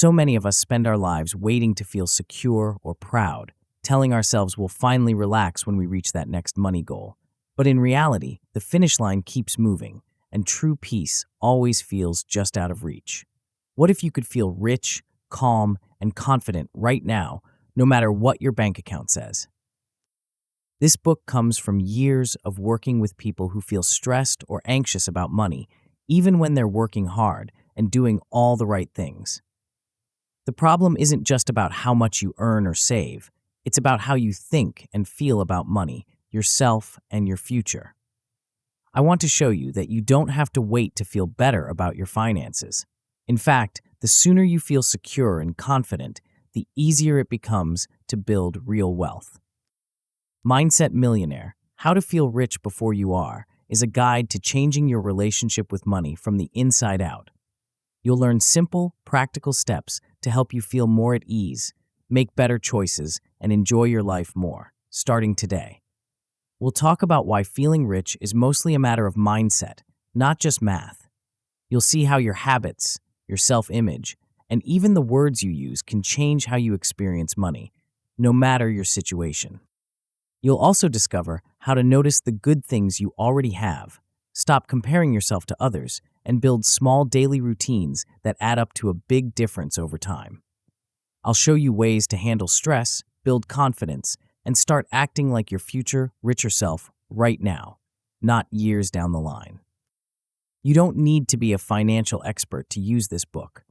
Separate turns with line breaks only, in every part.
So many of us spend our lives waiting to feel secure or proud, telling ourselves we'll finally relax when we reach that next money goal. But in reality, the finish line keeps moving, and true peace always feels just out of reach. What if you could feel rich, calm, and confident right now, no matter what your bank account says? This book comes from years of working with people who feel stressed or anxious about money, even when they're working hard and doing all the right things. The problem isn't just about how much you earn or save. It's about how you think and feel about money, yourself, and your future. I want to show you that you don't have to wait to feel better about your finances. In fact, the sooner you feel secure and confident, the easier it becomes to build real wealth. Mindset Millionaire: How to Feel Rich Before You Are is a guide to changing your relationship with money from the inside out. You'll learn simple, practical steps to help you feel more at ease, make better choices, and enjoy your life more, starting today. We'll talk about why feeling rich is mostly a matter of mindset, not just math. You'll see how your habits, your self-image, and even the words you use can change how you experience money, no matter your situation. You'll also discover how to notice the good things you already have, stop comparing yourself to others, and build small daily routines that add up to a big difference over time. I'll show you ways to handle stress, build confidence, and start acting like your future, richer self right now, not years down the line. You don't need to be a financial expert to use this book.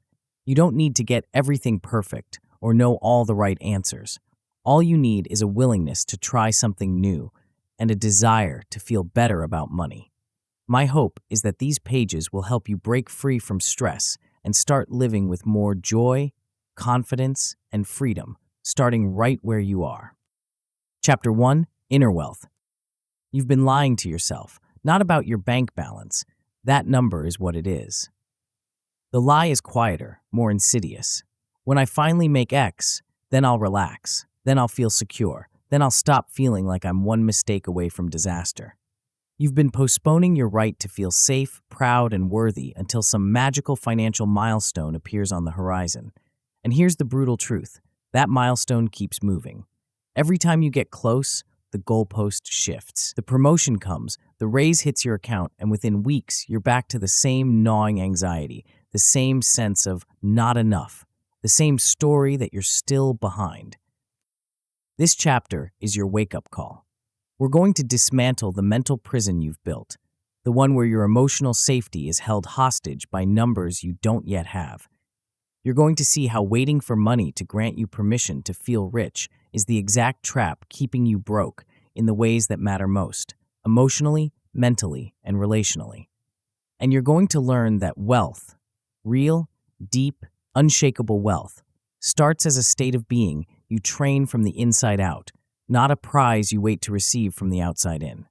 You don't need to get everything perfect or know all the right answers. All you need is a willingness to try something new and a desire to feel better about money. My hope is that these pages will help you break free from stress and start living with more joy, confidence, and freedom, starting right where you are. Chapter 1: Inner Wealth. You've been lying to yourself, not about your bank balance. That number is what it is. The lie is quieter, more insidious. When I finally make X, then I'll relax. Then I'll feel secure. Then I'll stop feeling like I'm one mistake away from disaster. You've been postponing your right to feel safe, proud, and worthy until some magical financial milestone appears on the horizon. And here's the brutal truth: that milestone keeps moving. Every time you get close, the goalpost shifts. The promotion comes, the raise hits your account, and within weeks, you're back to the same gnawing anxiety, the same sense of not enough, the same story that you're still behind. This chapter is your wake-up call. We're going to dismantle the mental prison you've built, the one where your emotional safety is held hostage by numbers you don't yet have. You're going to see how waiting for money to grant you permission to feel rich is the exact trap keeping you broke in the ways that matter most, emotionally, mentally, and relationally. And you're going to learn that wealth, real, deep, unshakable wealth, starts as a state of being you train from the inside out, not a prize you wait to receive from the outside in.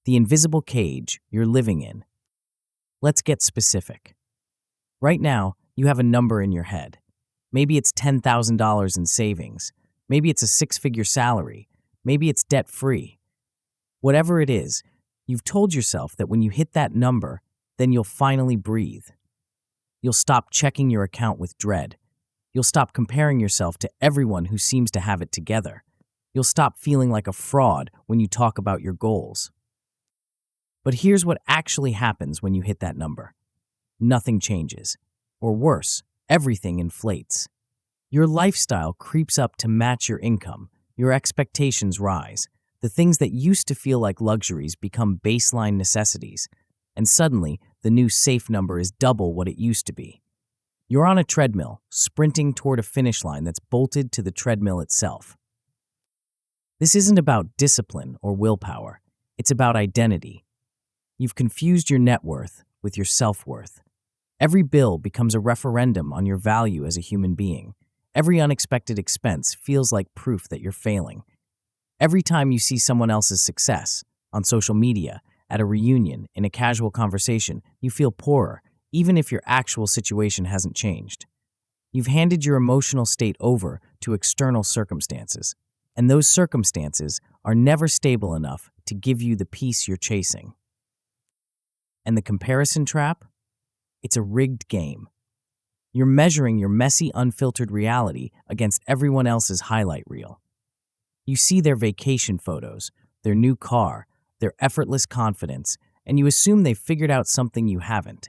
The invisible cage you're living in. Let's get specific. Right now, you have a number in your head. Maybe it's $10,000 in savings. Maybe it's a six-figure salary. Maybe it's debt-free. Whatever it is, you've told yourself that when you hit that number, then you'll finally breathe. You'll stop checking your account with dread. You'll stop comparing yourself to everyone who seems to have it together. You'll stop feeling like a fraud when you talk about your goals. But here's what actually happens when you hit that number. Nothing changes. Or worse, everything inflates. Your lifestyle creeps up to match your income. Your expectations rise. The things that used to feel like luxuries become baseline necessities. And suddenly, the new safe number is double what it used to be. You're on a treadmill, sprinting toward a finish line that's bolted to the treadmill itself. This isn't about discipline or willpower. It's about identity. You've confused your net worth with your self-worth. Every bill becomes a referendum on your value as a human being. Every unexpected expense feels like proof that you're failing. Every time you see someone else's success, on social media, at a reunion, in a casual conversation, you feel poorer, even if your actual situation hasn't changed. You've handed your emotional state over to external circumstances, and those circumstances are never stable enough to give you the peace you're chasing. And the comparison trap? It's a rigged game. You're measuring your messy, unfiltered reality against everyone else's highlight reel. You see their vacation photos, their new car, their effortless confidence, and you assume they've figured out something you haven't.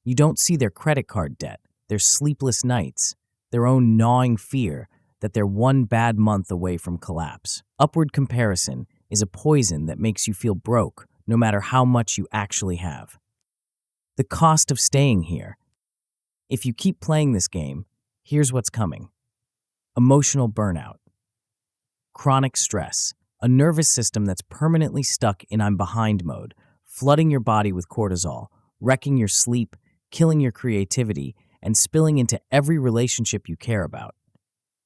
You don't see their credit card debt, their sleepless nights, their own gnawing fear that they're one bad month away from collapse. Upward comparison is a poison that makes you feel broke no matter how much you actually have. The cost of staying here. If you keep playing this game, here's what's coming. Emotional burnout. Chronic stress, a nervous system that's permanently stuck in I'm behind mode, flooding your body with cortisol, wrecking your sleep, killing your creativity, and spilling into every relationship you care about.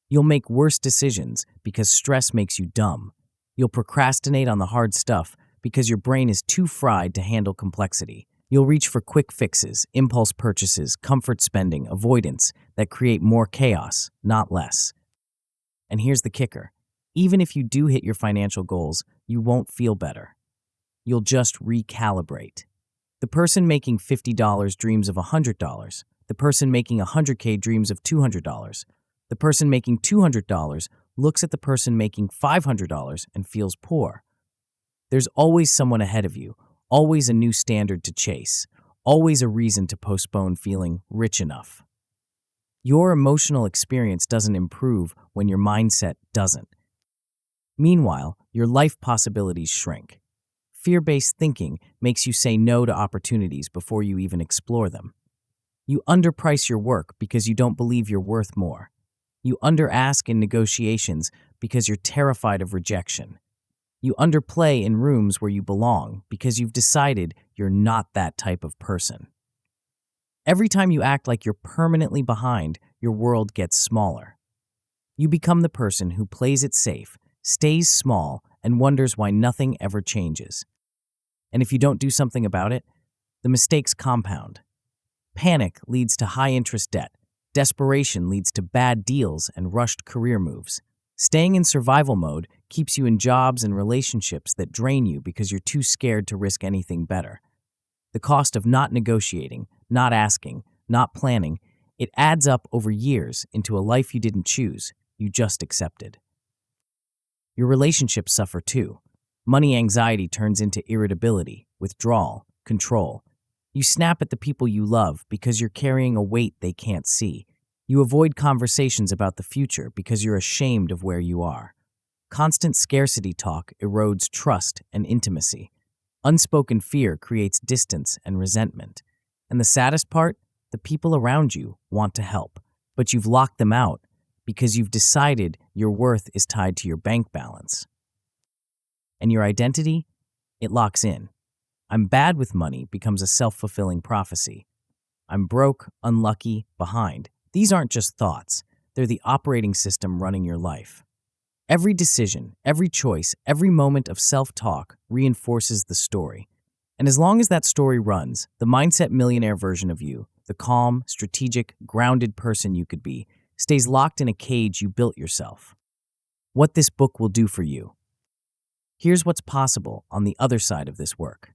You'll make worse decisions because stress makes you dumb. You'll procrastinate on the hard stuff because your brain is too fried to handle complexity. You'll reach for quick fixes, impulse purchases, comfort spending, avoidance that create more chaos, not less. And here's the kicker. Even if you do hit your financial goals, you won't feel better. You'll just recalibrate. The person making $50 dreams of $100. The person making $100K dreams of $200. The person making $200 looks at the person making $500 and feels poor. There's always someone ahead of you, always a new standard to chase, always a reason to postpone feeling rich enough. Your emotional experience doesn't improve when your mindset doesn't. Meanwhile, your life possibilities shrink. Fear-based thinking makes you say no to opportunities before you even explore them. You underprice your work because you don't believe you're worth more. You underask in negotiations because you're terrified of rejection. You underplay in rooms where you belong because you've decided you're not that type of person. Every time you act like you're permanently behind, your world gets smaller. You become the person who plays it safe, stays small, and wonders why nothing ever changes. And if you don't do something about it, the mistakes compound. Panic leads to high-interest debt. Desperation leads to bad deals and rushed career moves. Staying in survival mode keeps you in jobs and relationships that drain you because you're too scared to risk anything better. The cost of not negotiating, not asking, not planning, it adds up over years into a life you didn't choose, you just accepted. Your relationships suffer too. Money anxiety turns into irritability, withdrawal, control. You snap at the people you love because you're carrying a weight they can't see. You avoid conversations about the future because you're ashamed of where you are. Constant scarcity talk erodes trust and intimacy. Unspoken fear creates distance and resentment. And the saddest part, the people around you want to help, but you've locked them out because you've decided your worth is tied to your bank balance. And your identity? It locks in. I'm bad with money becomes a self-fulfilling prophecy. I'm broke, unlucky, behind. These aren't just thoughts. They're the operating system running your life. Every decision, every choice, every moment of self-talk reinforces the story. And as long as that story runs, the mindset millionaire version of you, the calm, strategic, grounded person you could be, stays locked in a cage you built yourself. What this book will do for you. Here's what's possible on the other side of this work.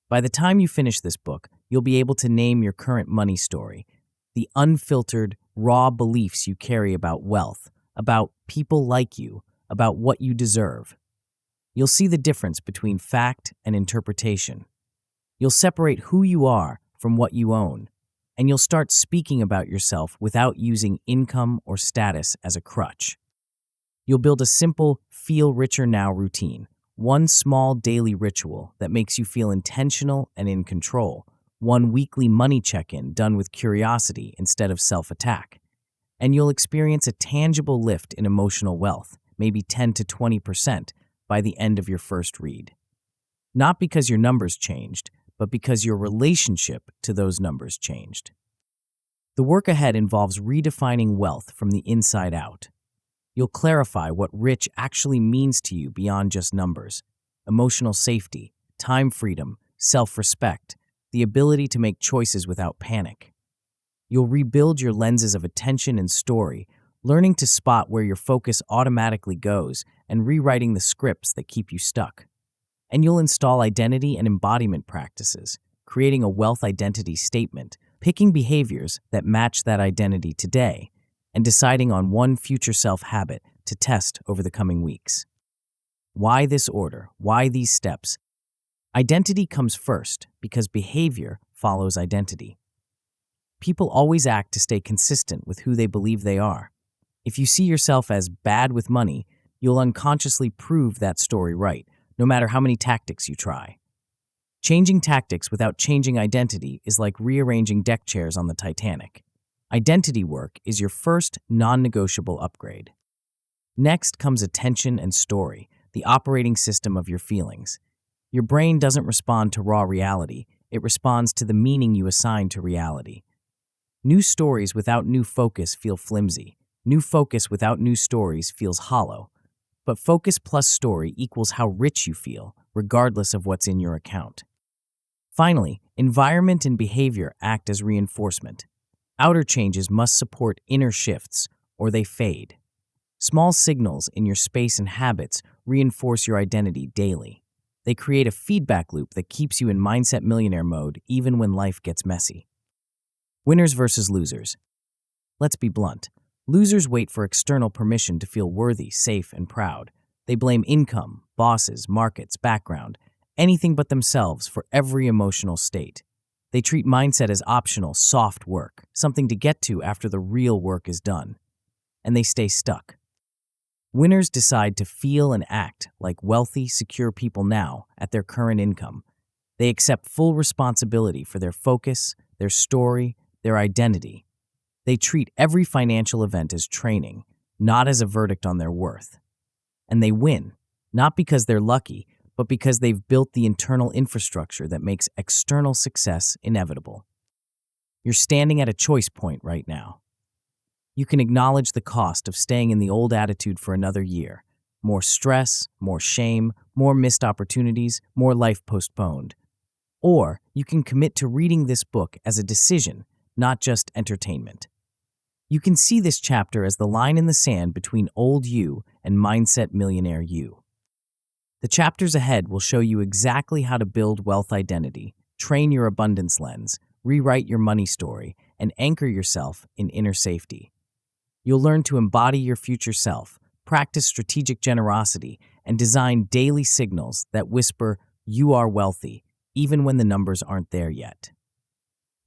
By the time you finish this book, you'll be able to name your current money story, the unfiltered, raw beliefs you carry about wealth, about people like you, about what you deserve. You'll see the difference between fact and interpretation. You'll separate who you are from what you own, and you'll start speaking about yourself without using income or status as a crutch. You'll build a simple, feel richer now routine, one small daily ritual that makes you feel intentional and in control, one weekly money check-in done with curiosity instead of self-attack. And you'll experience a tangible lift in emotional wealth, maybe 10 to 20% by the end of your first read. Not because your numbers changed, but because your relationship to those numbers changed. The work ahead involves redefining wealth from the inside out. You'll clarify what rich actually means to you beyond just numbers: emotional safety, time freedom, self-respect, the ability to make choices without panic. You'll rebuild your lenses of attention and story, learning to spot where your focus automatically goes and rewriting the scripts that keep you stuck. And you'll install identity and embodiment practices, creating a wealth identity statement picking behaviors that match that identity today, and deciding on one future self habit to test over the coming weeks. Why this order? Why these steps? Identity comes first because behavior follows identity. People always act to stay consistent with who they believe they are. If you see yourself as bad with money, you'll unconsciously prove that story right, no matter how many tactics you try. Changing tactics without changing identity is like rearranging deck chairs on the Titanic. Identity work is your first non-negotiable upgrade. Next comes attention and story, the operating system of your feelings. Your brain doesn't respond to raw reality, it responds to the meaning you assign to reality. New stories without new focus feel flimsy. New focus without new stories feels hollow. But focus plus story equals how rich you feel, regardless of what's in your account. Finally, environment and behavior act as reinforcement. Outer changes must support inner shifts, or they fade. Small signals in your space and habits reinforce your identity daily. They create a feedback loop that keeps you in mindset millionaire mode even when life gets messy. Winners versus losers. Let's be blunt. Losers wait for external permission to feel worthy, safe, and proud. They blame income, bosses, markets, background, anything but themselves for every emotional state. They treat mindset as optional, soft work, something to get to after the real work is done. And they stay stuck. Winners decide to feel and act like wealthy, secure people now at their current income. They accept full responsibility for their focus, their story, their identity. They treat every financial event as training, not as a verdict on their worth. And they win, not because they're lucky, but because they've built the internal infrastructure that makes external success inevitable. You're standing at a choice point right now. You can acknowledge the cost of staying in the old attitude for another year. More stress, more shame, more missed opportunities, more life postponed. Or you can commit to reading this book as a decision, not just entertainment. You can see this chapter as the line in the sand between old you and mindset millionaire you. The chapters ahead will show you exactly how to build wealth identity, train your abundance lens, rewrite your money story, and anchor yourself in inner safety. You'll learn to embody your future self, practice strategic generosity, and design daily signals that whisper, "You are wealthy," even when the numbers aren't there yet.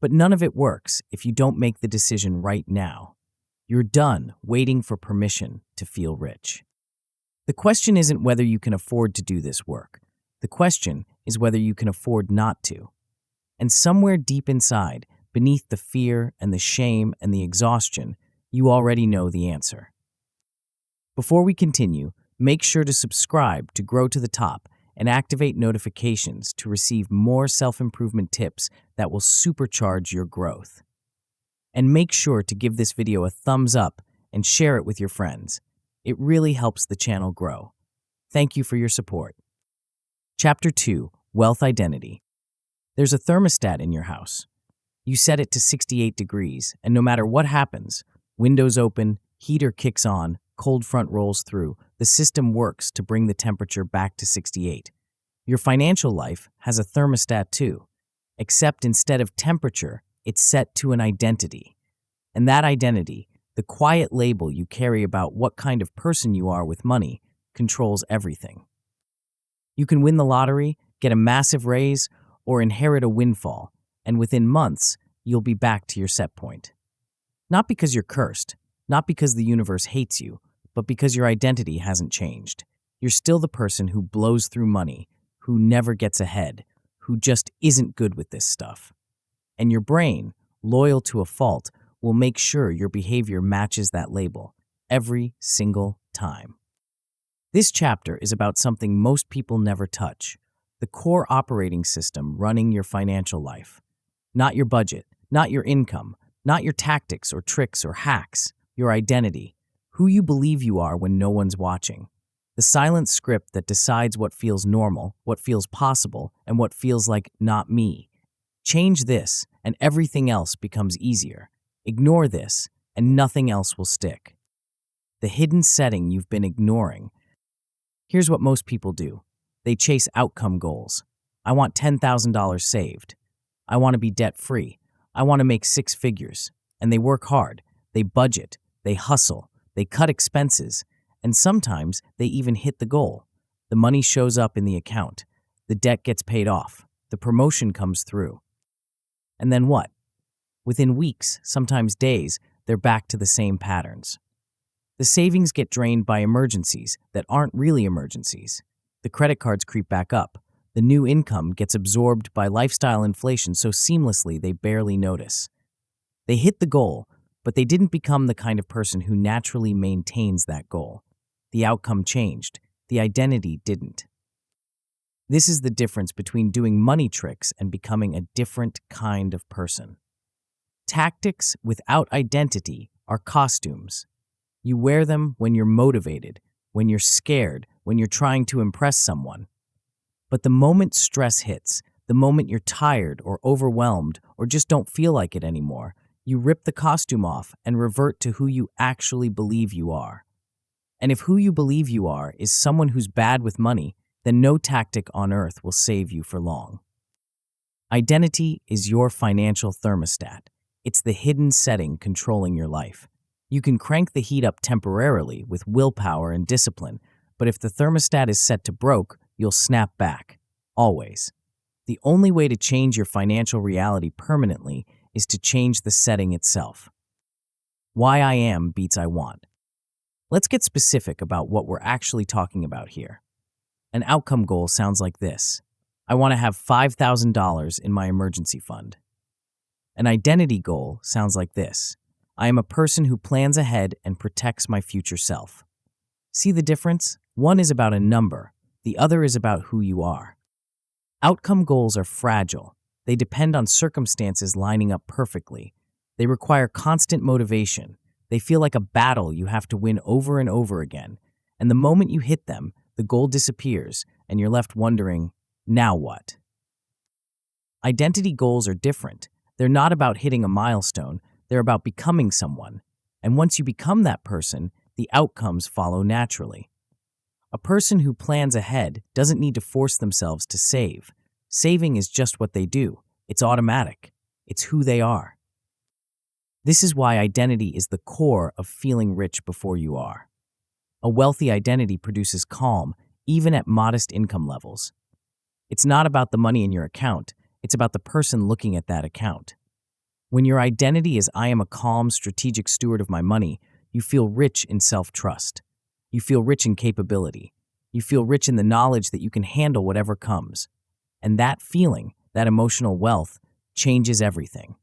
But none of it works if you don't make the decision right now. You're done waiting for permission to feel rich. The question isn't whether you can afford to do this work. The question is whether you can afford not to. And somewhere deep inside, beneath the fear and the shame and the exhaustion, you already know the answer. Before we continue, make sure to subscribe to Grow to the Top and activate notifications to receive more self-improvement tips that will supercharge your growth. And make sure to give this video a thumbs up and share it with your friends. It really helps the channel grow. Thank you for your support. Chapter 2, Wealth Identity. There's a thermostat in your house. You set it to 68 degrees, and no matter what happens, windows open, heater kicks on, cold front rolls through, the system works to bring the temperature back to 68. Your financial life has a thermostat too, except instead of temperature, it's set to an identity. And that identity, the quiet label you carry about what kind of person you are with money, controls everything. You can win the lottery, get a massive raise, or inherit a windfall, and within months, you'll be back to your set point. Not because you're cursed, not because the universe hates you, but because your identity hasn't changed. You're still the person who blows through money, who never gets ahead, who just isn't good with this stuff. And your brain, loyal to a fault, will make sure your behavior matches that label every single time. This chapter is about something most people never touch, the core operating system running your financial life. Not your budget, not your income, not your tactics or tricks or hacks, your identity, who you believe you are when no one's watching. The silent script that decides what feels normal, what feels possible, and what feels like not me. Change this, and everything else becomes easier. Ignore this, and nothing else will stick. The hidden setting you've been ignoring. Here's what most people do. They chase outcome goals. I want $10,000 saved. I want to be debt-free. I want to make six figures. And they work hard, they budget, they hustle, they cut expenses, and sometimes they even hit the goal. The money shows up in the account, the debt gets paid off, the promotion comes through. And then what? Within weeks, sometimes days, they're back to the same patterns. The savings get drained by emergencies that aren't really emergencies. The credit cards creep back up. The new income gets absorbed by lifestyle inflation so seamlessly they barely notice. They hit the goal, but they didn't become the kind of person who naturally maintains that goal. The outcome changed. The identity didn't. This is the difference between doing money tricks and becoming a different kind of person. Tactics without identity are costumes. You wear them when you're motivated, when you're scared, when you're trying to impress someone. But the moment stress hits, the moment you're tired or overwhelmed or just don't feel like it anymore, you rip the costume off and revert to who you actually believe you are. And if who you believe you are is someone who's bad with money, then no tactic on earth will save you for long. Identity is your financial thermostat. It's the hidden setting controlling your life. You can crank the heat up temporarily with willpower and discipline, but if the thermostat is set to broke, you'll snap back. Always. The only way to change your financial reality permanently is to change the setting itself. Why I am beats I want. Let's get specific about what we're actually talking about here. An outcome goal sounds like this. I want to have $5,000 in my emergency fund. An identity goal sounds like this. I am a person who plans ahead and protects my future self. See the difference? One is about a number. The other is about who you are. Outcome goals are fragile. They depend on circumstances lining up perfectly. They require constant motivation. They feel like a battle you have to win over and over again. And the moment you hit them, the goal disappears, and you're left wondering, now what? Identity goals are different. They're not about hitting a milestone. They're about becoming someone. And once you become that person, the outcomes follow naturally. A person who plans ahead doesn't need to force themselves to save. Saving is just what they do. It's automatic. It's who they are. This is why identity is the core of feeling rich before you are. A wealthy identity produces calm, even at modest income levels. It's not about the money in your account. It's about the person looking at that account. When your identity is I am a calm, strategic steward of my money, you feel rich in self-trust. You feel rich in capability. You feel rich in the knowledge that you can handle whatever comes. And that feeling, that emotional wealth, changes everything.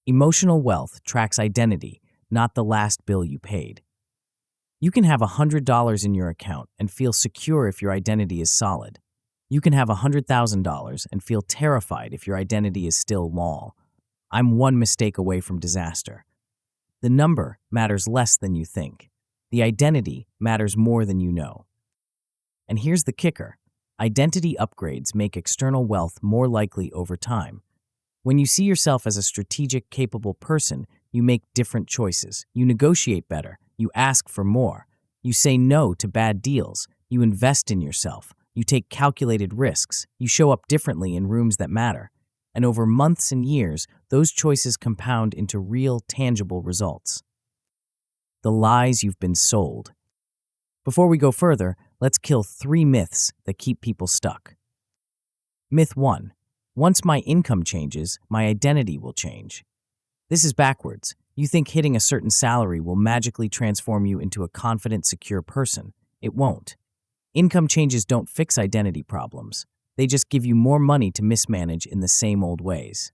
Emotional wealth tracks identity, not the last bill you paid. You can have $100 in your account and feel secure if your identity is solid. You can have $100,000 and feel terrified if your identity is still lol. I'm one mistake away from disaster. The number matters less than you think. The identity matters more than you know. And here's the kicker. Identity upgrades make external wealth more likely over time. When you see yourself as a strategic, capable person, you make different choices. You negotiate better. You ask for more. You say no to bad deals. You invest in yourself. You take calculated risks. You show up differently in rooms that matter. And over months and years, those choices compound into real, tangible results. The lies you've been sold. Before we go further, let's kill 3 myths that keep people stuck. Myth 1. Once my income changes, my identity will change. This is backwards. You think hitting a certain salary will magically transform you into a confident, secure person. It won't. Income changes don't fix identity problems. They just give you more money to mismanage in the same old ways.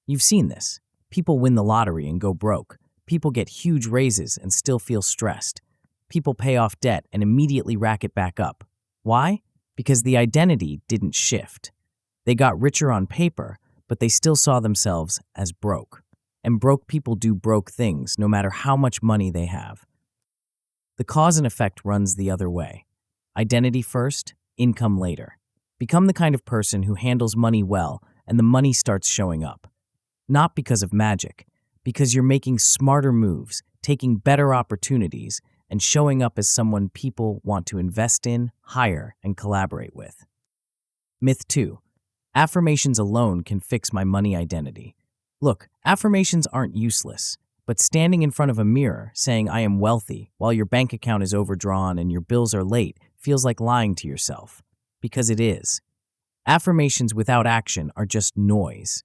You've seen this. People win the lottery and go broke. People get huge raises and still feel stressed. People pay off debt and immediately rack it back up. Why? Because the identity didn't shift. They got richer on paper, but they still saw themselves as broke. And broke people do broke things, no matter how much money they have. The cause and effect runs the other way. Identity first, income later. Become the kind of person who handles money well, and the money starts showing up. Not because of magic, because you're making smarter moves, taking better opportunities, and showing up as someone people want to invest in, hire, and collaborate with. Myth 2. Affirmations alone can fix my money identity. Look, affirmations aren't useless, but standing in front of a mirror saying, I am wealthy, while your bank account is overdrawn and your bills are late feels like lying to yourself. Because it is. Affirmations without action are just noise.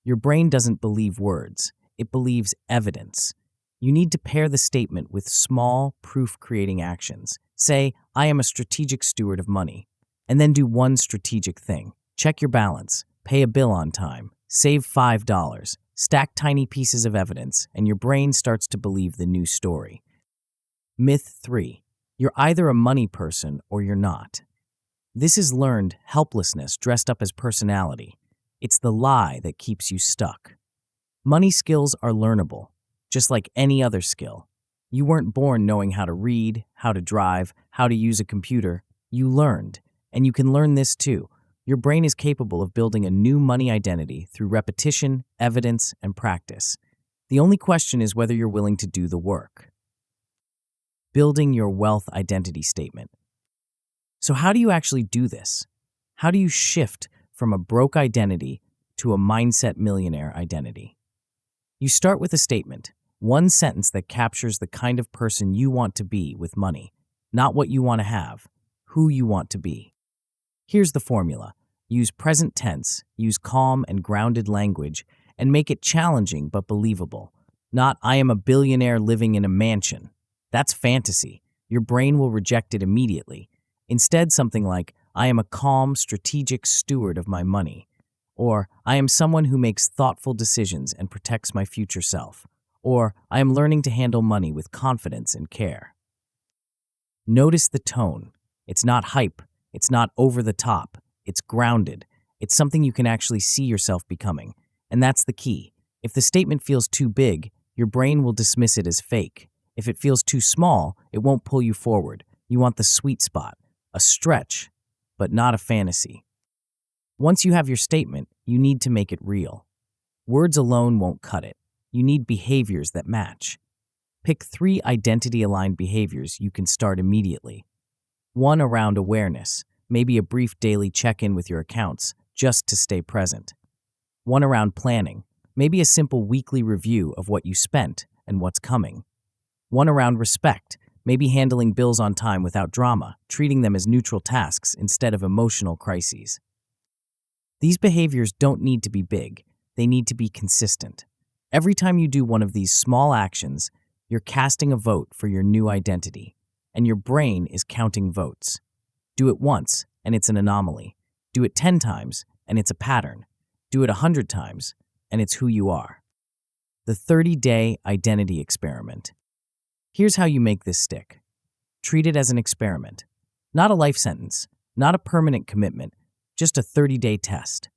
Your brain doesn't believe words, it believes evidence. You need to pair the statement with small, proof-creating actions. Say, I am a strategic steward of money. And then do one strategic thing. Check your balance, pay a bill on time, save $5, stack tiny pieces of evidence, and your brain starts to believe the new story. Myth 3. You're either a money person or you're not. This is learned helplessness dressed up as personality. It's the lie that keeps you stuck. Money skills are learnable, just like any other skill. You weren't born knowing how to read, how to drive, how to use a computer. You learned, and you can learn this too. Your brain is capable of building a new money identity through repetition, evidence, and practice. The only question is whether you're willing to do the work. Building your wealth identity statement. So how do you actually do this? How do you shift from a broke identity to a mindset millionaire identity? You start with a statement, one sentence that captures the kind of person you want to be with money, not what you want to have, who you want to be. Here's the formula. Use present tense, use calm and grounded language, and make it challenging but believable. Not, I am a billionaire living in a mansion. That's fantasy. Your brain will reject it immediately. Instead, something like, I am a calm, strategic steward of my money. Or, I am someone who makes thoughtful decisions and protects my future self. Or, I am learning to handle money with confidence and care. Notice the tone. It's not hype. It's not over the top. It's grounded. It's something you can actually see yourself becoming. And that's the key. If the statement feels too big, your brain will dismiss it as fake. If it feels too small, it won't pull you forward. You want the sweet spot, a stretch, but not a fantasy. Once you have your statement, you need to make it real. Words alone won't cut it. You need behaviors that match. Pick 3 identity-aligned behaviors you can start immediately. 1 around awareness, maybe a brief daily check-in with your accounts, just to stay present. 1 around planning, maybe a simple weekly review of what you spent and what's coming. 1 around respect, maybe handling bills on time without drama, treating them as neutral tasks instead of emotional crises. These behaviors don't need to be big, they need to be consistent. Every time you do one of these small actions, you're casting a vote for your new identity, and your brain is counting votes. Do it once, and it's an anomaly. Do it 10 times, and it's a pattern. Do it 100 times, and it's who you are. The 30-day identity experiment. Here's how you make this stick. Treat it as an experiment. Not a life sentence, not a permanent commitment, just a 30-day test.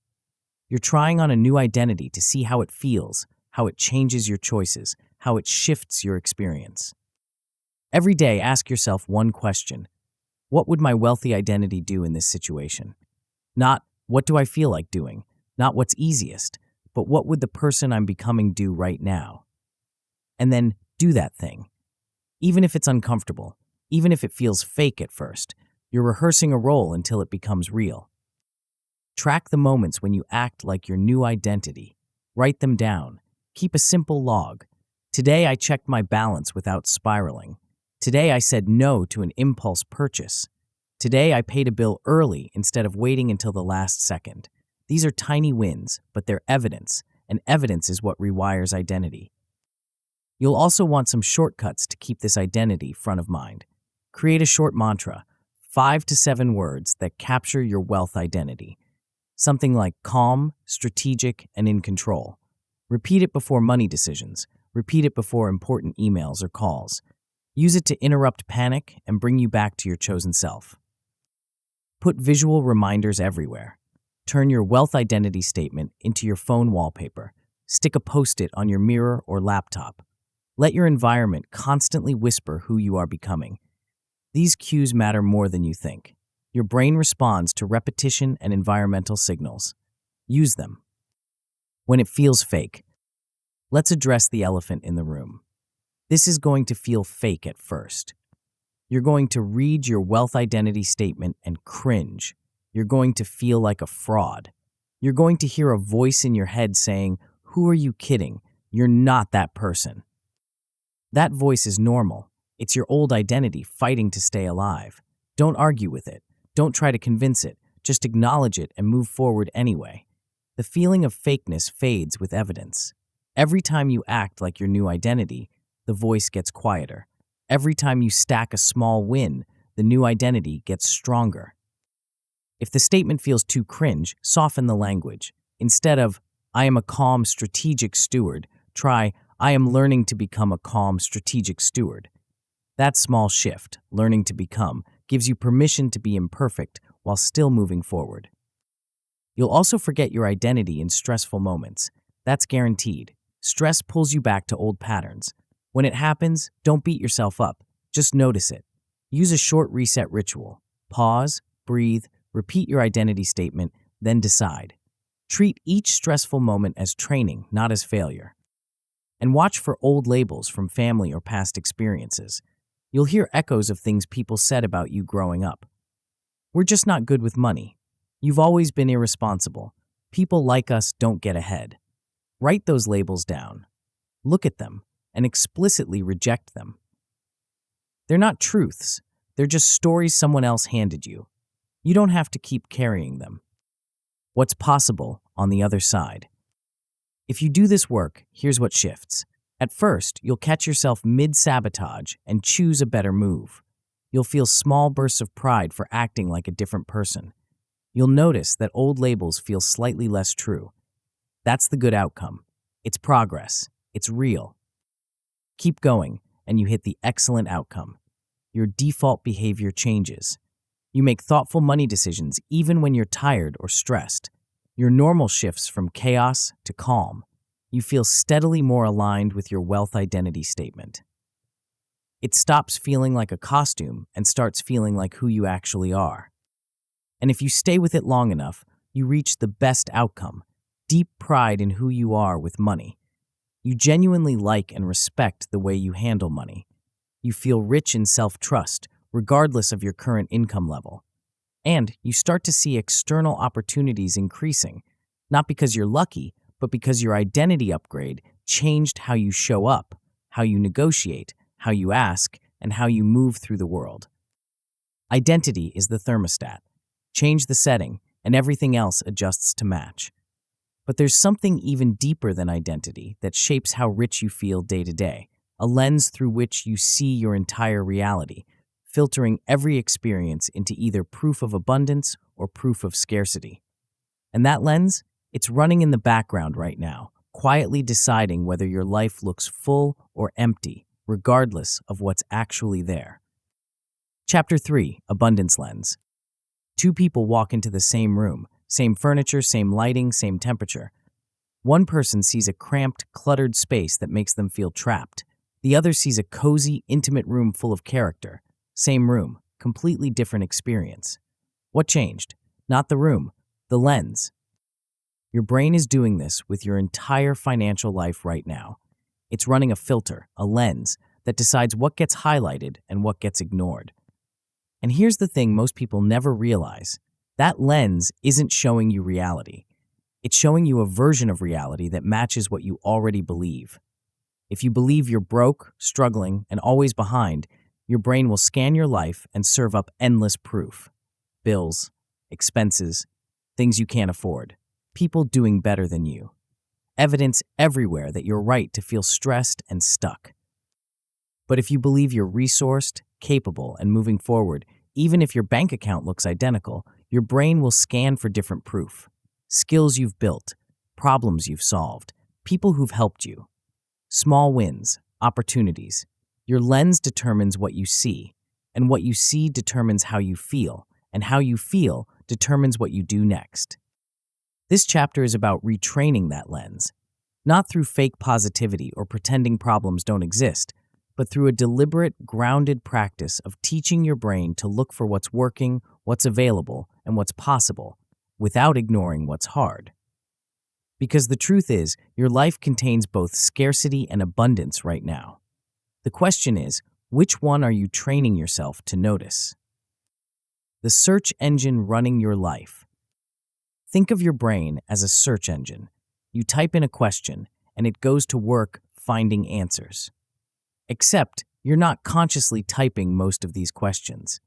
You're trying on a new identity to see how it feels, how it changes your choices, how it shifts your experience. Every day, ask yourself one question. What would my wealthy identity do in this situation? Not, what do I feel like doing? Not what's easiest, but what would the person I'm becoming do right now? And then do that thing. Even if it's uncomfortable, even if it feels fake at first, you're rehearsing a role until it becomes real. Track the moments when you act like your new identity. Write them down. Keep a simple log. Today I checked my balance without spiraling. Today I said no to an impulse purchase. Today I paid a bill early instead of waiting until the last second. These are tiny wins, but they're evidence, and evidence is what rewires identity. You'll also want some shortcuts to keep this identity front of mind. Create a short mantra, 5 to 7 words that capture your wealth identity. Something like calm, strategic, and in control. Repeat it before money decisions. Repeat it before important emails or calls. Use it to interrupt panic and bring you back to your chosen self. Put visual reminders everywhere. Turn your wealth identity statement into your phone wallpaper. Stick a post-it on your mirror or laptop. Let your environment constantly whisper who you are becoming. These cues matter more than you think. Your brain responds to repetition and environmental signals. Use them. When it feels fake, let's address the elephant in the room. This is going to feel fake at first. You're going to read your wealth identity statement and cringe. You're going to feel like a fraud. You're going to hear a voice in your head saying, Who are you kidding? You're not that person. That voice is normal. It's your old identity fighting to stay alive. Don't argue with it. Don't try to convince it. Just acknowledge it and move forward anyway. The feeling of fakeness fades with evidence. Every time you act like your new identity, the voice gets quieter. Every time you stack a small win, the new identity gets stronger. If the statement feels too cringe, soften the language. Instead of, I am a calm, strategic steward, try, I am learning to become a calm, strategic steward. That small shift, learning to become, gives you permission to be imperfect while still moving forward. You'll also forget your identity in stressful moments. That's guaranteed. Stress pulls you back to old patterns. When it happens, don't beat yourself up. Just notice it. Use a short reset ritual. Pause, breathe, repeat your identity statement, then decide. Treat each stressful moment as training, not as failure. And watch for old labels from family or past experiences. You'll hear echoes of things people said about you growing up. We're just not good with money. You've always been irresponsible. People like us don't get ahead. Write those labels down. Look at them and explicitly reject them. They're not truths. They're just stories someone else handed you. You don't have to keep carrying them. What's possible on the other side? If you do this work, here's what shifts. At first, you'll catch yourself mid-sabotage and choose a better move. You'll feel small bursts of pride for acting like a different person. You'll notice that old labels feel slightly less true. That's the good outcome. It's progress. It's real. Keep going, and you hit the excellent outcome. Your default behavior changes. You make thoughtful money decisions even when you're tired or stressed. Your normal shifts from chaos to calm. You feel steadily more aligned with your wealth identity statement. It stops feeling like a costume and starts feeling like who you actually are. And if you stay with it long enough, you reach the best outcome, deep pride in who you are with money. You genuinely like and respect the way you handle money. You feel rich in self-trust, regardless of your current income level. And you start to see external opportunities increasing, not because you're lucky, but because your identity upgrade changed how you show up, how you negotiate, how you ask, and how you move through the world. Identity is the thermostat. Change the setting, and everything else adjusts to match. But there's something even deeper than identity that shapes how rich you feel day to day, a lens through which you see your entire reality, filtering every experience into either proof of abundance or proof of scarcity. And that lens, it's running in the background right now, quietly deciding whether your life looks full or empty, regardless of what's actually there. Chapter 3, Abundance Lens. Two people walk into the same room, same furniture, same lighting, same temperature. One person sees a cramped, cluttered space that makes them feel trapped. The other sees a cozy, intimate room full of character. Same room, completely different experience. What changed? Not the room, the lens. Your brain is doing this with your entire financial life right now. It's running a filter, a lens, that decides what gets highlighted and what gets ignored. And here's the thing most people never realize. That lens isn't showing you reality. It's showing you a version of reality that matches what you already believe. If you believe you're broke, struggling, and always behind, your brain will scan your life and serve up endless proof. Bills, expenses, things you can't afford, people doing better than you. Evidence everywhere that you're right to feel stressed and stuck. But if you believe you're resourced, capable, and moving forward, even if your bank account looks identical, your brain will scan for different proof. Skills you've built, problems you've solved, people who've helped you. Small wins, opportunities. Your lens determines what you see, and what you see determines how you feel, and how you feel determines what you do next. This chapter is about retraining that lens, not through fake positivity or pretending problems don't exist, but through a deliberate, grounded practice of teaching your brain to look for what's working, what's available, and what's possible, without ignoring what's hard. Because the truth is, your life contains both scarcity and abundance right now. The question is, which one are you training yourself to notice? The search engine running your life. Think of your brain as a search engine. You type in a question, and it goes to work finding answers. Except you're not consciously typing most of these questions.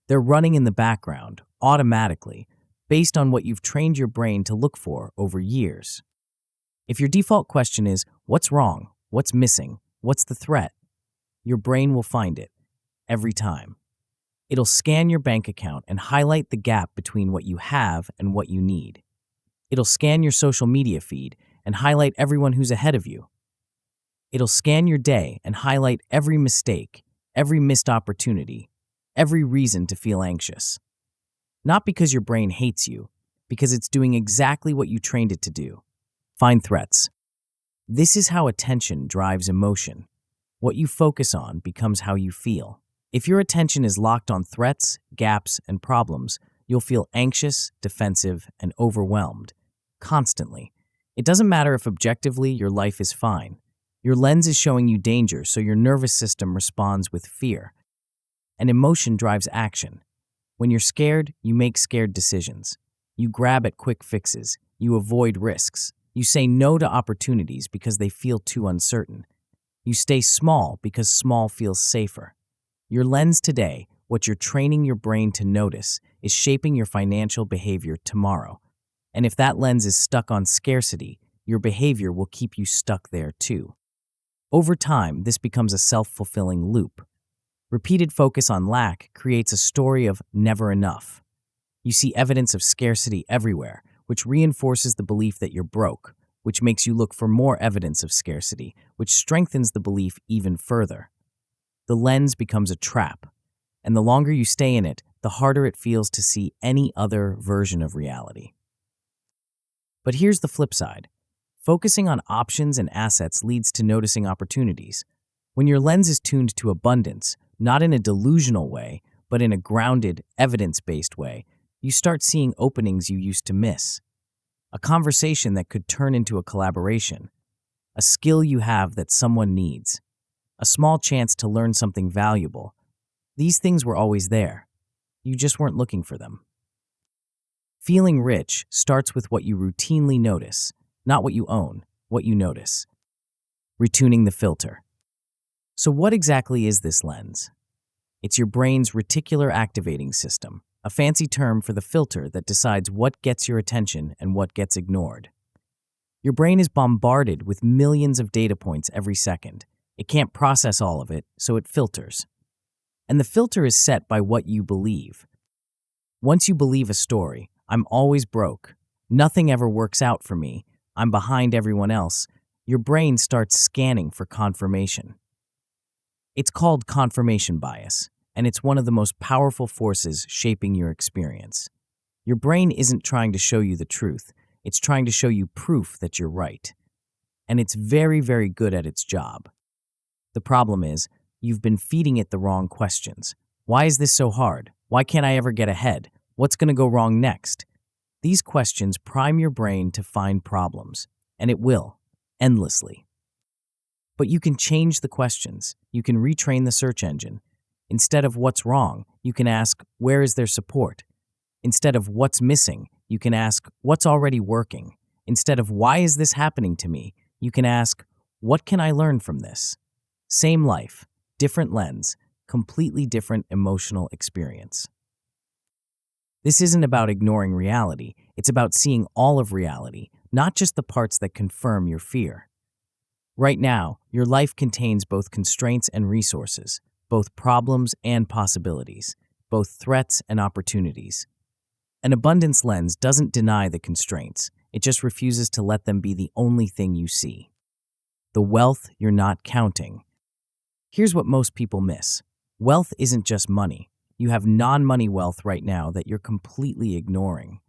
They're running in the background, automatically, based on what you've trained your brain to look for over years. If your default question is, what's wrong? What's missing? What's the threat? Your brain will find it, every time. It'll scan your bank account and highlight the gap between what you have and what you need. It'll scan your social media feed and highlight everyone who's ahead of you. It'll scan your day and highlight every mistake, every missed opportunity, every reason to feel anxious. Not because your brain hates you, because it's doing exactly what you trained it to do. Find threats. This is how attention drives emotion. What you focus on becomes how you feel. If your attention is locked on threats, gaps, and problems, you'll feel anxious, defensive, and overwhelmed, constantly. It doesn't matter if objectively your life is fine. Your lens is showing you danger, so your nervous system responds with fear. And emotion drives action. When you're scared, you make scared decisions. You grab at quick fixes. You avoid risks. You say no to opportunities because they feel too uncertain. You stay small because small feels safer. Your lens today, what you're training your brain to notice, is shaping your financial behavior tomorrow. And if that lens is stuck on scarcity, your behavior will keep you stuck there too. Over time, this becomes a self-fulfilling loop. Repeated focus on lack creates a story of never enough. You see evidence of scarcity everywhere, which reinforces the belief that you're broke, which makes you look for more evidence of scarcity, which strengthens the belief even further. The lens becomes a trap, and the longer you stay in it, the harder it feels to see any other version of reality. But here's the flip side. Focusing on options and assets leads to noticing opportunities. When your lens is tuned to abundance, not in a delusional way, but in a grounded, evidence-based way, you start seeing openings you used to miss. A conversation that could turn into a collaboration. A skill you have that someone needs. A small chance to learn something valuable. These things were always there. You just weren't looking for them. Feeling rich starts with what you routinely notice, not what you own, what you notice. Retuning the filter. So what exactly is this lens? It's your brain's reticular activating system, a fancy term for the filter that decides what gets your attention and what gets ignored. Your brain is bombarded with millions of data points every second. It can't process all of it, so it filters. And the filter is set by what you believe. Once you believe a story, I'm always broke, nothing ever works out for me, I'm behind everyone else, your brain starts scanning for confirmation. It's called confirmation bias, and it's one of the most powerful forces shaping your experience. Your brain isn't trying to show you the truth, it's trying to show you proof that you're right. And it's very, very good at its job. The problem is, you've been feeding it the wrong questions. Why is this so hard? Why can't I ever get ahead? What's going to go wrong next? These questions prime your brain to find problems, and it will, endlessly. But you can change the questions. You can retrain the search engine. Instead of what's wrong, you can ask, where is there support? Instead of what's missing, you can ask, what's already working? Instead of why is this happening to me, you can ask, what can I learn from this? Same life, different lens, completely different emotional experience. This isn't about ignoring reality, it's about seeing all of reality, not just the parts that confirm your fear. Right now, your life contains both constraints and resources, both problems and possibilities, both threats and opportunities. An abundance lens doesn't deny the constraints, it just refuses to let them be the only thing you see. The wealth you're not counting. Here's what most people miss. Wealth isn't just money. You have non-money wealth right now that you're completely ignoring.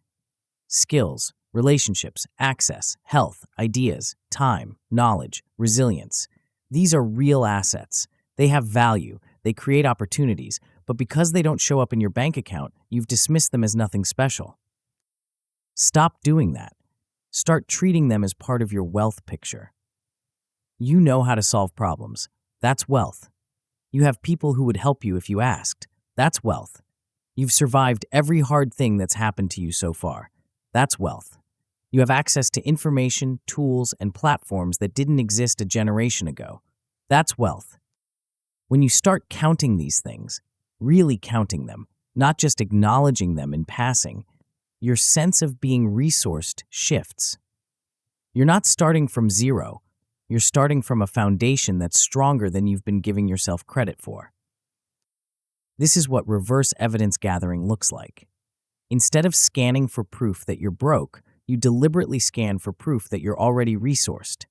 Skills, relationships, access, health, ideas, time, knowledge, resilience. These are real assets. They have value, they create opportunities, but because they don't show up in your bank account, you've dismissed them as nothing special. Stop doing that. Start treating them as part of your wealth picture. You know how to solve problems. That's wealth. You have people who would help you if you asked. That's wealth. You've survived every hard thing that's happened to you so far. That's wealth. You have access to information, tools, and platforms that didn't exist a generation ago. That's wealth. When you start counting these things, really counting them, not just acknowledging them in passing, your sense of being resourced shifts. You're not starting from zero. You're starting from a foundation that's stronger than you've been giving yourself credit for. This is what reverse evidence gathering looks like. Instead of scanning for proof that you're broke, you deliberately scan for proof that you're already resourced.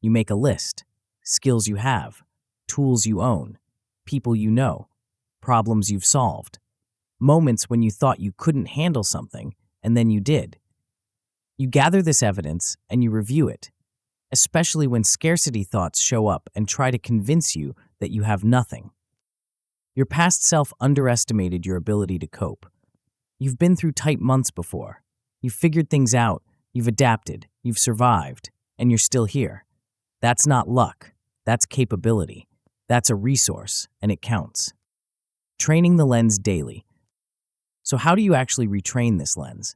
You make a list: skills you have, tools you own, people you know, problems you've solved, moments when you thought you couldn't handle something, and then you did. You gather this evidence and you review it, especially when scarcity thoughts show up and try to convince you that you have nothing. Your past self underestimated your ability to cope. You've been through tight months before. You've figured things out, you've adapted, you've survived, and you're still here. That's not luck. That's capability. That's a resource, and it counts. Training the lens daily. So how do you actually retrain this lens?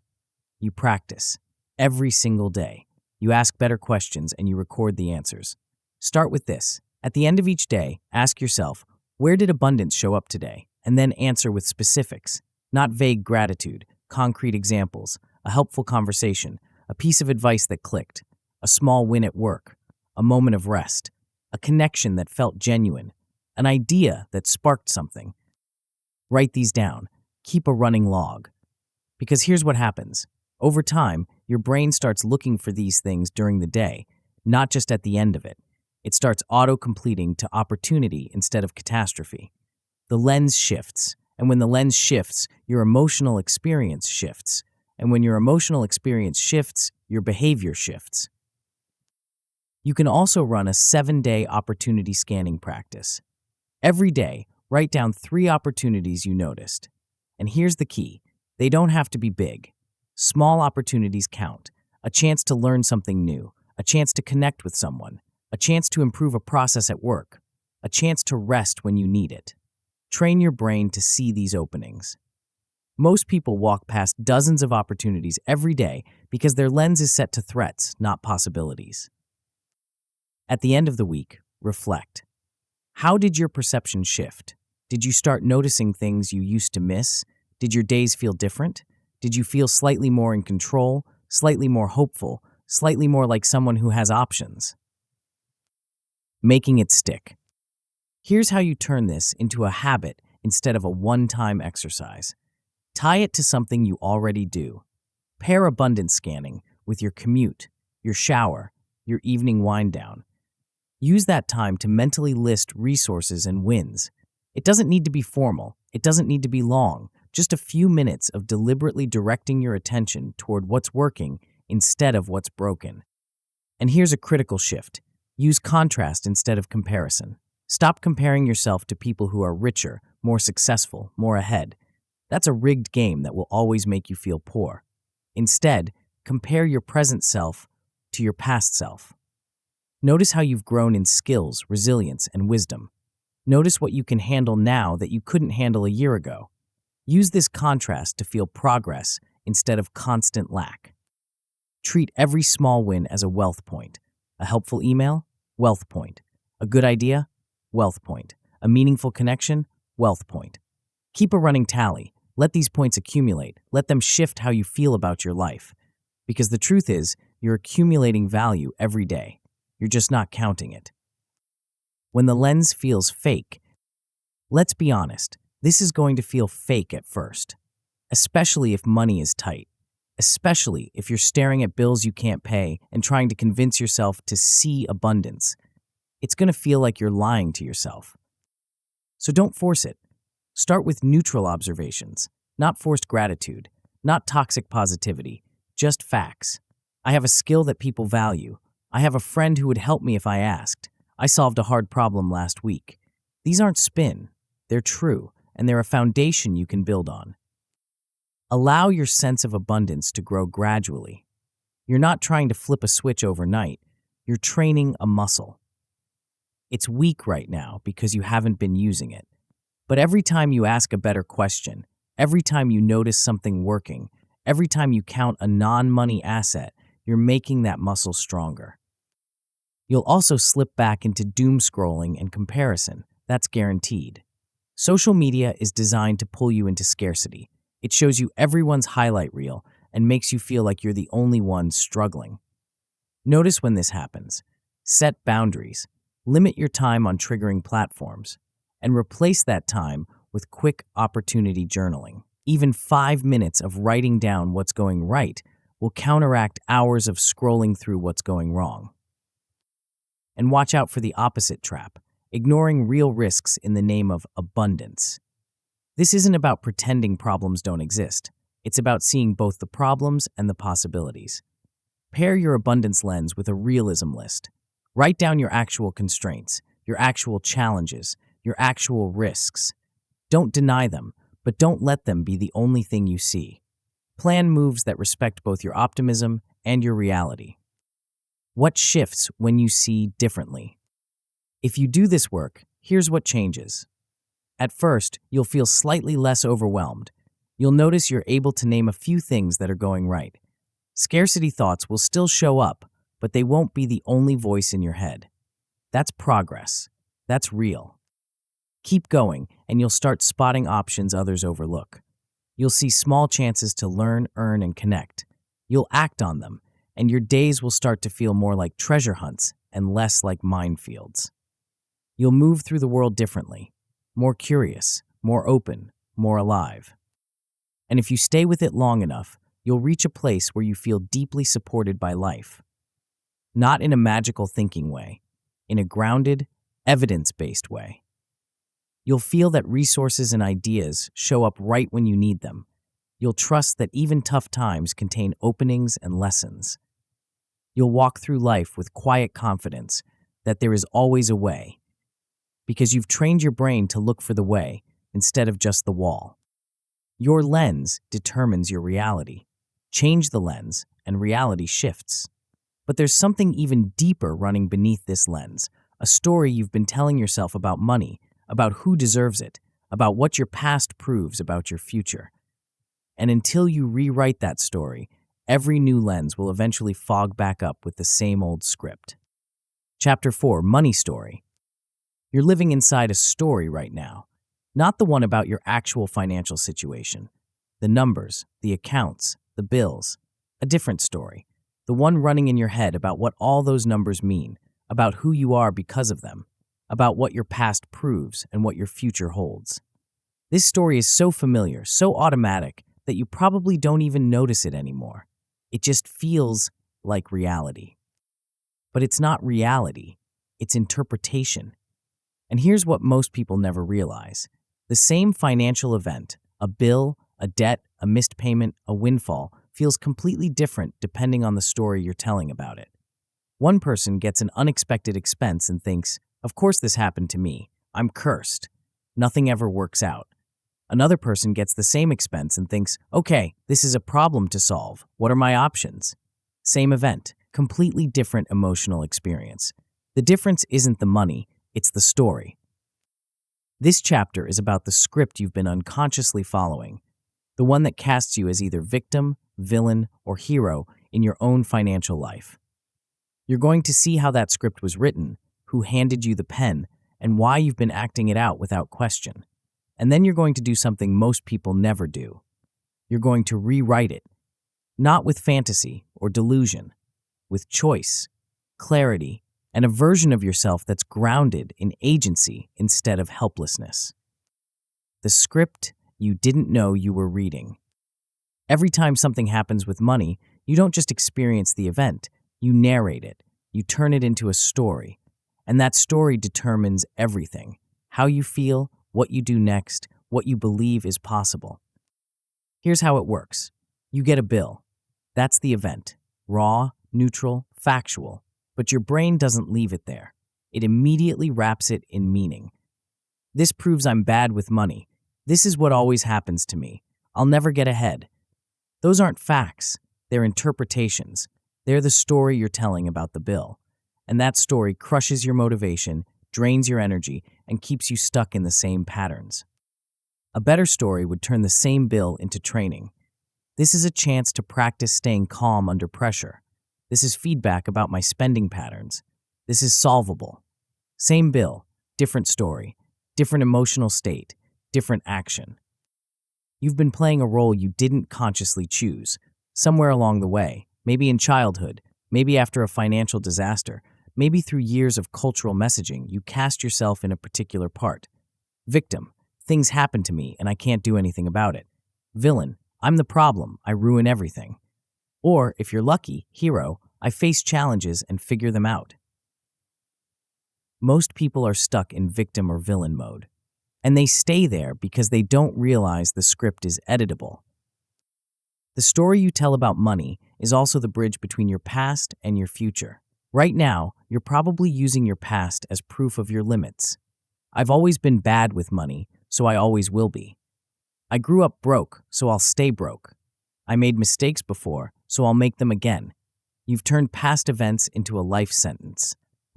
You practice. Every single day. You ask better questions and you record the answers. Start with this. At the end of each day, ask yourself, where did abundance show up today? And then answer with specifics, not vague gratitude, concrete examples, a helpful conversation, a piece of advice that clicked, a small win at work, a moment of rest, a connection that felt genuine, an idea that sparked something. Write these down. Keep a running log. Because here's what happens. Over time, your brain starts looking for these things during the day, not just at the end of it. It starts auto-completing to opportunity instead of catastrophe. The lens shifts, and when the lens shifts, your emotional experience shifts. And when your emotional experience shifts, your behavior shifts. You can also run a 7-day opportunity scanning practice. Every day, write down 3 opportunities you noticed. And here's the key. They don't have to be big. Small opportunities count. A chance to learn something new, a chance to connect with someone, a chance to improve a process at work, a chance to rest when you need it. Train your brain to see these openings. Most people walk past dozens of opportunities every day because their lens is set to threats, not possibilities. At the end of the week, reflect. How did your perception shift? Did you start noticing things you used to miss? Did your days feel different? Did you feel slightly more in control, slightly more hopeful, slightly more like someone who has options? Making it stick. Here's how you turn this into a habit instead of a one-time exercise. Tie it to something you already do. Pair abundance scanning with your commute, your shower, your evening wind down. Use that time to mentally list resources and wins. It doesn't need to be formal. It doesn't need to be long. Just a few minutes of deliberately directing your attention toward what's working instead of what's broken. And here's a critical shift. Use contrast instead of comparison. Stop comparing yourself to people who are richer, more successful, more ahead. That's a rigged game that will always make you feel poor. Instead, compare your present self to your past self. Notice how you've grown in skills, resilience, and wisdom. Notice what you can handle now that you couldn't handle a year ago. Use this contrast to feel progress instead of constant lack. Treat every small win as a wealth point. A helpful email? Wealth point. A good idea? Wealth point. A meaningful connection? Wealth point. Keep a running tally. Let these points accumulate. Let them shift how you feel about your life. Because the truth is, you're accumulating value every day. You're just not counting it. When the lens feels fake, let's be honest, this is going to feel fake at first, especially if money is tight, especially if you're staring at bills you can't pay and trying to convince yourself to see abundance. It's going to feel like you're lying to yourself. So don't force it. Start with neutral observations, not forced gratitude, not toxic positivity, just facts. I have a skill that people value. I have a friend who would help me if I asked. I solved a hard problem last week. These aren't spin. They're true, and they're a foundation you can build on. Allow your sense of abundance to grow gradually. You're not trying to flip a switch overnight. You're training a muscle. It's weak right now because you haven't been using it. But every time you ask a better question, every time you notice something working, every time you count a non-money asset, you're making that muscle stronger. You'll also slip back into doom scrolling and comparison. That's guaranteed. Social media is designed to pull you into scarcity. It shows you everyone's highlight reel and makes you feel like you're the only one struggling. Notice when this happens. Set boundaries. Limit your time on triggering platforms. And replace that time with quick opportunity journaling. Even 5 minutes of writing down what's going right will counteract hours of scrolling through what's going wrong. And watch out for the opposite trap, ignoring real risks in the name of abundance. This isn't about pretending problems don't exist. It's about seeing both the problems and the possibilities. Pair your abundance lens with a realism list. Write down your actual constraints, your actual challenges, your actual risks. Don't deny them, but don't let them be the only thing you see. Plan moves that respect both your optimism and your reality. What shifts when you see differently? If you do this work, here's what changes. At first, you'll feel slightly less overwhelmed. You'll notice you're able to name a few things that are going right. Scarcity thoughts will still show up, but they won't be the only voice in your head. That's progress. That's real. Keep going, and you'll start spotting options others overlook. You'll see small chances to learn, earn, and connect. You'll act on them, and your days will start to feel more like treasure hunts and less like minefields. You'll move through the world differently, more curious, more open, more alive. And if you stay with it long enough, you'll reach a place where you feel deeply supported by life. Not in a magical thinking way, in a grounded, evidence-based way. You'll feel that resources and ideas show up right when you need them. You'll trust that even tough times contain openings and lessons. You'll walk through life with quiet confidence that there is always a way, because you've trained your brain to look for the way instead of just the wall. Your lens determines your reality. Change the lens, and reality shifts. But there's something even deeper running beneath this lens, a story you've been telling yourself about money, about who deserves it, about what your past proves about your future. And until you rewrite that story, every new lens will eventually fog back up with the same old script. Chapter 4, Money Story. You're living inside a story right now, not the one about your actual financial situation. The numbers, the accounts, the bills. A different story. The one running in your head about what all those numbers mean, about who you are because of them, about what your past proves and what your future holds. This story is so familiar, so automatic, that you probably don't even notice it anymore. It just feels like reality. But it's not reality, it's interpretation. And here's what most people never realize. The same financial event, a bill, a debt, a missed payment, a windfall, feels completely different depending on the story you're telling about it. One person gets an unexpected expense and thinks, "Of course this happened to me. I'm cursed. Nothing ever works out." Another person gets the same expense and thinks, "Okay, this is a problem to solve. What are my options?" Same event, completely different emotional experience. The difference isn't the money, it's the story. This chapter is about the script you've been unconsciously following, the one that casts you as either victim, villain, or hero in your own financial life. You're going to see how that script was written, who handed you the pen, and why you've been acting it out without question. And then you're going to do something most people never do. You're going to rewrite it, not with fantasy or delusion, with choice, clarity, and a version of yourself that's grounded in agency instead of helplessness. The script you didn't know you were reading. Every time something happens with money, you don't just experience the event, you narrate it, you turn it into a story, and that story determines everything: how you feel, what you do next, what you believe is possible. Here's how it works. You get a bill. That's the event. Raw, neutral, factual. But your brain doesn't leave it there. It immediately wraps it in meaning. This proves I'm bad with money. This is what always happens to me. I'll never get ahead. Those aren't facts. They're interpretations. They're the story you're telling about the bill. And that story crushes your motivation, drains your energy, and keeps you stuck in the same patterns. A better story would turn the same bill into training. This is a chance to practice staying calm under pressure. This is feedback about my spending patterns. This is solvable. Same bill, different story, different emotional state, different action. You've been playing a role you didn't consciously choose, somewhere along the way, maybe in childhood, maybe after a financial disaster, maybe through years of cultural messaging, you cast yourself in a particular part. Victim, things happen to me and I can't do anything about it. Villain, I'm the problem, I ruin everything. Or, if you're lucky, hero, I face challenges and figure them out. Most people are stuck in victim or villain mode, and they stay there because they don't realize the script is editable. The story you tell about money is also the bridge between your past and your future. Right now, you're probably using your past as proof of your limits. I've always been bad with money, so I always will be. I grew up broke, so I'll stay broke. I made mistakes before, so I'll make them again. You've turned past events into a life sentence.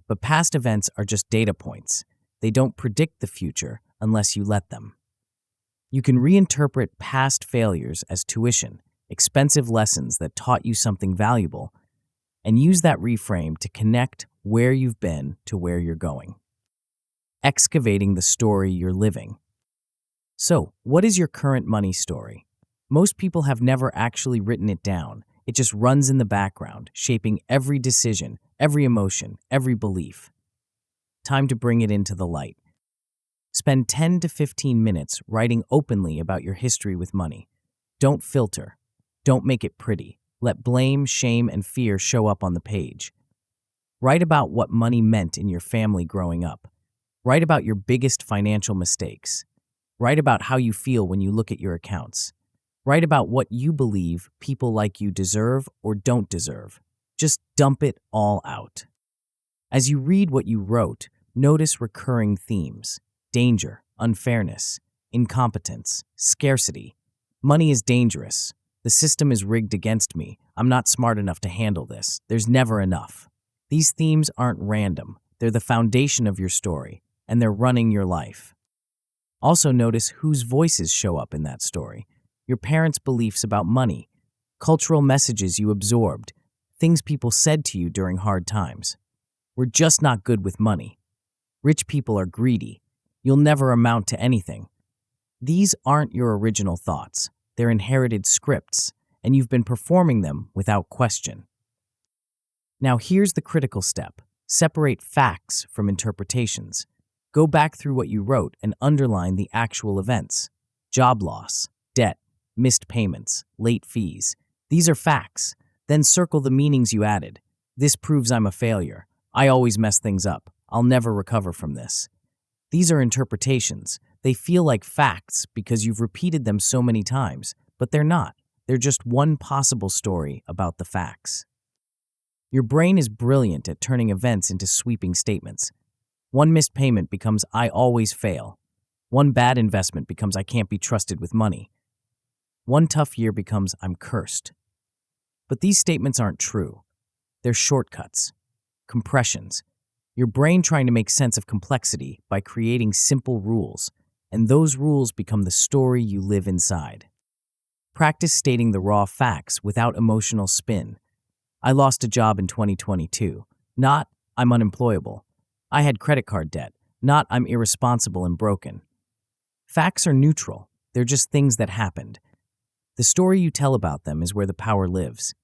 But past events are just data points. They don't predict the future unless you let them. You can reinterpret past failures as tuition, expensive lessons that taught you something valuable, and use that reframe to connect where you've been to where you're going. Excavating the story you're living. So, what is your current money story? Most people have never actually written it down. It just runs in the background, shaping every decision, every emotion, every belief. Time to bring it into the light. Spend 10 to 15 minutes writing openly about your history with money. Don't filter. Don't make it pretty. Let blame, shame, and fear show up on the page. Write about what money meant in your family growing up. Write about your biggest financial mistakes. Write about how you feel when you look at your accounts. Write about what you believe people like you deserve or don't deserve. Just dump it all out. As you read what you wrote, notice recurring themes: danger, unfairness, incompetence, scarcity. Money is dangerous. The system is rigged against me. I'm not smart enough to handle this. There's never enough. These themes aren't random. They're the foundation of your story, and they're running your life. Also notice whose voices show up in that story. Your parents' beliefs about money, cultural messages you absorbed, things people said to you during hard times. We're just not good with money. Rich people are greedy. You'll never amount to anything. These aren't your original thoughts. They're inherited scripts, and you've been performing them without question. Now here's the critical step. Separate facts from interpretations. Go back through what you wrote and underline the actual events. Job loss, debt, missed payments, late fees. These are facts. Then circle the meanings you added. This proves I'm a failure. I always mess things up. I'll never recover from this. These are interpretations. They feel like facts because you've repeated them so many times, but they're not. They're just one possible story about the facts. Your brain is brilliant at turning events into sweeping statements. One missed payment becomes I always fail. One bad investment becomes I can't be trusted with money. One tough year becomes I'm cursed. But these statements aren't true. They're shortcuts, compressions. Your brain trying to make sense of complexity by creating simple rules, and those rules become the story you live inside. Practice stating the raw facts without emotional spin. I lost a job in 2022. Not, I'm unemployable. I had credit card debt. Not, I'm irresponsible and broken. Facts are neutral. They're just things that happened. The story you tell about them is where the power lives.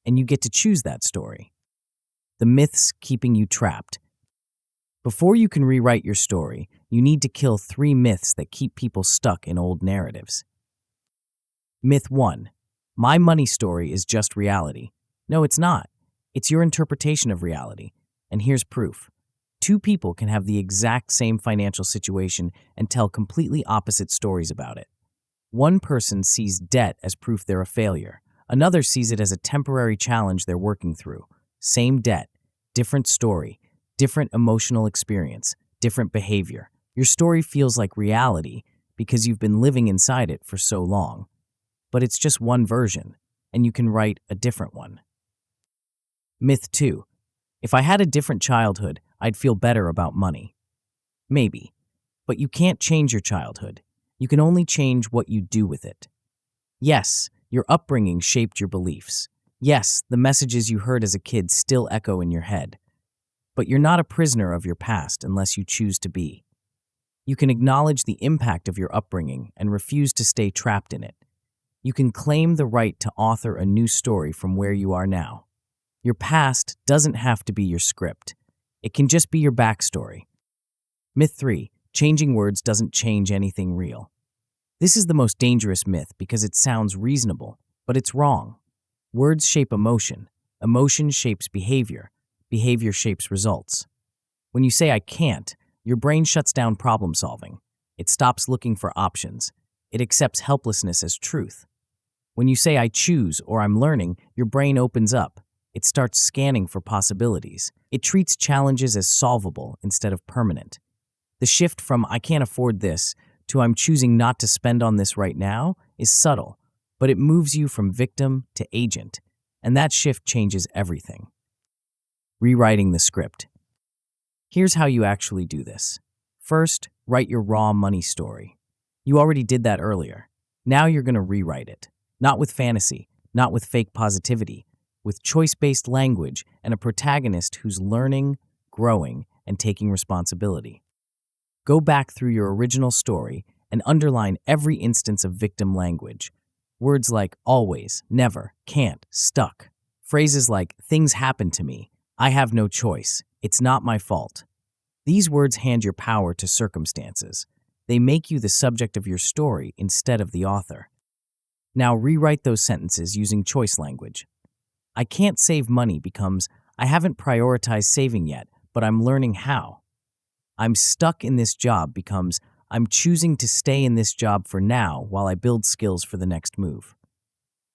And you get to choose that story. The myths keeping you trapped. Before you can rewrite your story, you need to kill 3 myths that keep people stuck in old narratives. Myth 1. My money story is just reality. No, it's not. It's your interpretation of reality. And here's proof. 2 people can have the exact same financial situation and tell completely opposite stories about it. One person sees debt as proof they're a failure. Another sees it as a temporary challenge they're working through. Same debt, different story, different emotional experience, different behavior. Your story feels like reality because you've been living inside it for so long. But it's just one version, and you can write a different one. Myth 2. If I had a different childhood, I'd feel better about money. Maybe. But you can't change your childhood. You can only change what you do with it. Yes, your upbringing shaped your beliefs. Yes, the messages you heard as a kid still echo in your head, but you're not a prisoner of your past unless you choose to be. You can acknowledge the impact of your upbringing and refuse to stay trapped in it. You can claim the right to author a new story from where you are now. Your past doesn't have to be your script. It can just be your backstory. Myth 3. Changing words doesn't change anything real. This is the most dangerous myth because it sounds reasonable, but it's wrong. Words shape emotion. Emotion shapes behavior. Behavior shapes results. When you say I can't, your brain shuts down problem solving. It stops looking for options. It accepts helplessness as truth. When you say I choose or I'm learning, your brain opens up. It starts scanning for possibilities. It treats challenges as solvable instead of permanent. The shift from I can't afford this to I'm choosing not to spend on this right now is subtle, but it moves you from victim to agent, and that shift changes everything. Rewriting the script. Here's how you actually do this. First, write your raw money story. You already did that earlier. Now you're going to rewrite it. Not with fantasy, not with fake positivity, with choice-based language and a protagonist who's learning, growing, and taking responsibility. Go back through your original story and underline every instance of victim language. Words like always, never, can't, stuck. Phrases like things happen to me, I have no choice, it's not my fault. These words hand your power to circumstances. They make you the subject of your story instead of the author. Now rewrite those sentences using choice language. I can't save money becomes I haven't prioritized saving yet, but I'm learning how. I'm stuck in this job becomes I'm choosing to stay in this job for now while I build skills for the next move.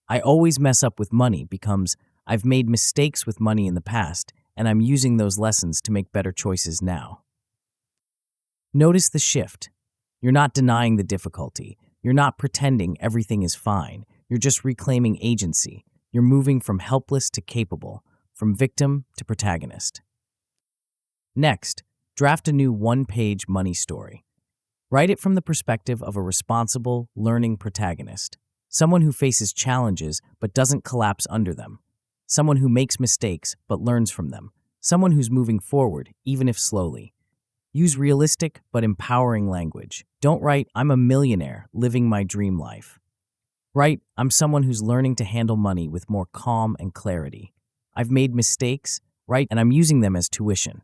I always mess up with money becomes I've made mistakes with money in the past and I'm using those lessons to make better choices now. Notice the shift. You're not denying the difficulty. You're not pretending everything is fine. You're just reclaiming agency. You're moving from helpless to capable, from victim to protagonist. Next, draft a new one-page money story. Write it from the perspective of a responsible, learning protagonist. Someone who faces challenges but doesn't collapse under them. Someone who makes mistakes but learns from them. Someone who's moving forward, even if slowly. Use realistic but empowering language. Don't write, I'm a millionaire living my dream life. Write, I'm someone who's learning to handle money with more calm and clarity. I've made mistakes, right, and I'm using them as tuition.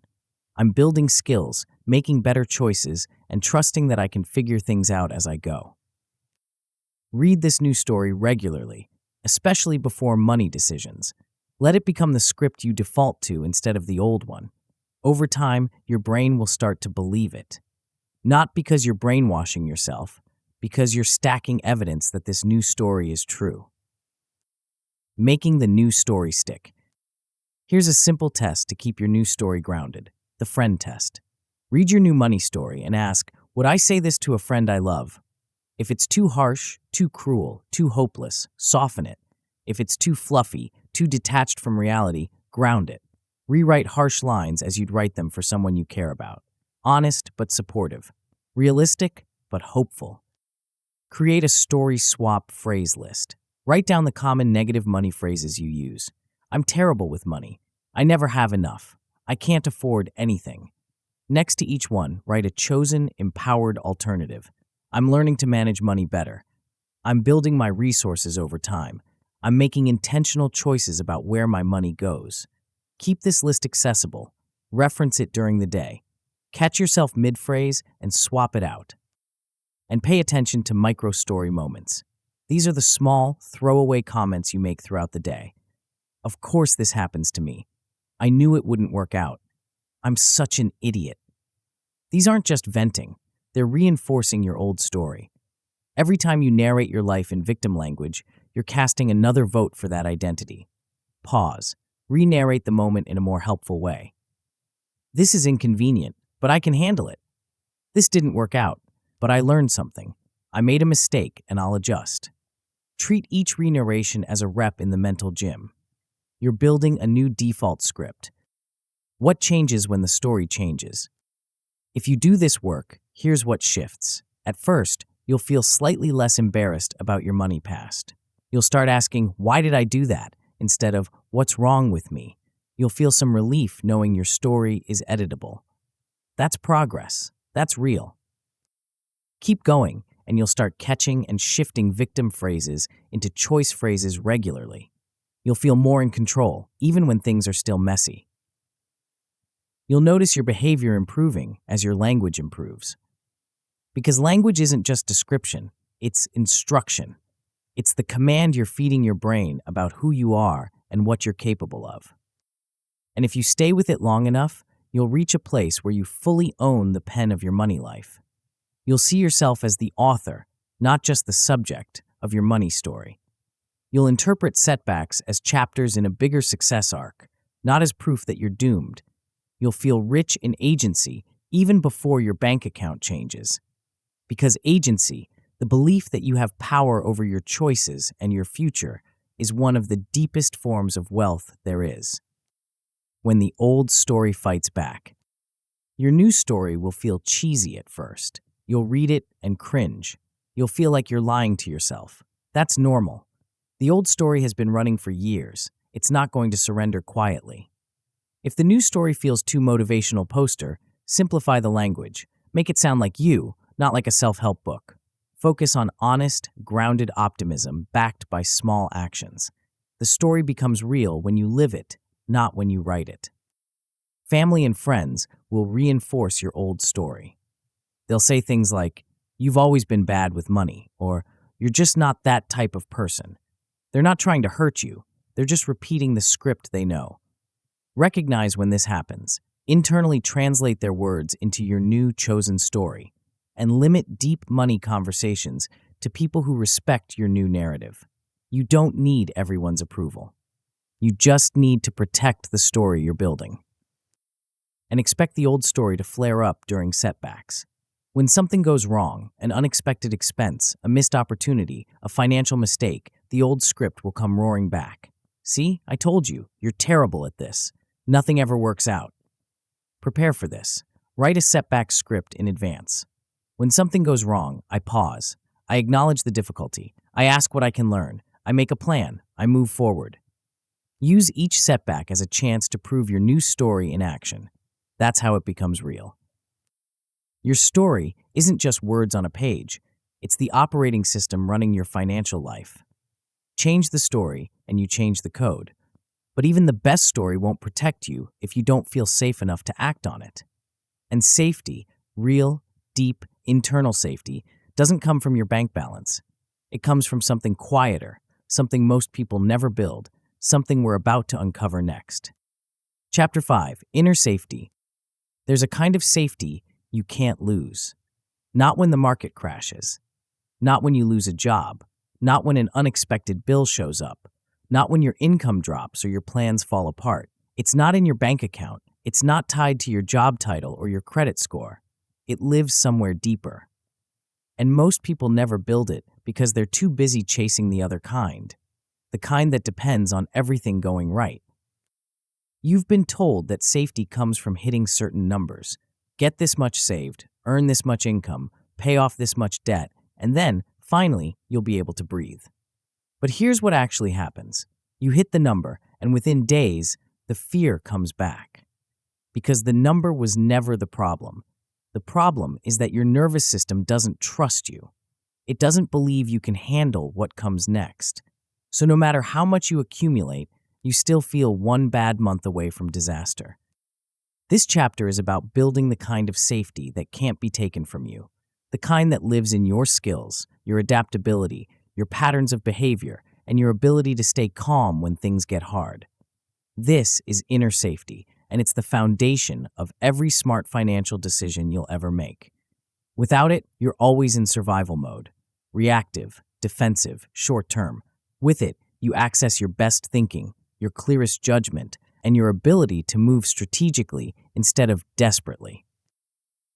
I'm building skills, making better choices, and trusting that I can figure things out as I go. Read this new story regularly, especially before money decisions. Let it become the script you default to instead of the old one. Over time, your brain will start to believe it. Not because you're brainwashing yourself, because you're stacking evidence that this new story is true. Making the new story stick. Here's a simple test to keep your new story grounded. The friend test. Read your new money story and ask, would I say this to a friend I love? If it's too harsh, too cruel, too hopeless, soften it. If it's too fluffy, too detached from reality, ground it. Rewrite harsh lines as you'd write them for someone you care about. Honest but supportive. Realistic but hopeful. Create a story swap phrase list. Write down the common negative money phrases you use. I'm terrible with money. I never have enough. I can't afford anything. Next to each one, write a chosen, empowered alternative. I'm learning to manage money better. I'm building my resources over time. I'm making intentional choices about where my money goes. Keep this list accessible. Reference it during the day. Catch yourself mid-phrase and swap it out. And pay attention to micro-story moments. These are the small, throwaway comments you make throughout the day. Of course this happens to me. I knew it wouldn't work out. I'm such an idiot. These aren't just venting. They're reinforcing your old story. Every time you narrate your life in victim language, you're casting another vote for that identity. Pause. Re-narrate the moment in a more helpful way. This is inconvenient, but I can handle it. This didn't work out, but I learned something. I made a mistake, and I'll adjust. Treat each re-narration as a rep in the mental gym. You're building a new default script. What changes when the story changes? If you do this work, here's what shifts. At first, you'll feel slightly less embarrassed about your money past. You'll start asking, why did I do that? instead of "What's wrong with me?" You'll feel some relief knowing your story is editable. That's progress. That's real. Keep going, and you'll start catching and shifting victim phrases into choice phrases regularly. You'll feel more in control, even when things are still messy. You'll notice your behavior improving as your language improves. Because language isn't just description, it's instruction. It's the command you're feeding your brain about who you are and what you're capable of. And if you stay with it long enough, you'll reach a place where you fully own the pen of your money life. You'll see yourself as the author, not just the subject, of your money story. You'll interpret setbacks as chapters in a bigger success arc, not as proof that you're doomed. You'll feel rich in agency even before your bank account changes. Because agency, the belief that you have power over your choices and your future, is one of the deepest forms of wealth there is. When the old story fights back, your new story will feel cheesy at first. You'll read it and cringe. You'll feel like you're lying to yourself. That's normal. The old story has been running for years. It's not going to surrender quietly. If the new story feels too motivational poster, simplify the language. Make it sound like you, not like a self-help book. Focus on honest, grounded optimism backed by small actions. The story becomes real when you live it, not when you write it. Family and friends will reinforce your old story. They'll say things like, "You've always been bad with money," or "You're just not that type of person." They're not trying to hurt you. They're just repeating the script they know. Recognize when this happens. Internally translate their words into your new chosen story, and limit deep money conversations to people who respect your new narrative. You don't need everyone's approval. You just need to protect the story you're building. And expect the old story to flare up during setbacks. When something goes wrong, an unexpected expense, a missed opportunity, a financial mistake, the old script will come roaring back. "See, I told you, you're terrible at this. Nothing ever works out." Prepare for this. Write a setback script in advance. When something goes wrong, I pause. I acknowledge the difficulty. I ask what I can learn. I make a plan. I move forward. Use each setback as a chance to prove your new story in action. That's how it becomes real. Your story isn't just words on a page. It's the operating system running your financial life. Change the story, and you change the code. But even the best story won't protect you if you don't feel safe enough to act on it. And safety, real, deep, internal safety, doesn't come from your bank balance. It comes from something quieter, something most people never build, something we're about to uncover next. Chapter 5, Inner Safety. There's a kind of safety you can't lose. Not when the market crashes. Not when you lose a job. Not when an unexpected bill shows up. Not when your income drops or your plans fall apart. It's not in your bank account. It's not tied to your job title or your credit score. It lives somewhere deeper. And most people never build it because they're too busy chasing the other kind. The kind that depends on everything going right. You've been told that safety comes from hitting certain numbers. Get this much saved, earn this much income, pay off this much debt, and then, finally, you'll be able to breathe. But here's what actually happens. You hit the number, and within days, the fear comes back. Because the number was never the problem. The problem is that your nervous system doesn't trust you. It doesn't believe you can handle what comes next. So no matter how much you accumulate, you still feel one bad month away from disaster. This chapter is about building the kind of safety that can't be taken from you. The kind that lives in your skills, your adaptability, your patterns of behavior, and your ability to stay calm when things get hard. This is inner safety, and it's the foundation of every smart financial decision you'll ever make. Without it, you're always in survival mode. Reactive, defensive, short-term. With it, you access your best thinking, your clearest judgment, and your ability to move strategically instead of desperately.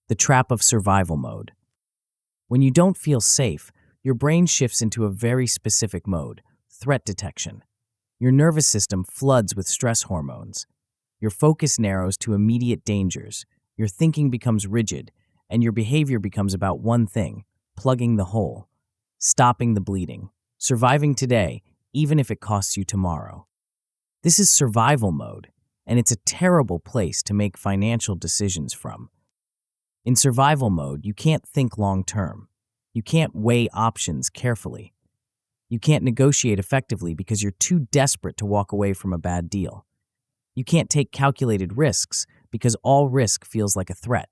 The trap of survival mode. When you don't feel safe, your brain shifts into a very specific mode, threat detection. Your nervous system floods with stress hormones. Your focus narrows to immediate dangers. Your thinking becomes rigid, and your behavior becomes about one thing: plugging the hole, stopping the bleeding, surviving today, even if it costs you tomorrow. This is survival mode, and it's a terrible place to make financial decisions from. In survival mode, you can't think long term. You can't weigh options carefully. You can't negotiate effectively because you're too desperate to walk away from a bad deal. You can't take calculated risks because all risk feels like a threat.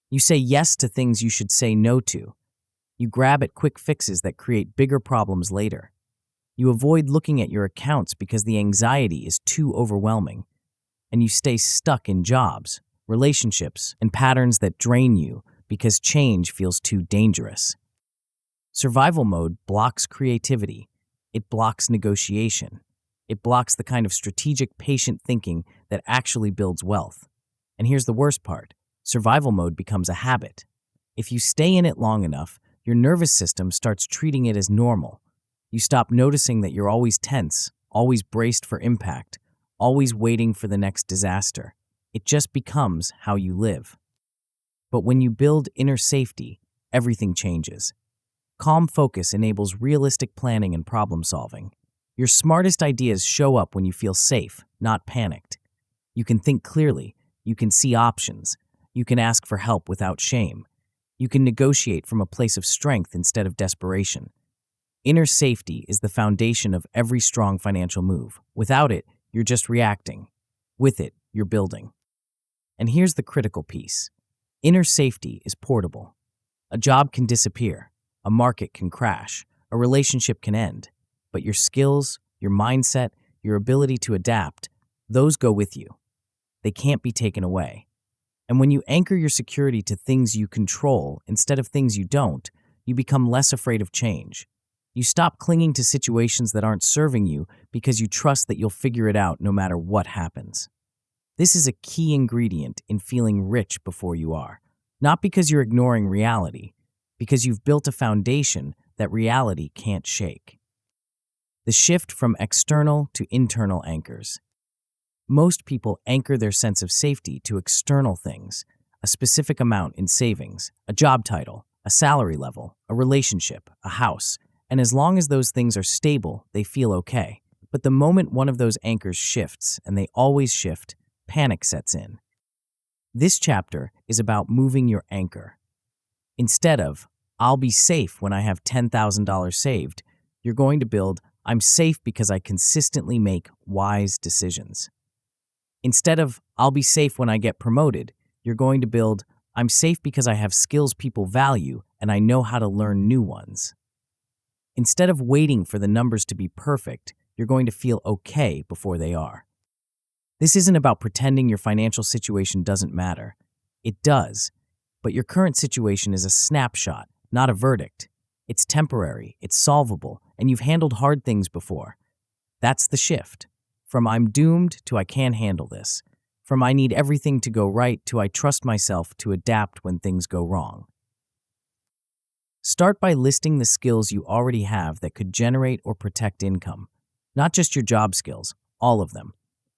You say yes to things you should say no to. You grab at quick fixes that create bigger problems later. You avoid looking at your accounts because the anxiety is too overwhelming. And you stay stuck in jobs, relationships, and patterns that drain you because change feels too dangerous. Survival mode blocks creativity. It blocks negotiation. It blocks the kind of strategic, patient thinking that actually builds wealth. And here's the worst part. Survival mode becomes a habit. If you stay in it long enough, your nervous system starts treating it as normal. You stop noticing that you're always tense, always braced for impact, always waiting for the next disaster. It just becomes how you live. But when you build inner safety, everything changes. Calm focus enables realistic planning and problem solving. Your smartest ideas show up when you feel safe, not panicked. You can think clearly. You can see options. You can ask for help without shame. You can negotiate from a place of strength instead of desperation. Inner safety is the foundation of every strong financial move. Without it, you're just reacting. With it, you're building. And here's the critical piece. Inner safety is portable. A job can disappear. A market can crash. A relationship can end. But your skills, your mindset, your ability to adapt, those go with you. They can't be taken away. And when you anchor your security to things you control instead of things you don't, you become less afraid of change. You stop clinging to situations that aren't serving you because you trust that you'll figure it out no matter what happens. This is a key ingredient in feeling rich before you are. Not because you're ignoring reality, because you've built a foundation that reality can't shake. The shift from external to internal anchors. Most people anchor their sense of safety to external things, a specific amount in savings, a job title, a salary level, a relationship, a house, and as long as those things are stable, they feel okay. But the moment one of those anchors shifts, and they always shift, panic sets in. This chapter is about moving your anchor. Instead of, I'll be safe when I have $10,000 saved, you're going to build, I'm safe because I consistently make wise decisions. Instead of, I'll be safe when I get promoted, you're going to build, I'm safe because I have skills people value and I know how to learn new ones. Instead of waiting for the numbers to be perfect, you're going to feel okay before they are. This isn't about pretending your financial situation doesn't matter. It does, but your current situation is a snapshot, not a verdict. It's temporary, it's solvable, and you've handled hard things before. That's the shift. From I'm doomed to I can't handle this. From I need everything to go right to I trust myself to adapt when things go wrong. Start by listing the skills you already have that could generate or protect income. Not just your job skills, all of them.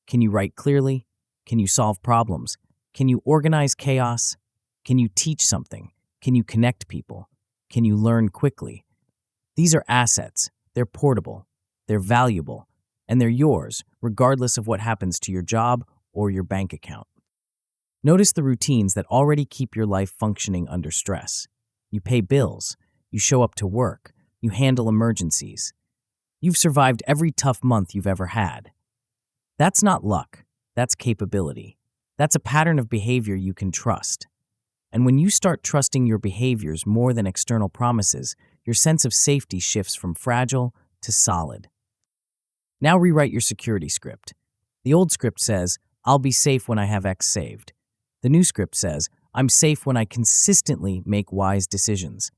Can you write clearly? Can you solve problems? Can you organize chaos? Can you teach something? Can you connect people? Can you learn quickly? These are assets. They're portable. They're valuable. And they're yours, regardless of what happens to your job or your bank account. Notice the routines that already keep your life functioning under stress. You pay bills. You show up to work. You handle emergencies. You've survived every tough month you've ever had. That's not luck. That's capability. That's a pattern of behavior you can trust. And when you start trusting your behaviors more than external promises, your sense of safety shifts from fragile to solid. Now rewrite your security script. The old script says, I'll be safe when I have X saved. The new script says, I'm safe when I consistently make wise decisions.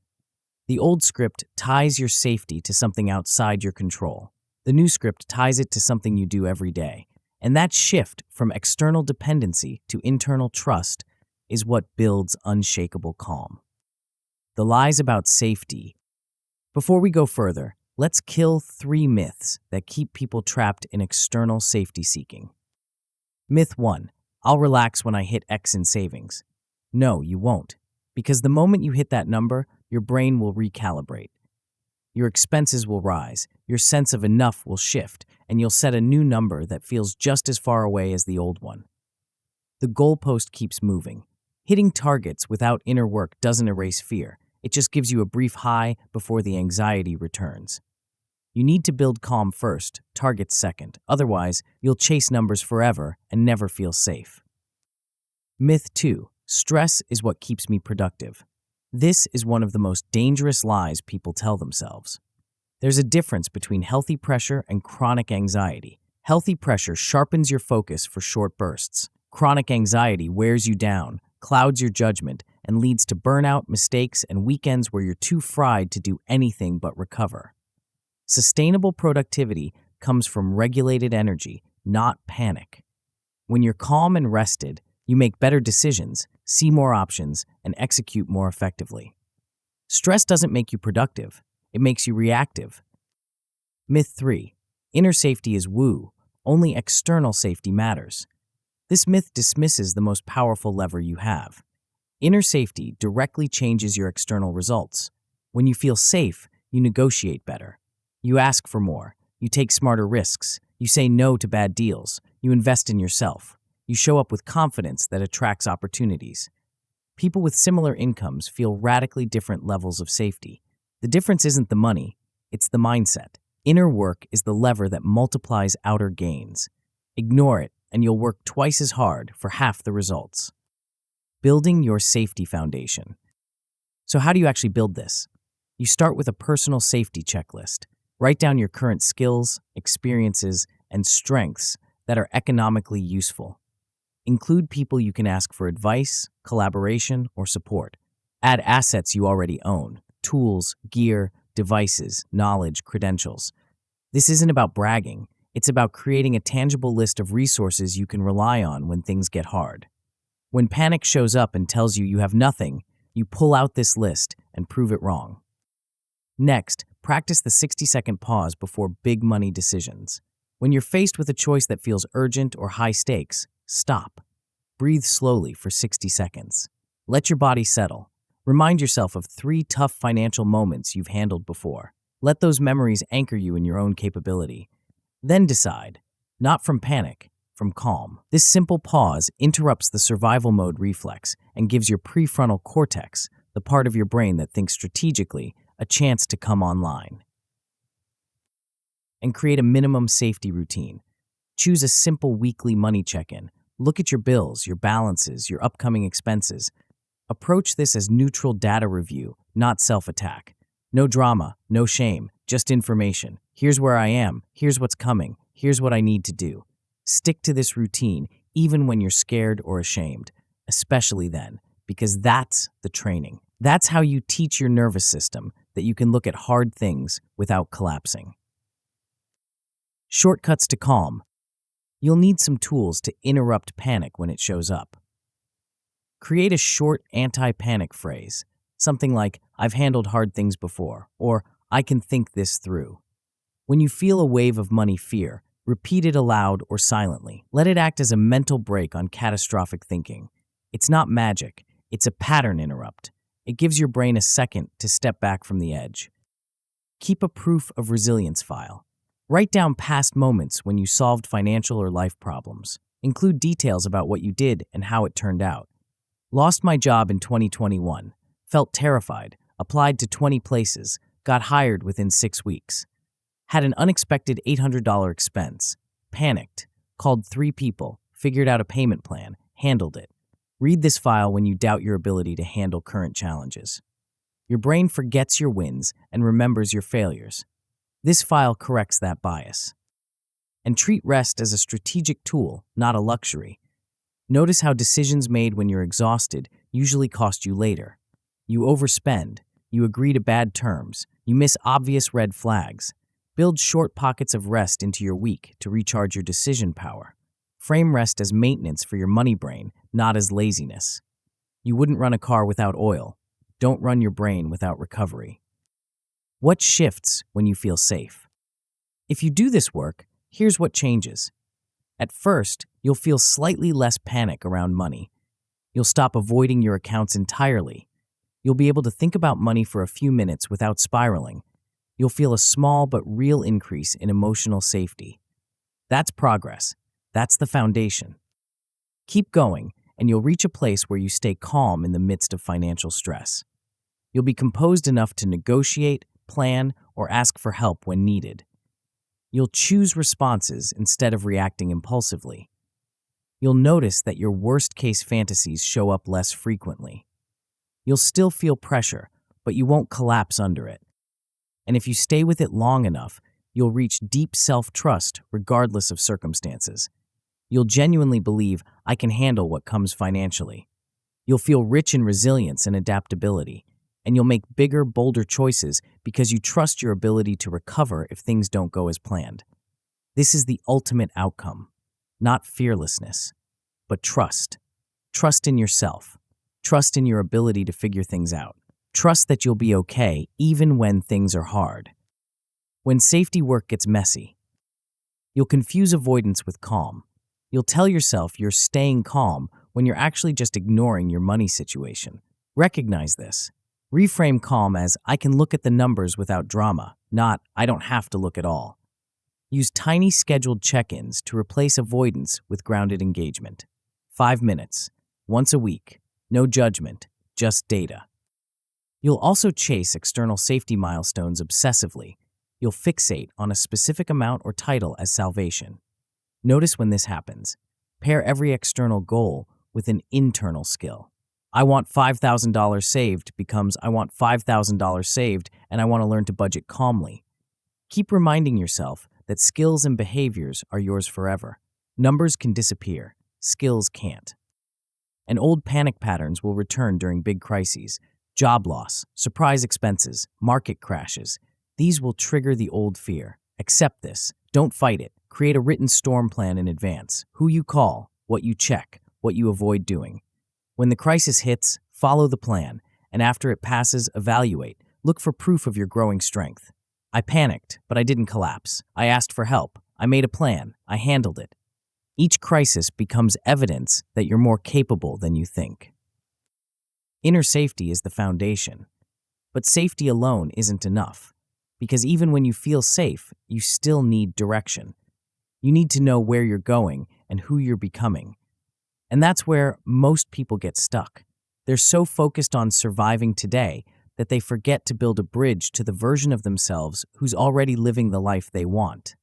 The old script ties your safety to something outside your control. The new script ties it to something you do every day. And that shift from external dependency to internal trust is what builds unshakable calm. The lies about safety. Before we go further, let's kill 3 myths that keep people trapped in external safety seeking. Myth 1. I'll relax when I hit X in savings. No, you won't. Because the moment you hit that number, your brain will recalibrate. Your expenses will rise, your sense of enough will shift, and you'll set a new number that feels just as far away as the old one. The goalpost keeps moving. Hitting targets without inner work doesn't erase fear. It just gives you a brief high before the anxiety returns. You need to build calm first, targets second. Otherwise, you'll chase numbers forever and never feel safe. Myth 2. Stress is what keeps me productive. This is one of the most dangerous lies people tell themselves. There's a difference between healthy pressure and chronic anxiety. Healthy pressure sharpens your focus for short bursts. Chronic anxiety wears you down, clouds your judgment, and leads to burnout, mistakes, and weekends where you're too fried to do anything but recover. Sustainable productivity comes from regulated energy, not panic. When you're calm and rested, you make better decisions, see more options, and execute more effectively. Stress doesn't make you productive, it makes you reactive. Myth 3. Inner safety is woo, only external safety matters. This myth dismisses the most powerful lever you have. Inner safety directly changes your external results. When you feel safe, you negotiate better. You ask for more. You take smarter risks. You say no to bad deals. You invest in yourself. You show up with confidence that attracts opportunities. People with similar incomes feel radically different levels of safety. The difference isn't the money, it's the mindset. Inner work is the lever that multiplies outer gains. Ignore it, and you'll work twice as hard for half the results. Building your safety foundation. So how do you actually build this? You start with a personal safety checklist. Write down your current skills, experiences, and strengths that are economically useful. Include people you can ask for advice, collaboration, or support. Add assets you already own: tools, gear, devices, knowledge, credentials. This isn't about bragging. It's about creating a tangible list of resources you can rely on when things get hard. When panic shows up and tells you you have nothing, you pull out this list and prove it wrong. Next, practice the 60-second pause before big money decisions. When you're faced with a choice that feels urgent or high stakes, stop. Breathe slowly for 60 seconds. Let your body settle. Remind yourself of 3 tough financial moments you've handled before. Let those memories anchor you in your own capability. Then decide, not from panic, from calm. This simple pause interrupts the survival mode reflex and gives your prefrontal cortex, the part of your brain that thinks strategically, a chance to come online. And create a minimum safety routine. Choose a simple weekly money check-in. Look at your bills, your balances, your upcoming expenses. Approach this as neutral data review, not self-attack. No drama, no shame, just information. Here's where I am, here's what's coming, here's what I need to do. Stick to this routine even when you're scared or ashamed, especially then, because that's the training. That's how you teach your nervous system that you can look at hard things without collapsing. Shortcuts to calm. You'll need some tools to interrupt panic when it shows up. Create a short anti-panic phrase, something like, "I've handled hard things before," or "I can think this through." When you feel a wave of money fear, repeat it aloud or silently. Let it act as a mental break on catastrophic thinking. It's not magic, it's a pattern interrupt. It gives your brain a second to step back from the edge. Keep a proof of resilience file. Write down past moments when you solved financial or life problems. Include details about what you did and how it turned out. Lost my job in 2021. Felt terrified. Applied to 20 places. Got hired within 6 weeks. Had an unexpected $800 expense. Panicked. Called 3 people. Figured out a payment plan. Handled it. Read this file when you doubt your ability to handle current challenges. Your brain forgets your wins and remembers your failures. This file corrects that bias. And treat rest as a strategic tool, not a luxury. Notice how decisions made when you're exhausted usually cost you later. You overspend, you agree to bad terms, you miss obvious red flags. Build short pockets of rest into your week to recharge your decision power. Frame rest as maintenance for your money brain, not as laziness. You wouldn't run a car without oil. Don't run your brain without recovery. What shifts when you feel safe? If you do this work, here's what changes. At first, you'll feel slightly less panic around money. You'll stop avoiding your accounts entirely. You'll be able to think about money for a few minutes without spiraling. You'll feel a small but real increase in emotional safety. That's progress. That's the foundation. Keep going, and you'll reach a place where you stay calm in the midst of financial stress. You'll be composed enough to negotiate, plan, or ask for help when needed. You'll choose responses instead of reacting impulsively. You'll notice that your worst-case fantasies show up less frequently. You'll still feel pressure, but you won't collapse under it. And if you stay with it long enough, you'll reach deep self-trust regardless of circumstances. You'll genuinely believe, I can handle what comes financially. You'll feel rich in resilience and adaptability, and you'll make bigger, bolder choices because you trust your ability to recover if things don't go as planned. This is the ultimate outcome, not fearlessness, but trust. Trust in yourself. Trust in your ability to figure things out. Trust that you'll be okay even when things are hard. When safety work gets messy, you'll confuse avoidance with calm. You'll tell yourself you're staying calm when you're actually just ignoring your money situation. Recognize this. Reframe calm as, I can look at the numbers without drama, not, I don't have to look at all. Use tiny scheduled check-ins to replace avoidance with grounded engagement. 5 minutes, once a week, no judgment, just data. You'll also chase external safety milestones obsessively. You'll fixate on a specific amount or title as salvation. Notice when this happens. Pair every external goal with an internal skill. I want $5,000 saved becomes I want $5,000 saved and I want to learn to budget calmly. Keep reminding yourself that skills and behaviors are yours forever. Numbers can disappear, skills can't. And old panic patterns will return during big crises. Job loss, surprise expenses, market crashes. These will trigger the old fear. Accept this. Don't fight it. Create a written storm plan in advance. Who you call, what you check, what you avoid doing. When the crisis hits, follow the plan, and after it passes, evaluate. Look for proof of your growing strength. I panicked, but I didn't collapse. I asked for help. I made a plan. I handled it. Each crisis becomes evidence that you're more capable than you think. Inner safety is the foundation. But safety alone isn't enough, because even when you feel safe, you still need direction. You need to know where you're going and who you're becoming. And that's where most people get stuck. They're so focused on surviving today that they forget to build a bridge to the version of themselves who's already living the life they want.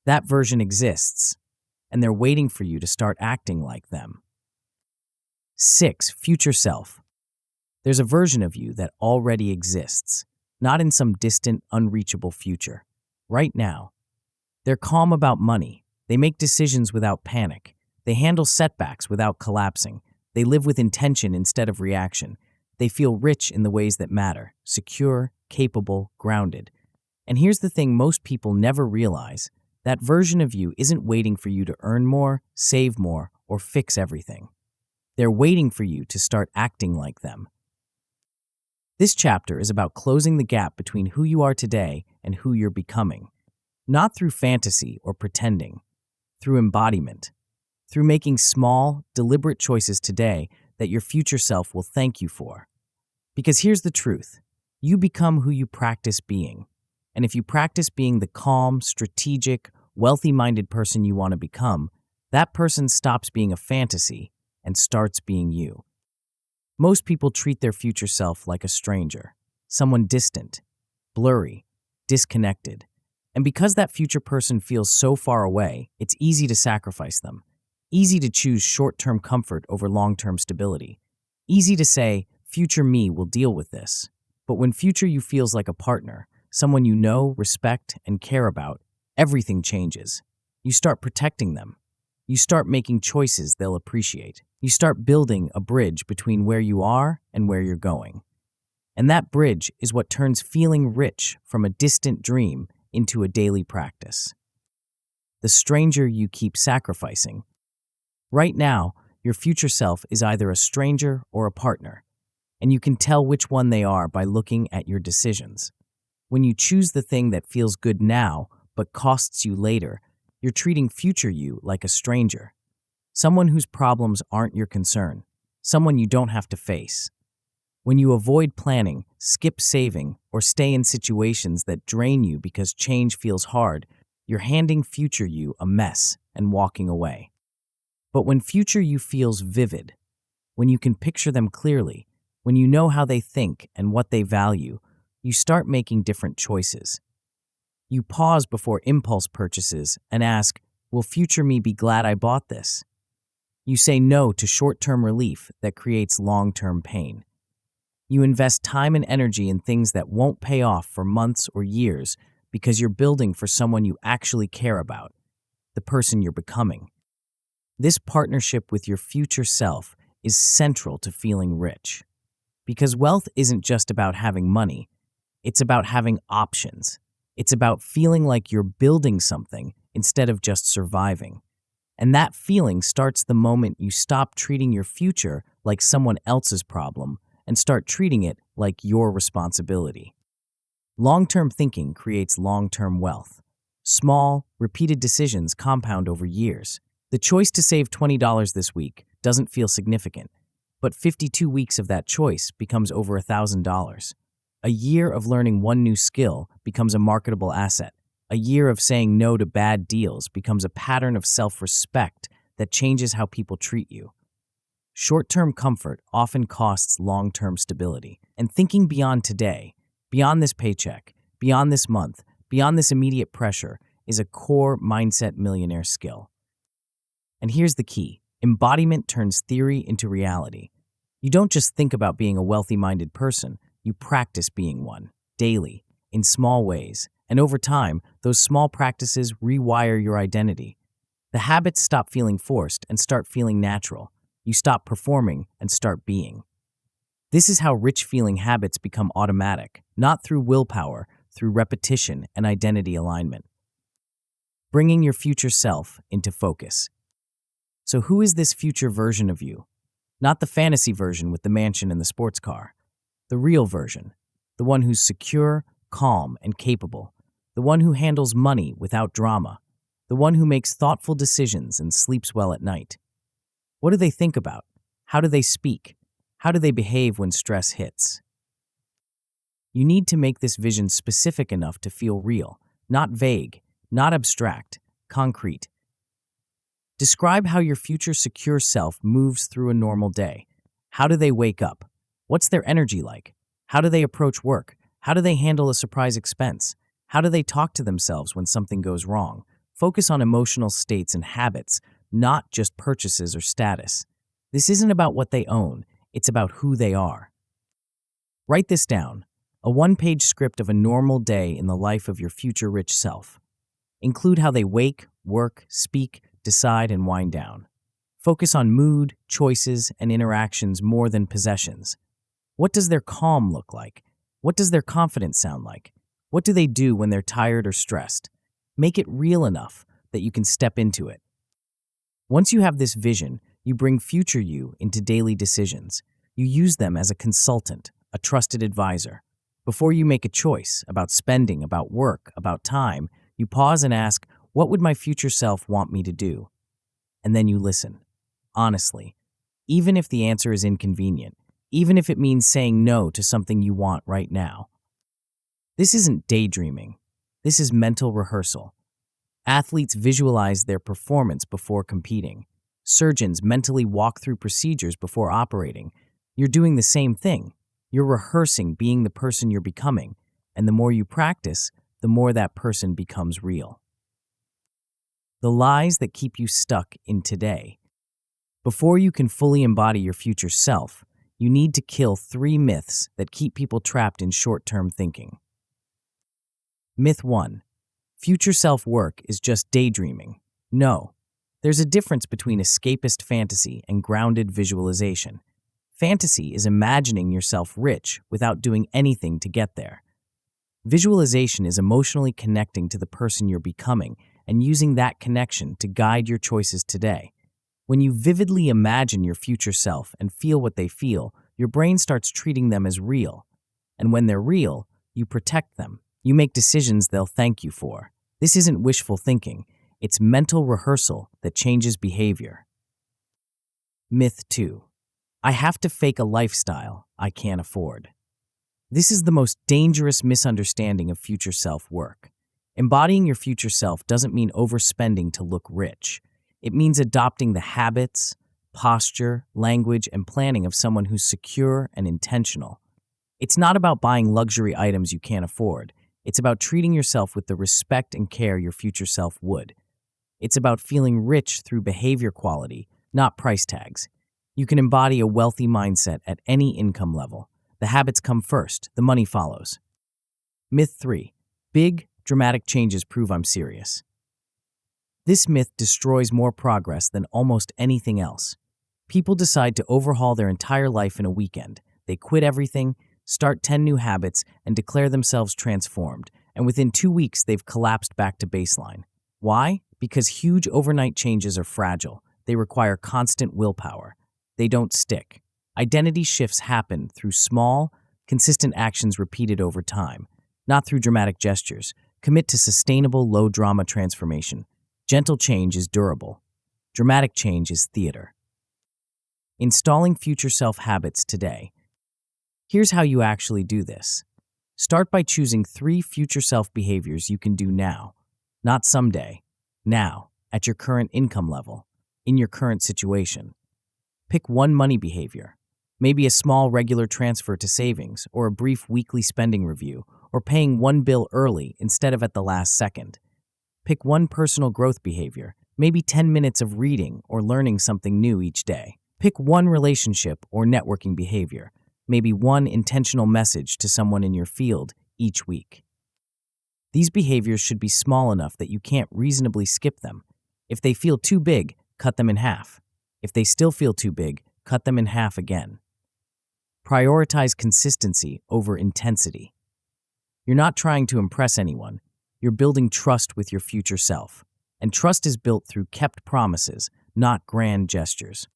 That version exists, and they're waiting for you to start acting like them. 6. Future self. There's a version of you that already exists, not in some distant, unreachable future. Right now. They're calm about money. They make decisions without panic. They handle setbacks without collapsing. They live with intention instead of reaction. They feel rich in the ways that matter, secure, capable, grounded. And here's the thing most people never realize. That version of you isn't waiting for you to earn more, save more, or fix everything. They're waiting for you to start acting like them. This chapter is about closing the gap between who you are today and who you're becoming. Not through fantasy or pretending, through embodiment, through making small, deliberate choices today that your future self will thank you for. Because here's the truth. You become who you practice being. And if you practice being the calm, strategic, wealthy-minded person you want to become, that person stops being a fantasy and starts being you. Most people treat their future self like a stranger, someone distant, blurry, disconnected. And because that future person feels so far away, it's easy to sacrifice them. Easy to choose short-term comfort over long-term stability. Easy to say, future me will deal with this. But when future you feels like a partner, someone you know, respect, and care about, everything changes. You start protecting them. You start making choices they'll appreciate. You start building a bridge between where you are and where you're going. And that bridge is what turns feeling rich from a distant dream into a daily practice. The stranger you keep sacrificing. Right now, your future self is either a stranger or a partner, and you can tell which one they are by looking at your decisions. When you choose the thing that feels good now but costs you later, you're treating future you like a stranger. Someone whose problems aren't your concern. Someone you don't have to face. When you avoid planning, skip saving, or stay in situations that drain you because change feels hard, you're handing future you a mess and walking away. But when future you feels vivid, when you can picture them clearly, when you know how they think and what they value, you start making different choices. You pause before impulse purchases and ask, will future me be glad I bought this? You say no to short-term relief that creates long-term pain. You invest time and energy in things that won't pay off for months or years because you're building for someone you actually care about, the person you're becoming. This partnership with your future self is central to feeling rich. Because wealth isn't just about having money, it's about having options. It's about feeling like you're building something instead of just surviving. And that feeling starts the moment you stop treating your future like someone else's problem and start treating it like your responsibility. Long-term thinking creates long-term wealth. Small, repeated decisions compound over years. The choice to save $20 this week doesn't feel significant, but 52 weeks of that choice becomes over $1,000. A year of learning one new skill becomes a marketable asset. A year of saying no to bad deals becomes a pattern of self-respect that changes how people treat you. Short-term comfort often costs long-term stability, and thinking beyond today, beyond this paycheck, beyond this month, beyond this immediate pressure is a core mindset millionaire skill. And here's the key. Embodiment turns theory into reality. You don't just think about being a wealthy-minded person, you practice being one, daily, in small ways. And over time, those small practices rewire your identity. The habits stop feeling forced and start feeling natural. You stop performing and start being. This is how rich-feeling habits become automatic, not through willpower, through repetition and identity alignment. Bringing your future self into focus. So who is this future version of you? Not the fantasy version with the mansion and the sports car. The real version. The one who's secure, calm, and capable. The one who handles money without drama. The one who makes thoughtful decisions and sleeps well at night. What do they think about? How do they speak? How do they behave when stress hits? You need to make this vision specific enough to feel real, not vague, not abstract, concrete. Describe how your future secure self moves through a normal day. How do they wake up? What's their energy like? How do they approach work? How do they handle a surprise expense? How do they talk to themselves when something goes wrong? Focus on emotional states and habits, not just purchases or status. This isn't about what they own, it's about who they are. Write this down, a one-page script of a normal day in the life of your future rich self. Include how they wake, work, speak, decide, and wind down. Focus on mood, choices, and interactions more than possessions. What does their calm look like? What does their confidence sound like? What do they do when they're tired or stressed? Make it real enough that you can step into it. Once you have this vision, you bring future you into daily decisions. You use them as a consultant, a trusted advisor. Before you make a choice about spending, about work, about time, you pause and ask, what would my future self want me to do? And then you listen, honestly, even if the answer is inconvenient, even if it means saying no to something you want right now. This isn't daydreaming. This is mental rehearsal. Athletes visualize their performance before competing. Surgeons mentally walk through procedures before operating. You're doing the same thing. You're rehearsing being the person you're becoming, and the more you practice, the more that person becomes real. The lies that keep you stuck in today. Before you can fully embody your future self, you need to kill 3 myths that keep people trapped in short-term thinking. Myth 1. Future self-work is just daydreaming. No. There's a difference between escapist fantasy and grounded visualization. Fantasy is imagining yourself rich without doing anything to get there. Visualization is emotionally connecting to the person you're becoming and using that connection to guide your choices today. When you vividly imagine your future self and feel what they feel, your brain starts treating them as real. And when they're real, you protect them. You make decisions they'll thank you for. This isn't wishful thinking. It's mental rehearsal that changes behavior. Myth 2. I have to fake a lifestyle I can't afford. This is the most dangerous misunderstanding of future self-work. Embodying your future self doesn't mean overspending to look rich. It means adopting the habits, posture, language, and planning of someone who's secure and intentional. It's not about buying luxury items you can't afford. It's about treating yourself with the respect and care your future self would. It's about feeling rich through behavior quality, not price tags. You can embody a wealthy mindset at any income level. The habits come first, the money follows. Myth 3. Big, dramatic changes prove I'm serious. This myth destroys more progress than almost anything else. People decide to overhaul their entire life in a weekend. They quit everything, start 10 new habits, and declare themselves transformed. And within 2 weeks, they've collapsed back to baseline. Why? Because huge overnight changes are fragile. They require constant willpower. They don't stick. Identity shifts happen through small, consistent actions repeated over time, not through dramatic gestures. Commit to sustainable, low-drama transformation. Gentle change is durable. Dramatic change is theater. Installing future self habits today. Here's how you actually do this. Start by choosing 3 future self behaviors you can do now, not someday, now, at your current income level, in your current situation. Pick one money behavior, maybe a small regular transfer to savings or a brief weekly spending review, or paying one bill early instead of at the last second. Pick one personal growth behavior, maybe 10 minutes of reading or learning something new each day. Pick one relationship or networking behavior, maybe one intentional message to someone in your field each week. These behaviors should be small enough that you can't reasonably skip them. If they feel too big, cut them in half. If they still feel too big, cut them in half again. Prioritize consistency over intensity. You're not trying to impress anyone. You're building trust with your future self. And trust is built through kept promises, not grand gestures.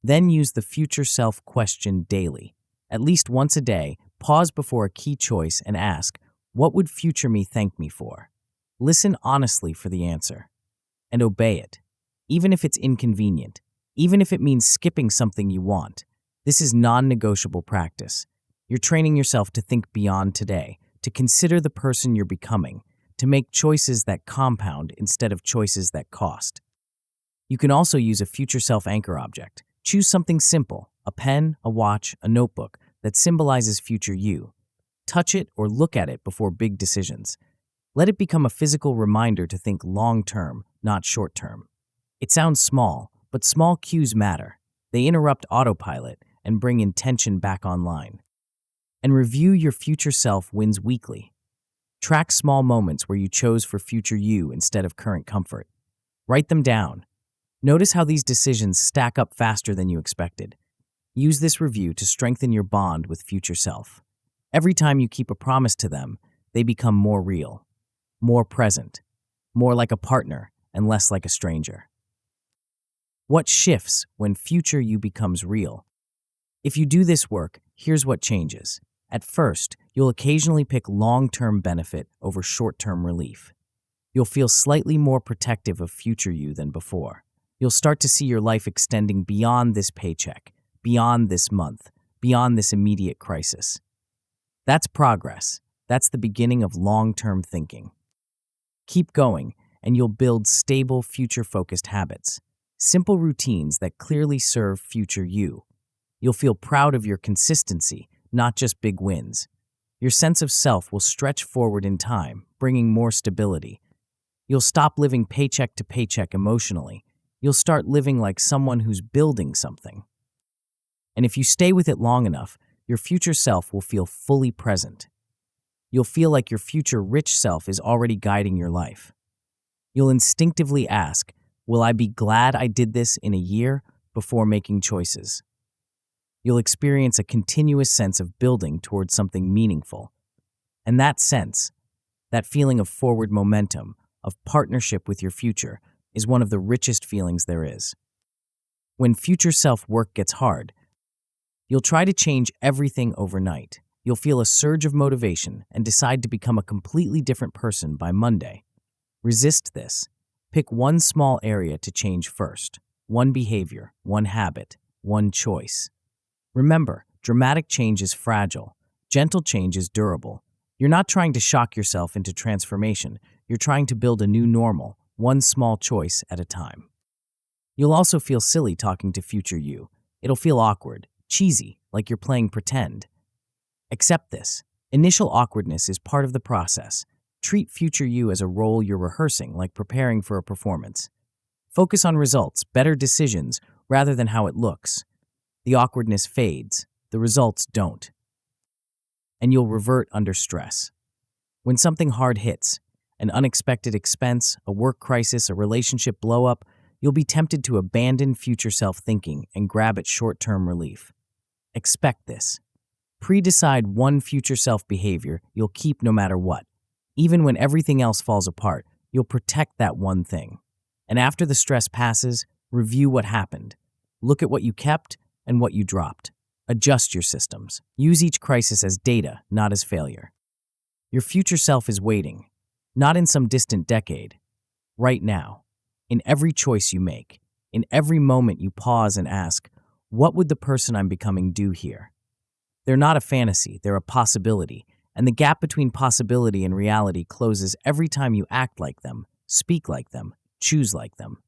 Then use the future self question daily. At least once a day, pause before a key choice and ask, what would future me thank me for? Listen honestly for the answer. And obey it. Even if it's inconvenient. Even if it means skipping something you want. This is non-negotiable practice. You're training yourself to think beyond today, to consider the person you're becoming, to make choices that compound instead of choices that cost. You can also use a future self anchor object. Choose something simple, a pen, a watch, a notebook, that symbolizes future you. Touch it or look at it before big decisions. Let it become a physical reminder to think long-term, not short-term. It sounds small, but small cues matter. They interrupt autopilot and bring intention back online. And review your future self wins weekly. Track small moments where you chose for future you instead of current comfort. Write them down. Notice how these decisions stack up faster than you expected. Use this review to strengthen your bond with future self. Every time you keep a promise to them, they become more real, more present, more like a partner and less like a stranger. What shifts when future you becomes real? If you do this work, here's what changes. At first, you'll occasionally pick long-term benefit over short-term relief. You'll feel slightly more protective of future you than before. You'll start to see your life extending beyond this paycheck, beyond this month, beyond this immediate crisis. That's progress. That's the beginning of long-term thinking. Keep going, and you'll build stable, future-focused habits. Simple routines that clearly serve future you. You'll feel proud of your consistency, not just big wins. Your sense of self will stretch forward in time, bringing more stability. You'll stop living paycheck to paycheck emotionally. You'll start living like someone who's building something. And if you stay with it long enough, your future self will feel fully present. You'll feel like your future rich self is already guiding your life. You'll instinctively ask, will I be glad I did this in a year before making choices? You'll experience a continuous sense of building towards something meaningful. And that sense, that feeling of forward momentum, of partnership with your future, is one of the richest feelings there is. When future self-work gets hard, you'll try to change everything overnight. You'll feel a surge of motivation and decide to become a completely different person by Monday. Resist this. Pick one small area to change first. One behavior, one habit, one choice. Remember, dramatic change is fragile. Gentle change is durable. You're not trying to shock yourself into transformation. You're trying to build a new normal, one small choice at a time. You'll also feel silly talking to future you. It'll feel awkward, cheesy, like you're playing pretend. Accept this. Initial awkwardness is part of the process. Treat future you as a role you're rehearsing, like preparing for a performance. Focus on results, better decisions, rather than how it looks. The awkwardness fades, the results don't. And you'll revert under stress. When something hard hits, an unexpected expense, a work crisis, a relationship blow-up, you'll be tempted to abandon future self-thinking and grab at short-term relief. Expect this. Pre-decide one future self behavior you'll keep no matter what. Even when everything else falls apart, you'll protect that one thing. And after the stress passes, review what happened. Look at what you kept and what you dropped. Adjust your systems. Use each crisis as data, not as failure. Your future self is waiting, not in some distant decade. Right now, in every choice you make, in every moment you pause and ask, what would the person I'm becoming do here? They're not a fantasy, they're a possibility, and the gap between possibility and reality closes every time you act like them, speak like them, choose like them.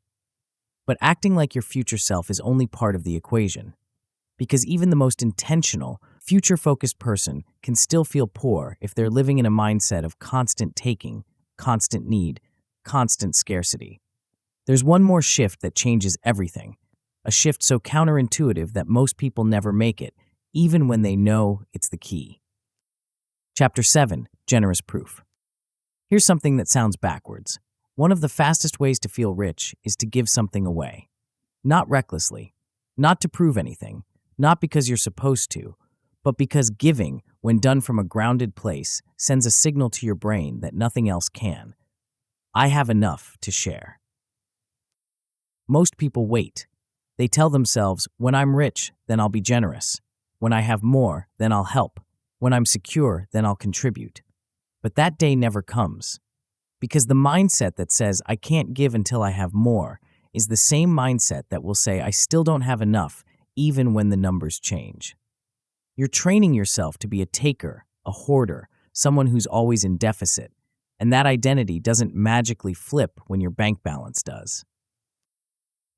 But acting like your future self is only part of the equation. Because even the most intentional, future-focused person can still feel poor if they're living in a mindset of constant taking, constant need, constant scarcity. There's one more shift that changes everything, a shift so counterintuitive that most people never make it, even when they know it's the key. Chapter 7, Generous Proof. Here's something that sounds backwards. One of the fastest ways to feel rich is to give something away. Not recklessly, not to prove anything, not because you're supposed to, but because giving, when done from a grounded place, sends a signal to your brain that nothing else can. I have enough to share. Most people wait. They tell themselves, when I'm rich, then I'll be generous. When I have more, then I'll help. When I'm secure, then I'll contribute. But that day never comes. Because the mindset that says, I can't give until I have more, is the same mindset that will say, I still don't have enough, even when the numbers change. You're training yourself to be a taker, a hoarder, someone who's always in deficit, and that identity doesn't magically flip when your bank balance does.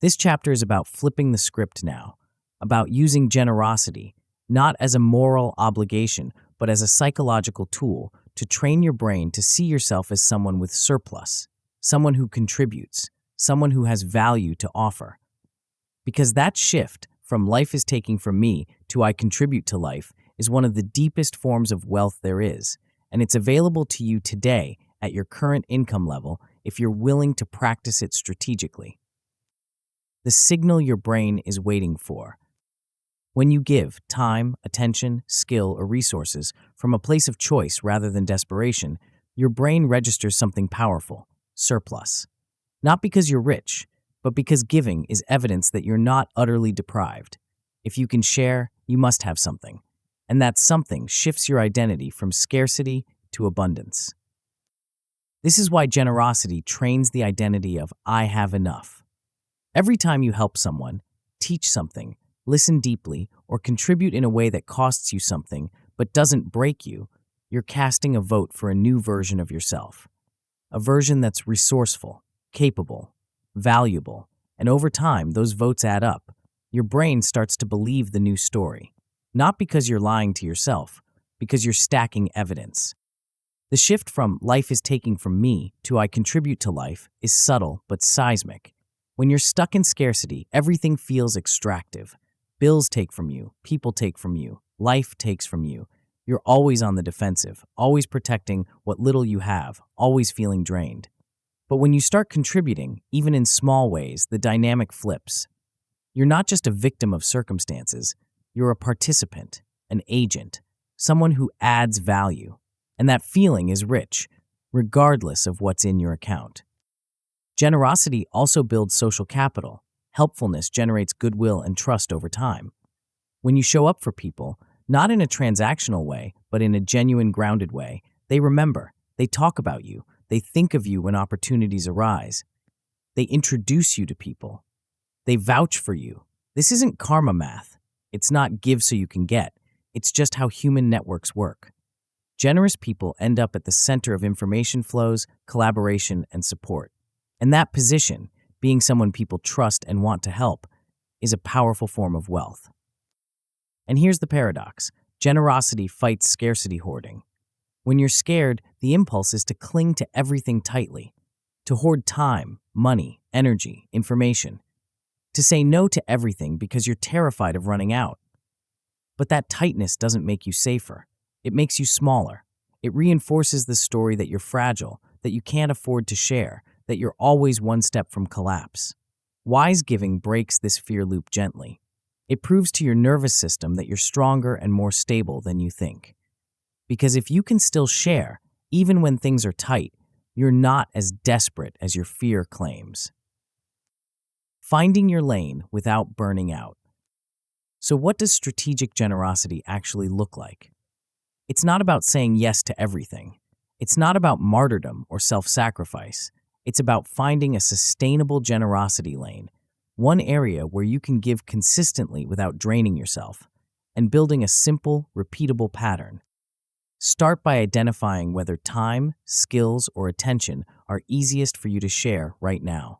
This chapter is about flipping the script now, about using generosity, not as a moral obligation, but as a psychological tool to train your brain to see yourself as someone with surplus, someone who contributes, someone who has value to offer. Because that shift from life is taking from me to I contribute to life is one of the deepest forms of wealth there is, and it's available to you today at your current income level if you're willing to practice it strategically. The signal your brain is waiting for. When you give time, attention, skill, or resources from a place of choice rather than desperation, your brain registers something powerful, surplus. Not because you're rich, but because giving is evidence that you're not utterly deprived. If you can share, you must have something. And that something shifts your identity from scarcity to abundance. This is why generosity trains the identity of I have enough. Every time you help someone, teach something, listen deeply, or contribute in a way that costs you something but doesn't break you, you're casting a vote for a new version of yourself. A version that's resourceful, capable, valuable, and over time, those votes add up. Your brain starts to believe the new story. Not because you're lying to yourself, because you're stacking evidence. The shift from life is taking from me to I contribute to life is subtle but seismic. When you're stuck in scarcity, everything feels extractive. Bills take from you, people take from you, life takes from you. You're always on the defensive, always protecting what little you have, always feeling drained. But when you start contributing, even in small ways, the dynamic flips. You're not just a victim of circumstances, you're a participant, an agent, someone who adds value. And that feeling is rich, regardless of what's in your account. Generosity also builds social capital. Helpfulness generates goodwill and trust over time. When you show up for people, not in a transactional way, but in a genuine, grounded way, they remember, they talk about you, they think of you when opportunities arise. They introduce you to people. They vouch for you. This isn't karma math. It's not give so you can get. It's just how human networks work. Generous people end up at the center of information flows, collaboration, and support. And that position, being someone people trust and want to help, is a powerful form of wealth. And here's the paradox: generosity fights scarcity hoarding. When you're scared, the impulse is to cling to everything tightly, to hoard time, money, energy, information, to say no to everything because you're terrified of running out. But that tightness doesn't make you safer. It makes you smaller. It reinforces the story that you're fragile, that you can't afford to share, that you're always one step from collapse. Wise giving breaks this fear loop gently. It proves to your nervous system that you're stronger and more stable than you think. Because if you can still share, even when things are tight, you're not as desperate as your fear claims. Finding your lane without burning out. So what does strategic generosity actually look like? It's not about saying yes to everything. It's not about martyrdom or self-sacrifice. It's about finding a sustainable generosity lane, one area where you can give consistently without draining yourself, and building a simple, repeatable pattern. Start by identifying whether time, skills, or attention are easiest for you to share right now.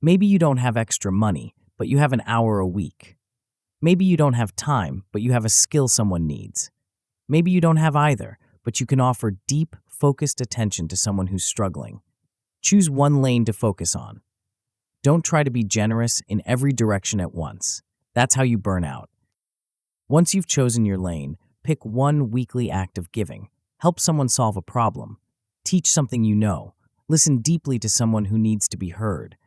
Maybe you don't have extra money, but you have an hour a week. Maybe you don't have time, but you have a skill someone needs. Maybe you don't have either, but you can offer deep, focused attention to someone who's struggling. Choose one lane to focus on. Don't try to be generous in every direction at once. That's how you burn out. Once you've chosen your lane, pick one weekly act of giving. Help someone solve a problem. Teach something you know. Listen deeply to someone who needs to be heard.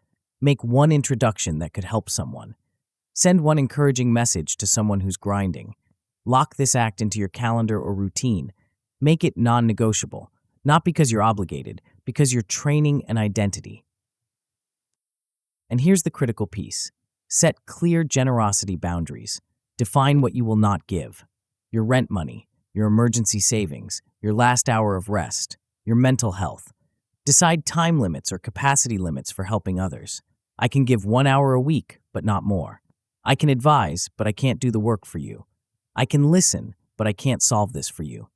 Make one introduction that could help someone. Send one encouraging message to someone who's grinding. Lock this act into your calendar or routine. Make it non-negotiable, not because you're obligated, because you're training an identity. And here's the critical piece. Set clear generosity boundaries. Define what you will not give. Your rent money, your emergency savings, your last hour of rest, your mental health. Decide time limits or capacity limits for helping others. I can give 1 hour a week, but not more. I can advise, but I can't do the work for you. I can listen, but I can't solve this for you.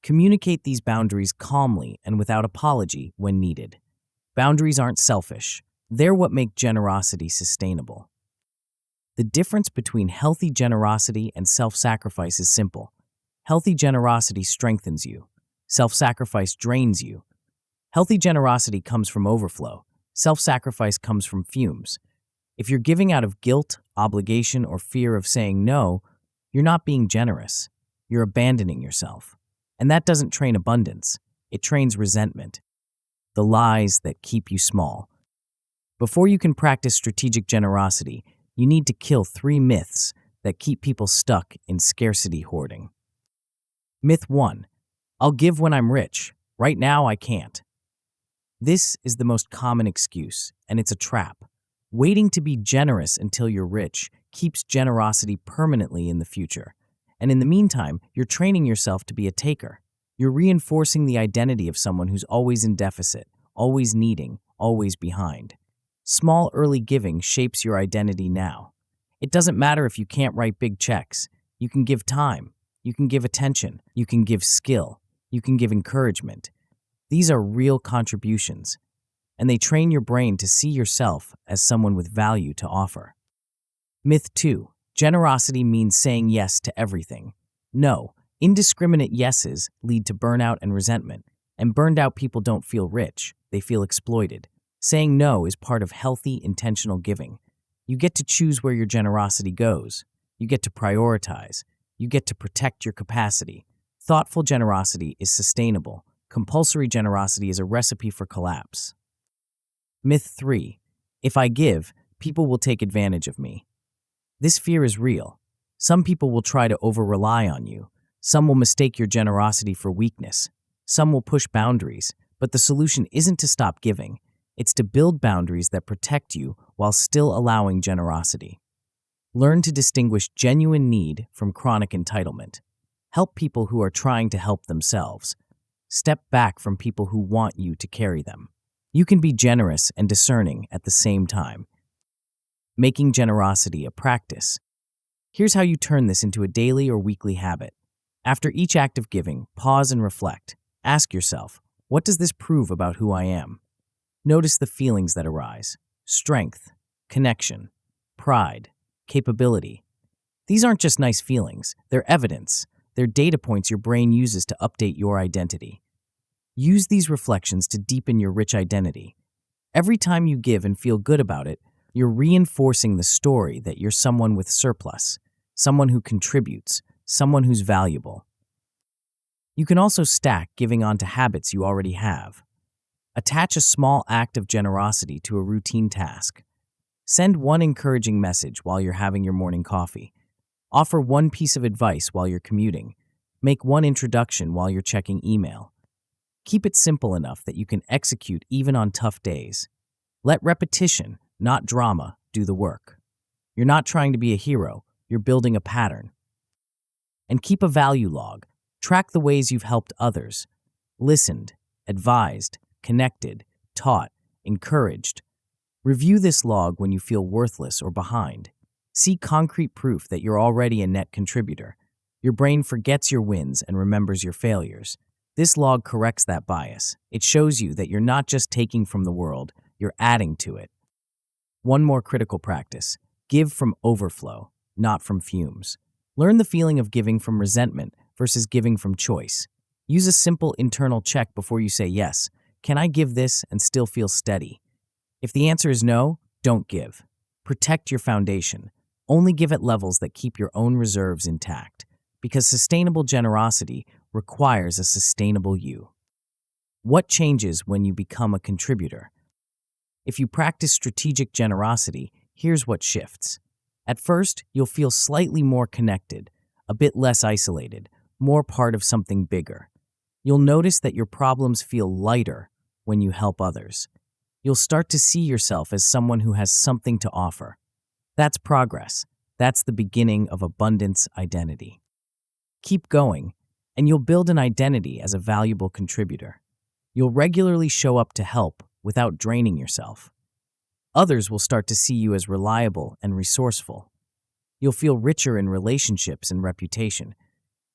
Communicate these boundaries calmly and without apology when needed. Boundaries aren't selfish. They're what make generosity sustainable. The difference between healthy generosity and self-sacrifice is simple. Healthy generosity strengthens you. Self-sacrifice drains you. Healthy generosity comes from overflow. Self-sacrifice comes from fumes. If you're giving out of guilt, obligation, or fear of saying no, you're not being generous. You're abandoning yourself. And that doesn't train abundance. It trains resentment. The lies that keep you small. Before you can practice strategic generosity, you need to kill 3 myths that keep people stuck in scarcity hoarding. Myth 1. I'll give when I'm rich. Right now, I can't. This is the most common excuse, and it's a trap. Waiting to be generous until you're rich keeps generosity permanently in the future. And in the meantime, you're training yourself to be a taker. You're reinforcing the identity of someone who's always in deficit, always needing, always behind. Small early giving shapes your identity now. It doesn't matter if you can't write big checks. You can give time. You can give attention. You can give skill. You can give encouragement. These are real contributions, and they train your brain to see yourself as someone with value to offer. Myth 2. Generosity means saying yes to everything. No, indiscriminate yeses lead to burnout and resentment, and burned out people don't feel rich, they feel exploited. Saying no is part of healthy, intentional giving. You get to choose where your generosity goes. You get to prioritize. You get to protect your capacity. Thoughtful generosity is sustainable. Compulsory generosity is a recipe for collapse. Myth 3. If I give, people will take advantage of me. This fear is real. Some people will try to over-rely on you. Some will mistake your generosity for weakness. Some will push boundaries, but the solution isn't to stop giving. It's to build boundaries that protect you while still allowing generosity. Learn to distinguish genuine need from chronic entitlement. Help people who are trying to help themselves. Step back from people who want you to carry them. You can be generous and discerning at the same time. Making generosity a practice. Here's how you turn this into a daily or weekly habit. After each act of giving, pause and reflect. Ask yourself, what does this prove about who I am? Notice the feelings that arise: strength, connection, pride, capability. These aren't just nice feelings, they're evidence. They're data points your brain uses to update your identity. Use these reflections to deepen your rich identity. Every time you give and feel good about it, you're reinforcing the story that you're someone with surplus, someone who contributes, someone who's valuable. You can also stack giving onto habits you already have. Attach a small act of generosity to a routine task. Send one encouraging message while you're having your morning coffee. Offer one piece of advice while you're commuting. Make one introduction while you're checking email. Keep it simple enough that you can execute even on tough days. Let repetition, not drama, do the work. You're not trying to be a hero, you're building a pattern. And keep a value log. Track the ways you've helped others. Listened, advised, connected, taught, encouraged. Review this log when you feel worthless or behind. See concrete proof that you're already a net contributor. Your brain forgets your wins and remembers your failures. This log corrects that bias. It shows you that you're not just taking from the world, you're adding to it. One more critical practice: give from overflow, not from fumes. Learn the feeling of giving from resentment versus giving from choice. Use a simple internal check before you say yes. Can I give this and still feel steady? If the answer is no, don't give. Protect your foundation. Only give at levels that keep your own reserves intact, because sustainable generosity requires a sustainable you. What changes when you become a contributor? If you practice strategic generosity, here's what shifts. At first, you'll feel slightly more connected, a bit less isolated, more part of something bigger. You'll notice that your problems feel lighter when you help others. You'll start to see yourself as someone who has something to offer. That's progress. That's the beginning of abundance identity. Keep going, and you'll build an identity as a valuable contributor. You'll regularly show up to help without draining yourself. Others will start to see you as reliable and resourceful. You'll feel richer in relationships and reputation.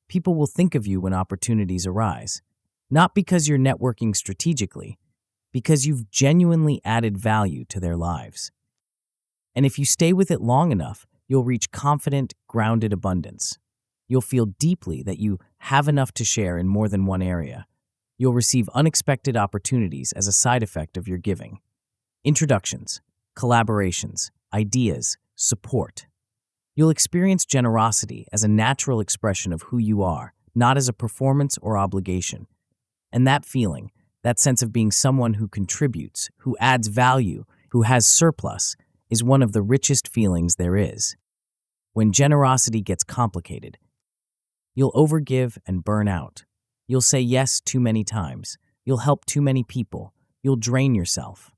People will think of you when opportunities arise, not because you're networking strategically, because you've genuinely added value to their lives. And if you stay with it long enough, you'll reach confident, grounded abundance. You'll feel deeply that you have enough to share in more than one area. You'll receive unexpected opportunities as a side effect of your giving. Introductions, collaborations, ideas, support. You'll experience generosity as a natural expression of who you are, not as a performance or obligation. And that feeling, that sense of being someone who contributes, who adds value, who has surplus, is one of the richest feelings there is. When generosity gets complicated, you'll overgive and burn out. You'll say yes too many times. You'll help too many people. You'll drain yourself.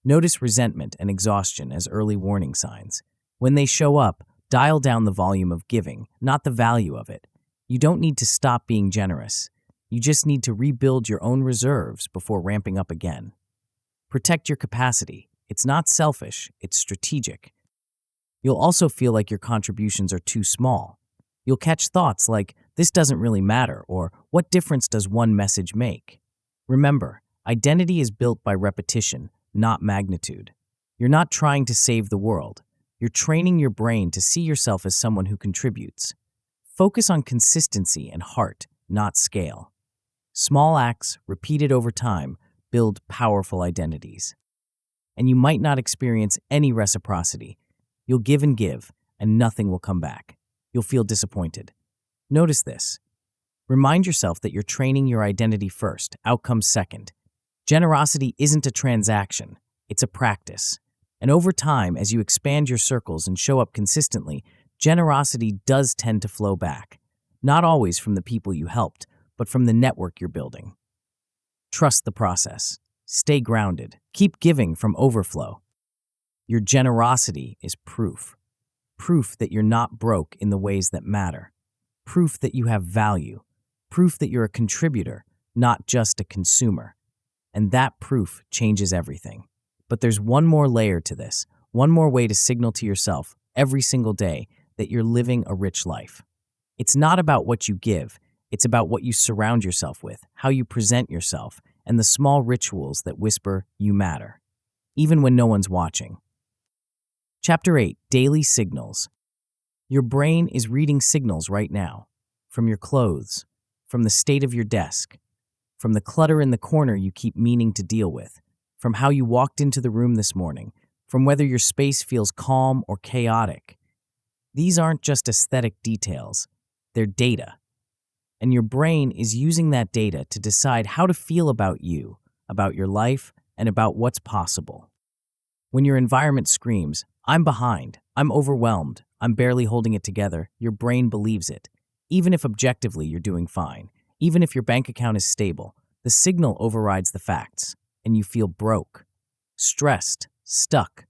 Notice resentment and exhaustion as early warning signs. When they show up, dial down the volume of giving, not the value of it. You don't need to stop being generous. You just need to rebuild your own reserves before ramping up again. Protect your capacity. It's not selfish, it's strategic. You'll also feel like your contributions are too small. You'll catch thoughts like, this doesn't really matter, or what difference does one message make? Remember, identity is built by repetition, not magnitude. You're not trying to save the world. You're training your brain to see yourself as someone who contributes. Focus on consistency and heart, not scale. Small acts, repeated over time, build powerful identities. And you might not experience any reciprocity. You'll give, and nothing will come back. You'll feel disappointed. Notice this. Remind yourself that you're training your identity first, outcomes second. Generosity isn't a transaction, it's a practice. And over time, as you expand your circles and show up consistently, generosity does tend to flow back. Not always from the people you helped, but from the network you're building. Trust the process. Stay grounded. Keep giving from overflow. Your generosity is proof. Proof that you're not broke in the ways that matter. Proof that you have value. Proof that you're a contributor, not just a consumer. And that proof changes everything. But there's one more layer to this, one more way to signal to yourself every single day that you're living a rich life. It's not about what you give, It's about what you surround yourself with, how you present yourself, and the small rituals that whisper, you matter, even when no one's watching. Chapter 8, Daily Signals. Your brain is reading signals right now, from your clothes, from the state of your desk, from the clutter in the corner you keep meaning to deal with, from how you walked into the room this morning, from whether your space feels calm or chaotic. These aren't just aesthetic details, they're data. And your brain is using that data to decide how to feel about you, about your life, and about what's possible. When your environment screams, I'm behind, I'm overwhelmed, I'm barely holding it together, your brain believes it. Even if objectively you're doing fine, even if your bank account is stable, the signal overrides the facts, and you feel broke, stressed, stuck.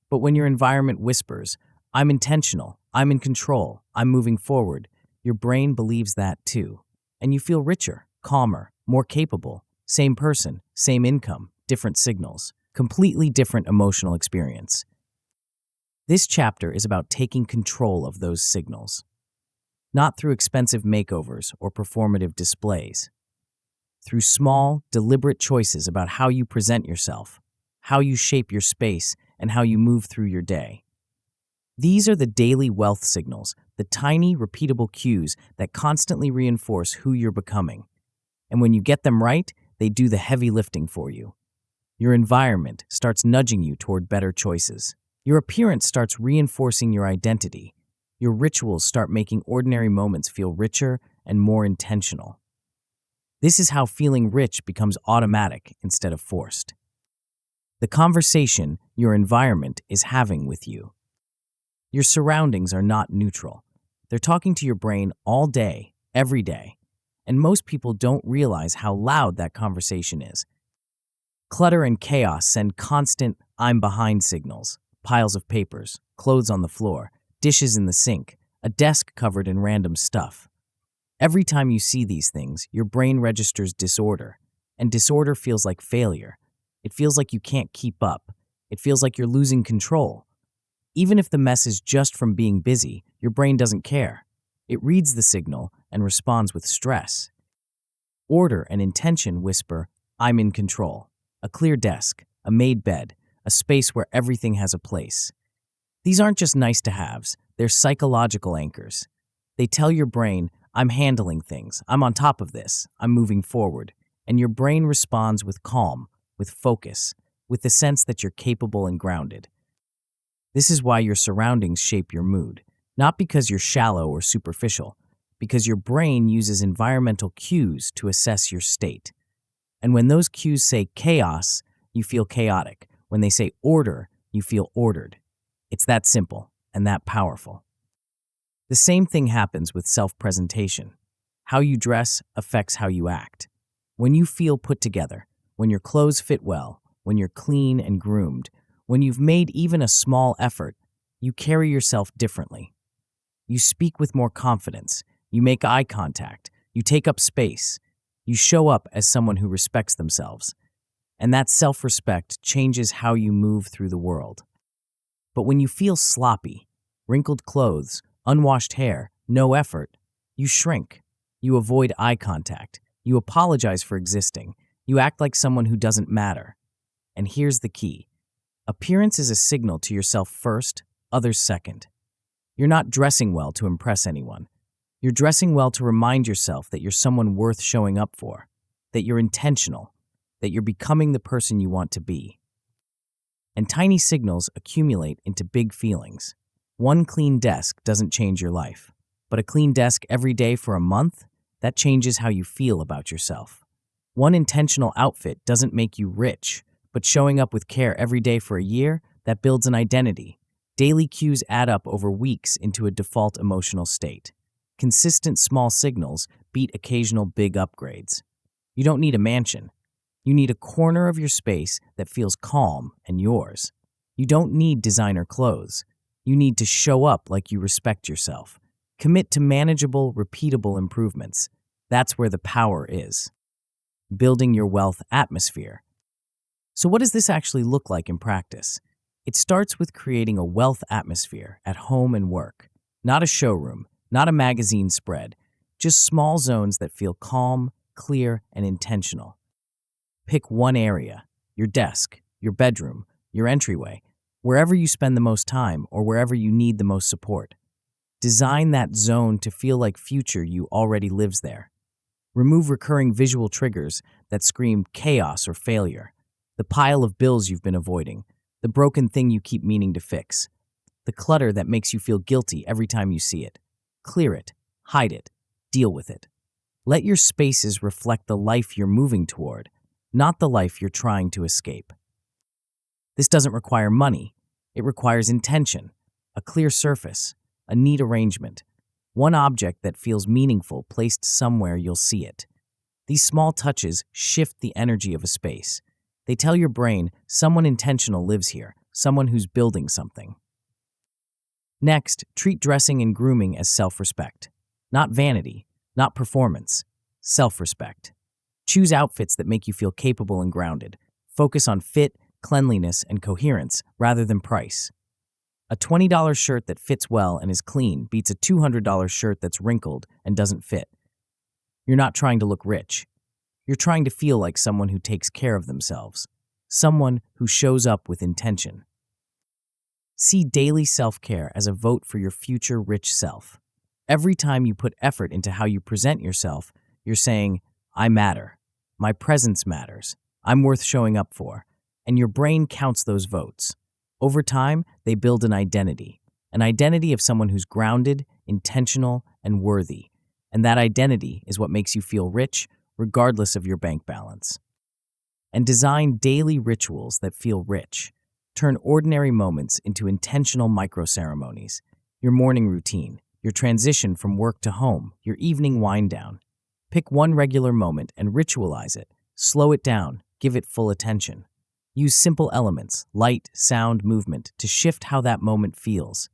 But when your environment whispers, I'm intentional, I'm in control, I'm moving forward, your brain believes that too. And you feel richer, calmer, more capable, same person, same income, different signals, completely different emotional experience. This chapter is about taking control of those signals, not through expensive makeovers or performative displays, through small, deliberate choices about how you present yourself, how you shape your space, and how you move through your day. These are the daily wealth signals, the tiny, repeatable cues that constantly reinforce who you're becoming. And when you get them right, they do the heavy lifting for you. Your environment starts nudging you toward better choices. Your appearance starts reinforcing your identity. Your rituals start making ordinary moments feel richer and more intentional. This is how feeling rich becomes automatic instead of forced. The conversation your environment is having with you. Your surroundings are not neutral. They're talking to your brain all day, every day. And most people don't realize how loud that conversation is. Clutter and chaos send constant, I'm behind signals. Piles of papers, clothes on the floor, dishes in the sink, a desk covered in random stuff. Every time you see these things, your brain registers disorder. And disorder feels like failure. It feels like you can't keep up. It feels like you're losing control. Even if the mess is just from being busy, your brain doesn't care. It reads the signal and responds with stress. Order and intention whisper, I'm in control. A clear desk, a made bed, a space where everything has a place. These aren't just nice-to-haves, they're psychological anchors. They tell your brain, I'm handling things, I'm on top of this, I'm moving forward. And your brain responds with calm, with focus, with the sense that you're capable and grounded. This is why your surroundings shape your mood, not because you're shallow or superficial, because your brain uses environmental cues to assess your state. And when those cues say chaos, you feel chaotic. When they say order, you feel ordered. It's that simple and that powerful. The same thing happens with self-presentation. How you dress affects how you act. When you feel put together, when your clothes fit well, when you're clean and groomed, when you've made even a small effort, you carry yourself differently. You speak with more confidence, you make eye contact, you take up space, you show up as someone who respects themselves. And that self-respect changes how you move through the world. But when you feel sloppy, wrinkled clothes, unwashed hair, no effort, you shrink. You avoid eye contact. You apologize for existing. You act like someone who doesn't matter. And here's the key. Appearance is a signal to yourself first, others second. You're not dressing well to impress anyone. You're dressing well to remind yourself that you're someone worth showing up for, that you're intentional, that you're becoming the person you want to be. And tiny signals accumulate into big feelings. One clean desk doesn't change your life, but a clean desk every day for a month, that changes how you feel about yourself. One intentional outfit doesn't make you rich, but showing up with care every day for a year, that builds an identity. Daily cues add up over weeks into a default emotional state. Consistent small signals beat occasional big upgrades. You don't need a mansion. You need a corner of your space that feels calm and yours. You don't need designer clothes. You need to show up like you respect yourself. Commit to manageable, repeatable improvements. That's where the power is. Building your wealth atmosphere. So what does this actually look like in practice? It starts with creating a wealth atmosphere at home and work. Not a showroom, not a magazine spread, Just small zones that feel calm, clear, and intentional. Pick one area, your desk, your bedroom, your entryway, wherever you spend the most time or wherever you need the most support. Design that zone to feel like future you already lives there. Remove recurring visual triggers that scream chaos or failure. The pile of bills you've been avoiding, the broken thing you keep meaning to fix, the clutter that makes you feel guilty every time you see it. Clear it, hide it, deal with it. Let your spaces reflect the life you're moving toward, not the life you're trying to escape. This doesn't require money. It requires intention, a clear surface, a neat arrangement, one object that feels meaningful placed somewhere you'll see it. These small touches shift the energy of a space. They tell your brain someone intentional lives here, someone who's building something. Next, treat dressing and grooming as self-respect. Not vanity, not performance, self-respect. Choose outfits that make you feel capable and grounded. Focus on fit, cleanliness, and coherence rather than price. A $20 shirt that fits well and is clean beats a $200 shirt that's wrinkled and doesn't fit. You're not trying to look rich. You're trying to feel like someone who takes care of themselves, someone who shows up with intention. See daily self-care as a vote for your future rich self. Every time you put effort into how you present yourself, you're saying, I matter. My presence matters. I'm worth showing up for. And your brain counts those votes. Over time, they build an identity of someone who's grounded, intentional, and worthy. And that identity is what makes you feel rich, regardless of your bank balance. And design daily rituals that feel rich. Turn ordinary moments into intentional micro-ceremonies. Your morning routine, your transition from work to home, your evening wind-down. Pick one regular moment and ritualize it. Slow it down, give it full attention. Use simple elements, light, sound, movement, to shift how that moment feels.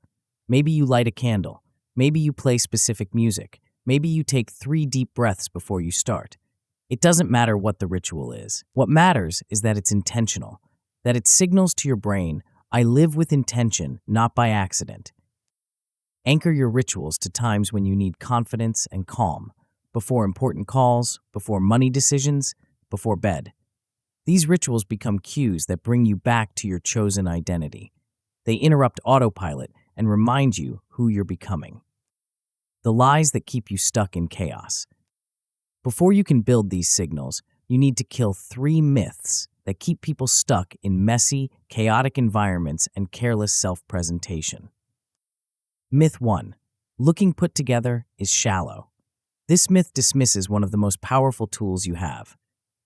Maybe you light a candle. Maybe you play specific music. Maybe you take 3 deep breaths before you start. It doesn't matter what the ritual is. What matters is that it's intentional, that it signals to your brain, I live with intention, not by accident. Anchor your rituals to times when you need confidence and calm, before important calls, before money decisions, before bed. These rituals become cues that bring you back to your chosen identity. They interrupt autopilot and remind you who you're becoming. The lies that keep you stuck in chaos. Before you can build these signals, you need to kill 3 myths that keep people stuck in messy, chaotic environments and careless self-presentation. Myth 1. Looking put together is shallow. This myth dismisses one of the most powerful tools you have.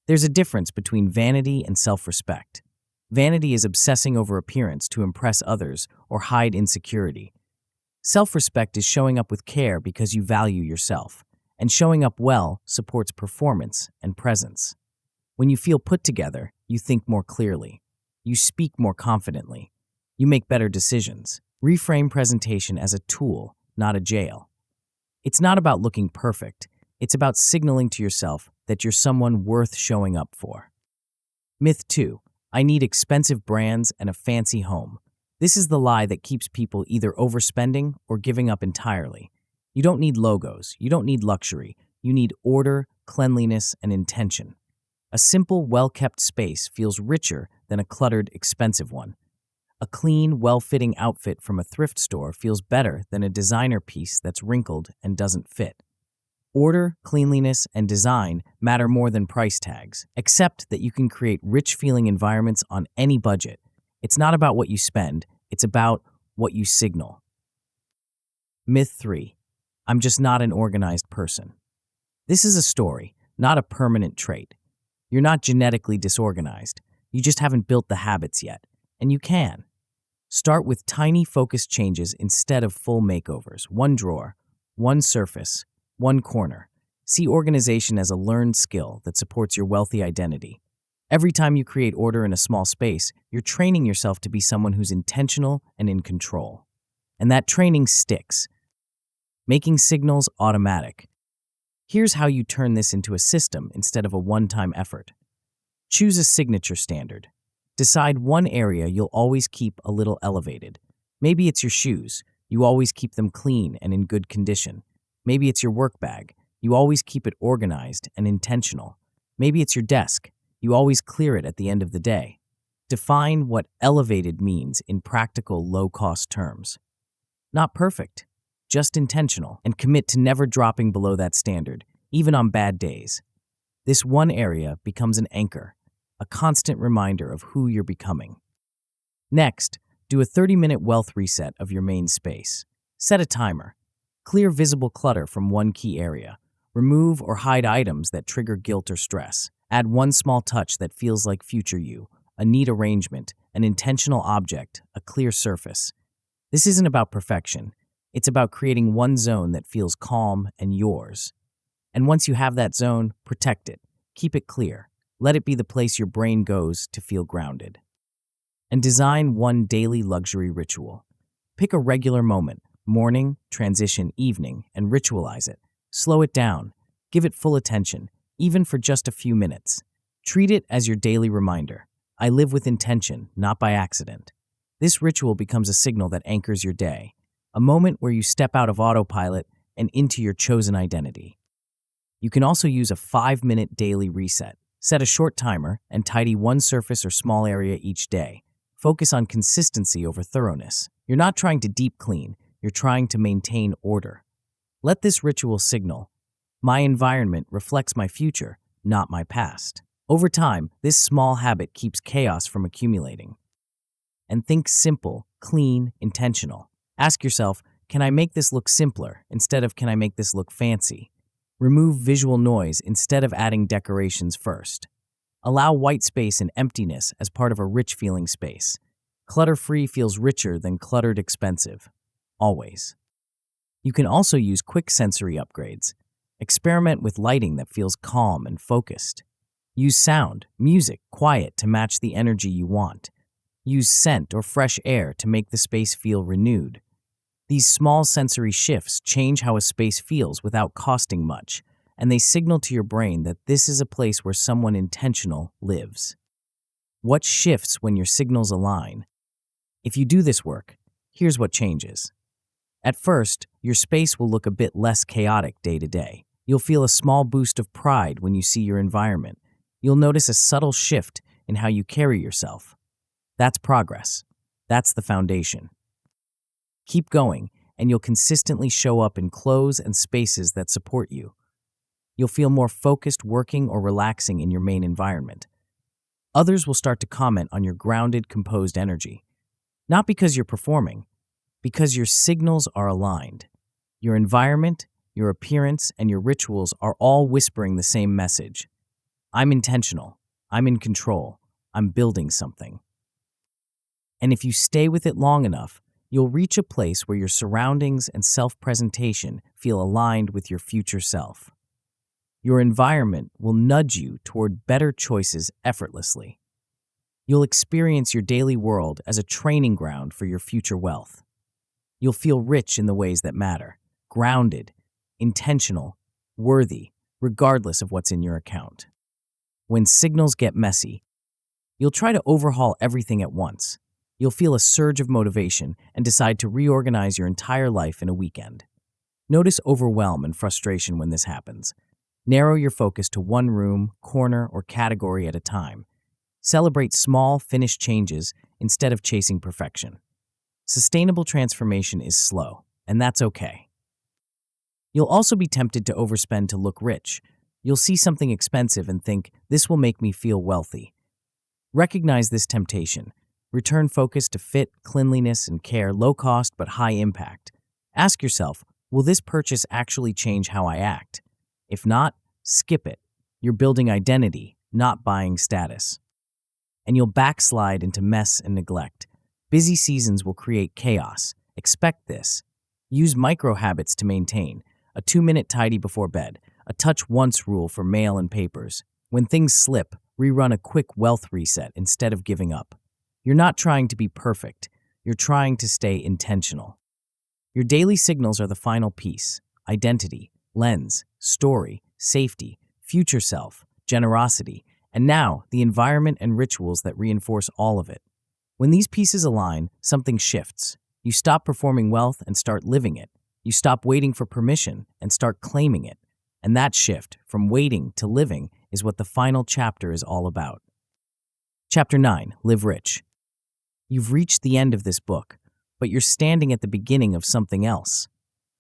There's a difference between vanity and self-respect. Vanity is obsessing over appearance to impress others or hide insecurity. Self-respect is showing up with care because you value yourself, and showing up well supports performance and presence. When you feel put together, you think more clearly. You speak more confidently. You make better decisions. Reframe presentation as a tool, not a jail. It's not about looking perfect. It's about signaling to yourself that you're someone worth showing up for. Myth 2. I need expensive brands and a fancy home. This is the lie that keeps people either overspending or giving up entirely. You don't need logos. You don't need luxury. You need order, cleanliness, and intention. A simple, well-kept space feels richer than a cluttered, expensive one. A clean, well-fitting outfit from a thrift store feels better than a designer piece that's wrinkled and doesn't fit. Order, cleanliness, and design matter more than price tags, except that you can create rich-feeling environments on any budget. It's not about what you spend, it's about what you signal. Myth 3. I'm just not an organized person. This is a story, not a permanent trait. You're not genetically disorganized. You just haven't built the habits yet, and you can. Start with tiny focused changes instead of full makeovers. One drawer, one surface, one corner. See organization as a learned skill that supports your wealthy identity. Every time you create order in a small space, you're training yourself to be someone who's intentional and in control. And that training sticks, making signals automatic. Here's how you turn this into a system instead of a one-time effort. Choose a signature standard. Decide one area you'll always keep a little elevated. Maybe it's your shoes. You always keep them clean and in good condition. Maybe it's your work bag. You always keep it organized and intentional. Maybe it's your desk. You always clear it at the end of the day. Define what elevated means in practical, low-cost terms. Not perfect, just intentional, and commit to never dropping below that standard, even on bad days. This one area becomes an anchor, a constant reminder of who you're becoming. Next, do a 30-minute wealth reset of your main space. Set a timer. Clear visible clutter from one key area. Remove or hide items that trigger guilt or stress. Add one small touch that feels like future you, a neat arrangement, an intentional object, a clear surface. This isn't about perfection. It's about creating one zone that feels calm and yours. And once you have that zone, protect it. Keep it clear. Let it be the place your brain goes to feel grounded. And design one daily luxury ritual. Pick a regular moment, morning, transition, evening, and ritualize it. Slow it down. Give it full attention, even for just a few minutes. Treat it as your daily reminder. I live with intention, not by accident. This ritual becomes a signal that anchors your day, a moment where you step out of autopilot and into your chosen identity. You can also use a 5-minute daily reset. Set a short timer and tidy one surface or small area each day. Focus on consistency over thoroughness. You're not trying to deep clean, you're trying to maintain order. Let this ritual signal, my environment reflects my future, not my past. Over time, this small habit keeps chaos from accumulating. And think simple, clean, intentional. Ask yourself, can I make this look simpler instead of can I make this look fancy? Remove visual noise instead of adding decorations first. Allow white space and emptiness as part of a rich feeling space. Clutter-free feels richer than cluttered expensive. Always. You can also use quick sensory upgrades. Experiment with lighting that feels calm and focused. Use sound, music, quiet to match the energy you want. Use scent or fresh air to make the space feel renewed. These small sensory shifts change how a space feels without costing much, and they signal to your brain that this is a place where someone intentional lives. What shifts when your signals align? If you do this work, here's what changes. At first, your space will look a bit less chaotic day to day. You'll feel a small boost of pride when you see your environment. You'll notice a subtle shift in how you carry yourself. That's progress. That's the foundation. Keep going, and you'll consistently show up in clothes and spaces that support you. You'll feel more focused working or relaxing in your main environment. Others will start to comment on your grounded, composed energy. Not because you're performing, because your signals are aligned. Your environment, your appearance, and your rituals are all whispering the same message. I'm intentional. I'm in control. I'm building something. And if you stay with it long enough, you'll reach a place where your surroundings and self-presentation feel aligned with your future self. Your environment will nudge you toward better choices effortlessly. You'll experience your daily world as a training ground for your future wealth. You'll feel rich in the ways that matter, grounded, intentional, worthy, regardless of what's in your account. When signals get messy, you'll try to overhaul everything at once. You'll feel a surge of motivation and decide to reorganize your entire life in a weekend. Notice overwhelm and frustration when this happens. Narrow your focus to one room, corner, or category at a time. Celebrate small, finished changes instead of chasing perfection. Sustainable transformation is slow, and that's okay. You'll also be tempted to overspend to look rich. You'll see something expensive and think, this will make me feel wealthy. Recognize this temptation. Return focus to fit, cleanliness, and care, low cost but high impact. Ask yourself, will this purchase actually change how I act? If not, skip it. You're building identity, not buying status. And you'll backslide into mess and neglect. Busy seasons will create chaos. Expect this. Use micro habits to maintain. A 2-minute tidy before bed. A touch once rule for mail and papers. When things slip, rerun a quick wealth reset instead of giving up. You're not trying to be perfect. You're trying to stay intentional. Your daily signals are the final piece. Identity, lens, story, safety, future self, generosity, and now the environment and rituals that reinforce all of it. When these pieces align, something shifts. You stop performing wealth and start living it. You stop waiting for permission and start claiming it. And that shift from waiting to living is what the final chapter is all about. Chapter 9, Live Rich. You've reached the end of this book, but you're standing at the beginning of something else.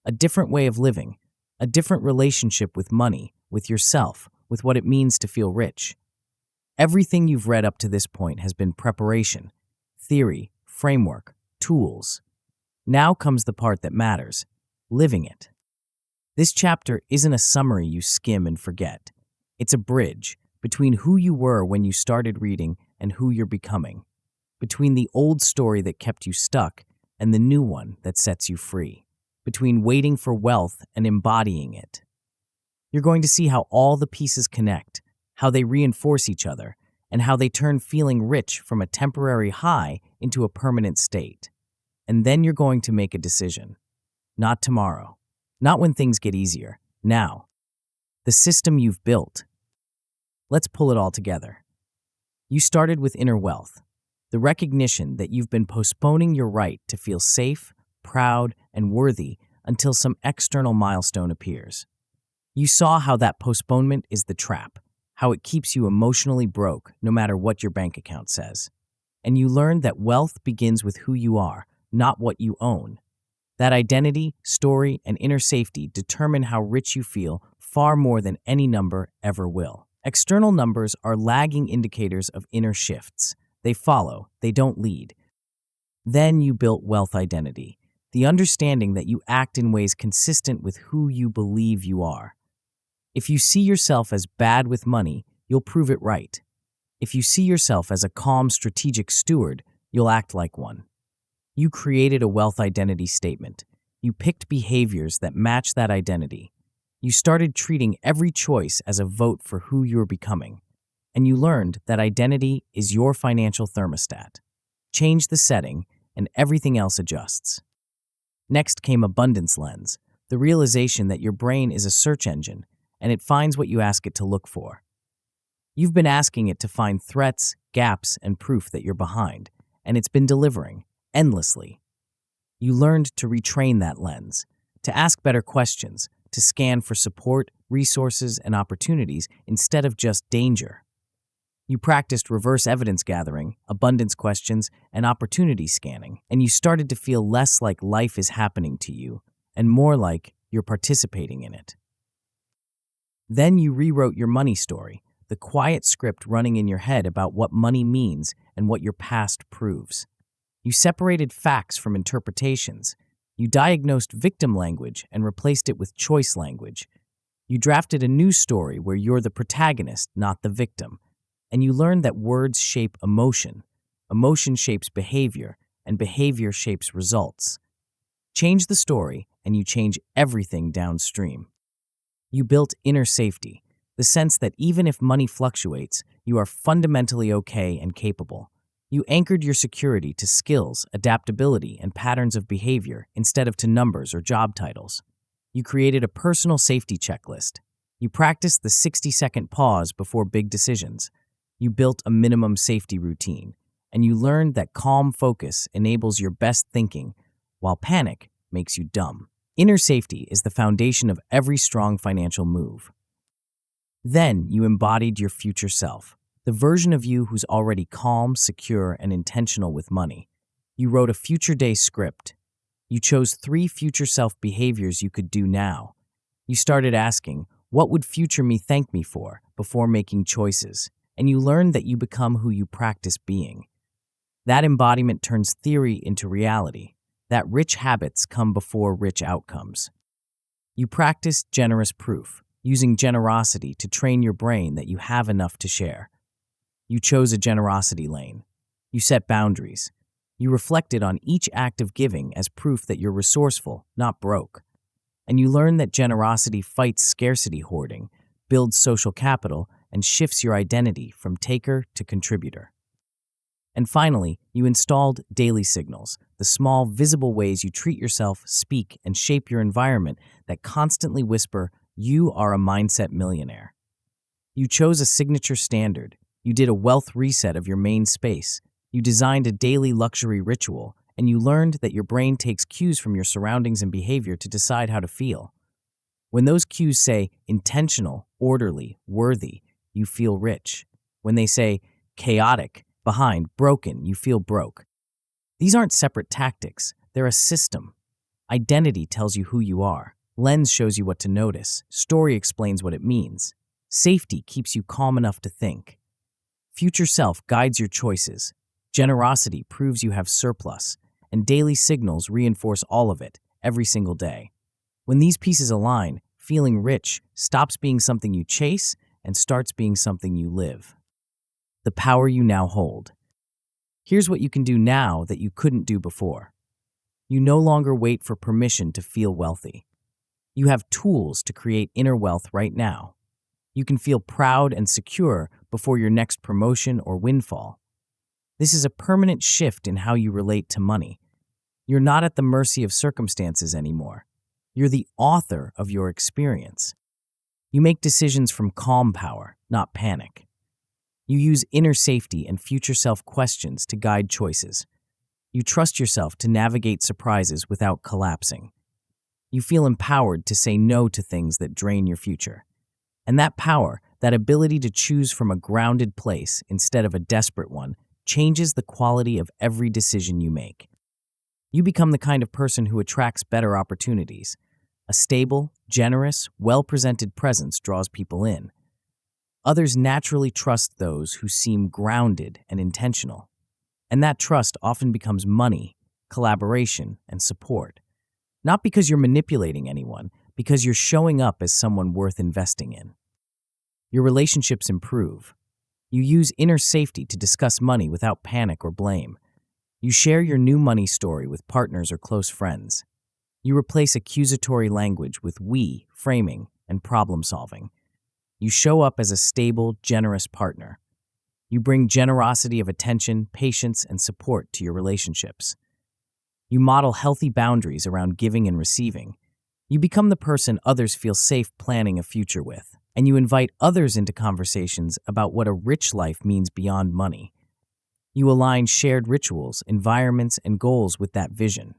A different way of living, a different relationship with money, with yourself, with what it means to feel rich. Everything you've read up to this point has been preparation, theory, framework, tools. Now comes the part that matters, living it. This chapter isn't a summary you skim and forget. It's a bridge between who you were when you started reading and who you're becoming, between the old story that kept you stuck and the new one that sets you free, between waiting for wealth and embodying it. You're going to see how all the pieces connect, how they reinforce each other, and how they turn feeling rich from a temporary high into a permanent state. And then you're going to make a decision. Not tomorrow. Not when things get easier. Now. The system you've built. Let's pull it all together. You started with inner wealth, the recognition that you've been postponing your right to feel safe, proud, and worthy until some external milestone appears. You saw how that postponement is the trap, how it keeps you emotionally broke no matter what your bank account says. And you learned that wealth begins with who you are, not what you own. That identity, story, and inner safety determine how rich you feel far more than any number ever will. External numbers are lagging indicators of inner shifts. They follow, they don't lead. Then you built wealth identity, the understanding that you act in ways consistent with who you believe you are. If you see yourself as bad with money, you'll prove it right. If you see yourself as a calm, strategic steward, you'll act like one. You created a wealth identity statement. You picked behaviors that match that identity. You started treating every choice as a vote for who you're becoming. And you learned that identity is your financial thermostat. Change the setting, and everything else adjusts. Next came abundance lens, the realization that your brain is a search engine, and it finds what you ask it to look for. You've been asking it to find threats, gaps, and proof that you're behind, and it's been delivering. Endlessly. You learned to retrain that lens, to ask better questions, to scan for support, resources, and opportunities instead of just danger. You practiced reverse evidence gathering, abundance questions, and opportunity scanning, and you started to feel less like life is happening to you and more like you're participating in it. Then you rewrote your money story, the quiet script running in your head about what money means and what your past proves. You separated facts from interpretations. You diagnosed victim language and replaced it with choice language. You drafted a new story where you're the protagonist, not the victim. And you learned that words shape emotion. Emotion shapes behavior, and behavior shapes results. Change the story, and you change everything downstream. You built inner safety, the sense that even if money fluctuates, you are fundamentally okay and capable. You anchored your security to skills, adaptability, and patterns of behavior instead of to numbers or job titles. You created a personal safety checklist. You practiced the 60-second pause before big decisions. You built a minimum safety routine, and you learned that calm focus enables your best thinking, while panic makes you dumb. Inner safety is the foundation of every strong financial move. Then you embodied your future self. The version of you who's already calm, secure, and intentional with money. You wrote a future day script. You chose 3 future self behaviors you could do now. You started asking, what would future me thank me for, before making choices? And you learned that you become who you practice being. That embodiment turns theory into reality. That rich habits come before rich outcomes. You practiced generous proof, using generosity to train your brain that you have enough to share. You chose a generosity lane. You set boundaries. You reflected on each act of giving as proof that you're resourceful, not broke. And you learned that generosity fights scarcity hoarding, builds social capital, and shifts your identity from taker to contributor. And finally, you installed daily signals, the small, visible ways you treat yourself, speak, and shape your environment that constantly whisper, you are a mindset millionaire. You chose a signature standard. You did a wealth reset of your main space. You designed a daily luxury ritual, and you learned that your brain takes cues from your surroundings and behavior to decide how to feel. When those cues say intentional, orderly, worthy, you feel rich. When they say chaotic, behind, broken, you feel broke. These aren't separate tactics, they're a system. Identity tells you who you are. Lens shows you what to notice. Story explains what it means. Safety keeps you calm enough to think. Future self guides your choices. Generosity proves you have surplus. And daily signals reinforce all of it, every single day. When these pieces align, feeling rich stops being something you chase and starts being something you live. The power you now hold. Here's what you can do now that you couldn't do before. You no longer wait for permission to feel wealthy. You have tools to create inner wealth right now. You can feel proud and secure before your next promotion or windfall. This is a permanent shift in how you relate to money. You're not at the mercy of circumstances anymore. You're the author of your experience. You make decisions from calm power, not panic. You use inner safety and future self questions to guide choices. You trust yourself to navigate surprises without collapsing. You feel empowered to say no to things that drain your future. And that power, that ability to choose from a grounded place instead of a desperate one, changes the quality of every decision you make. You become the kind of person who attracts better opportunities. A stable, generous, well-presented presence draws people in. Others naturally trust those who seem grounded and intentional. And that trust often becomes money, collaboration, and support. Not because you're manipulating anyone, because you're showing up as someone worth investing in. Your relationships improve. You use inner safety to discuss money without panic or blame. You share your new money story with partners or close friends. You replace accusatory language with we, framing, and problem solving. You show up as a stable, generous partner. You bring generosity of attention, patience, and support to your relationships. You model healthy boundaries around giving and receiving. You become the person others feel safe planning a future with. And you invite others into conversations about what a rich life means beyond money. You align shared rituals, environments, and goals with that vision.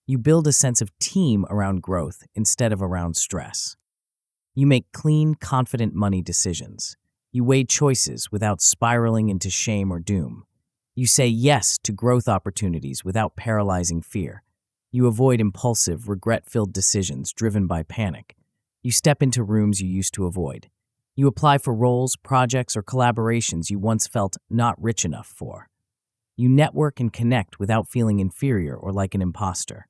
You build a sense of team around growth instead of around stress. You make clean, confident money decisions. You weigh choices without spiraling into shame or doom. You say yes to growth opportunities without paralyzing fear. You avoid impulsive, regret-filled decisions driven by panic. You step into rooms you used to avoid. You apply for roles, projects, or collaborations you once felt not rich enough for. You network and connect without feeling inferior or like an imposter.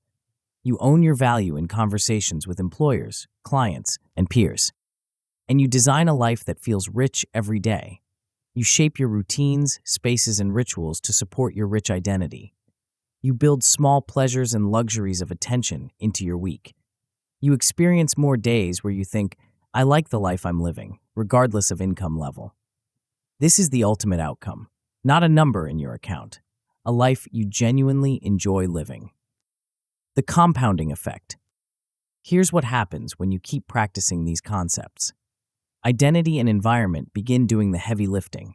You own your value in conversations with employers, clients, and peers. And you design a life that feels rich every day. You shape your routines, spaces, and rituals to support your rich identity. You build small pleasures and luxuries of attention into your week. You experience more days where you think, I like the life I'm living, regardless of income level. This is the ultimate outcome, not a number in your account, a life you genuinely enjoy living. The compounding effect. Here's what happens when you keep practicing these concepts. Identity and environment begin doing the heavy lifting.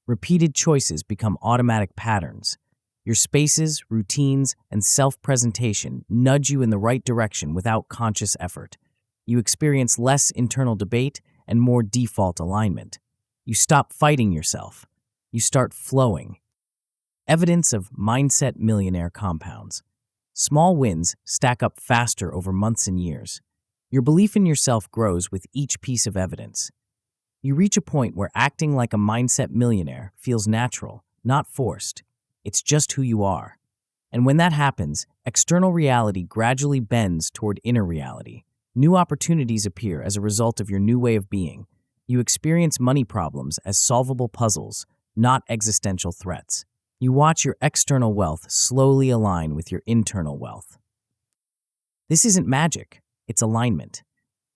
Repeated choices become automatic patterns. Your spaces, routines, and self-presentation nudge you in the right direction without conscious effort. You experience less internal debate and more default alignment. You stop fighting yourself. You start flowing. Evidence of mindset millionaire compounds. Small wins stack up faster over months and years. Your belief in yourself grows with each piece of evidence. You reach a point where acting like a mindset millionaire feels natural, not forced. It's just who you are. And when that happens, external reality gradually bends toward inner reality. New opportunities appear as a result of your new way of being. You experience money problems as solvable puzzles, not existential threats. You watch your external wealth slowly align with your internal wealth. This isn't magic, it's alignment.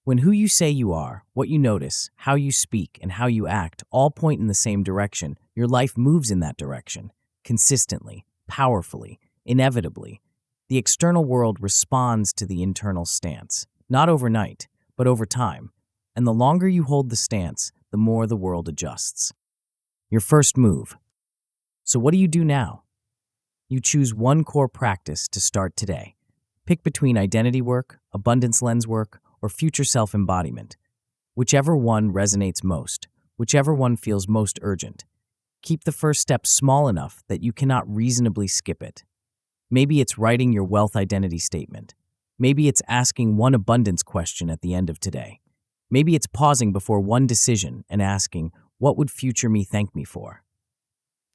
When who you say you are, what you notice, how you speak, and how you act all point in the same direction, your life moves in that direction. Consistently, powerfully, inevitably. The external world responds to the internal stance, not overnight, but over time. And the longer you hold the stance, the more the world adjusts. Your first move. So what do you do now? You choose one core practice to start today. Pick between identity work, abundance lens work, or future self embodiment. Whichever one resonates most, whichever one feels most urgent. Keep the first step small enough that you cannot reasonably skip it. Maybe it's writing your wealth identity statement. Maybe it's asking one abundance question at the end of today. Maybe it's pausing before one decision and asking, what would future me thank me for?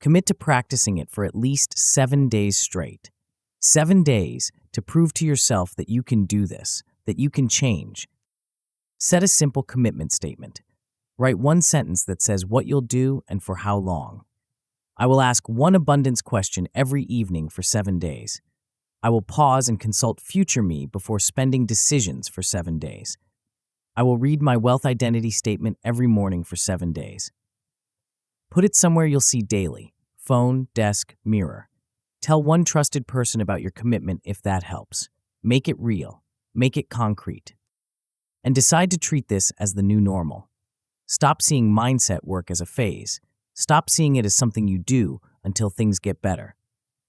Commit to practicing it for at least 7 days straight. 7 days to prove to yourself that you can do this, that you can change. Set a simple commitment statement. Write one sentence that says what you'll do and for how long. I will ask one abundance question every evening for 7 days. I will pause and consult future me before spending decisions for 7 days. I will read my wealth identity statement every morning for 7 days. Put it somewhere you'll see daily: phone, desk, mirror. Tell one trusted person about your commitment if that helps. Make it real. Make it concrete. And decide to treat this as the new normal. Stop seeing mindset work as a phase. Stop seeing it as something you do until things get better.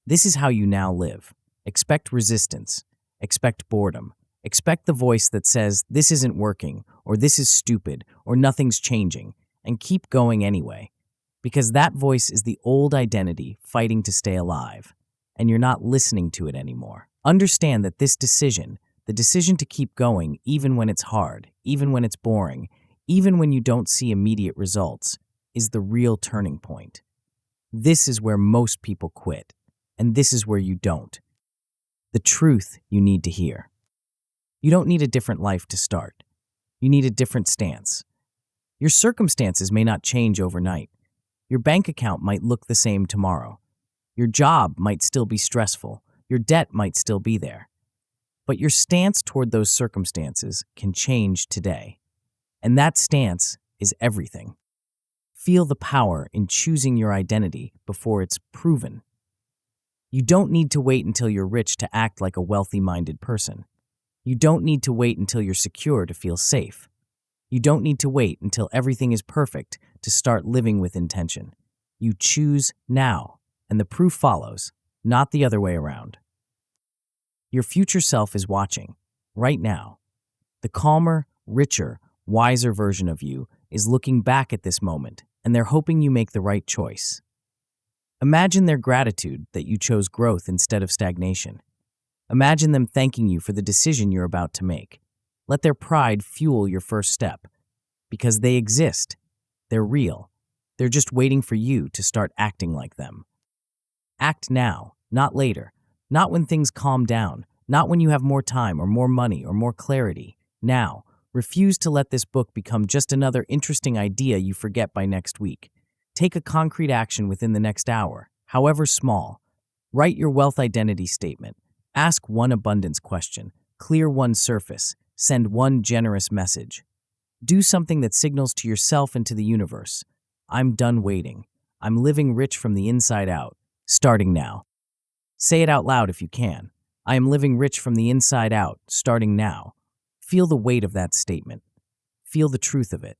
This is how you now live. Expect resistance. Expect boredom. Expect the voice that says, this isn't working, or this is stupid, or nothing's changing, and keep going anyway. Because that voice is the old identity fighting to stay alive, and you're not listening to it anymore. Understand that this decision, the decision to keep going even when it's hard, even when it's boring, even when you don't see immediate results, is the real turning point. This is where most people quit, and this is where you don't. The truth you need to hear. You don't need a different life to start. You need a different stance. Your circumstances may not change overnight. Your bank account might look the same tomorrow. Your job might still be stressful. Your debt might still be there. But your stance toward those circumstances can change today. And that stance is everything. Feel the power in choosing your identity before it's proven. You don't need to wait until you're rich to act like a wealthy-minded person. You don't need to wait until you're secure to feel safe. You don't need to wait until everything is perfect to start living with intention. You choose now, and the proof follows, not the other way around. Your future self is watching, right now. The calmer, richer, wiser version of you is looking back at this moment, and they're hoping you make the right choice. Imagine their gratitude that you chose growth instead of stagnation. Imagine them thanking you for the decision you're about to make. Let their pride fuel your first step. Because they exist. They're real. They're just waiting for you to start acting like them. Act now, not later. Not when things calm down. Not when you have more time or more money or more clarity. Now, refuse to let this book become just another interesting idea you forget by next week. Take a concrete action within the next hour, however small. Write your wealth identity statement. Ask one abundance question. Clear one surface. Send one generous message. Do something that signals to yourself and to the universe. I'm done waiting. I'm living rich from the inside out, starting now. Say it out loud if you can. I am living rich from the inside out, starting now. Feel the weight of that statement. Feel the truth of it.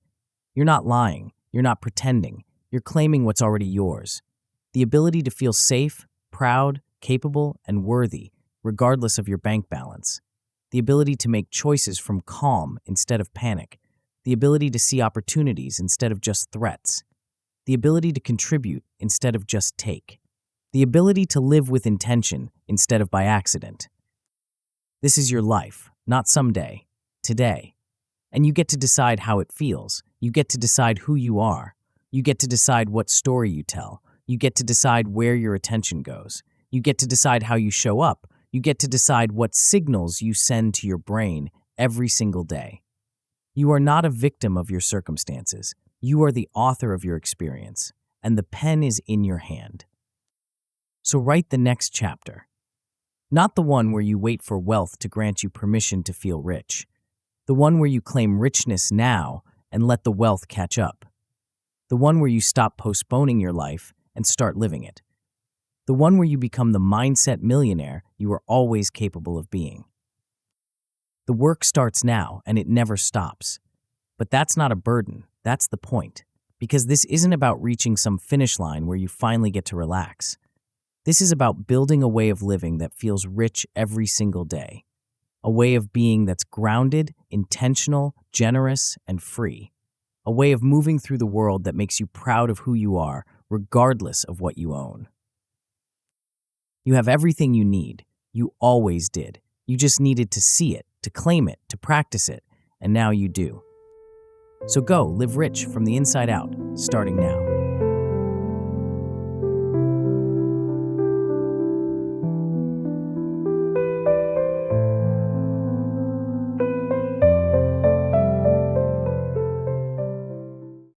You're not lying. You're not pretending. You're claiming what's already yours. The ability to feel safe, proud, capable, and worthy, regardless of your bank balance. The ability to make choices from calm instead of panic. The ability to see opportunities instead of just threats. The ability to contribute instead of just take. The ability to live with intention instead of by accident. This is your life, not someday, today. And you get to decide how it feels. You get to decide who you are. You get to decide what story you tell. You get to decide where your attention goes. You get to decide how you show up. You get to decide what signals you send to your brain every single day. You are not a victim of your circumstances. You are the author of your experience, and the pen is in your hand. So write the next chapter. Not the one where you wait for wealth to grant you permission to feel rich. The one where you claim richness now and let the wealth catch up. The one where you stop postponing your life and start living it. The one where you become the mindset millionaire you are always capable of being. The work starts now and it never stops. But that's not a burden, that's the point. Because this isn't about reaching some finish line where you finally get to relax. This is about building a way of living that feels rich every single day. A way of being that's grounded, intentional, generous, and free. A way of moving through the world that makes you proud of who you are, regardless of what you own. You have everything you need. You always did. You just needed to see it, to claim it, to practice it, and now you do. So go, live rich from the inside out, starting now.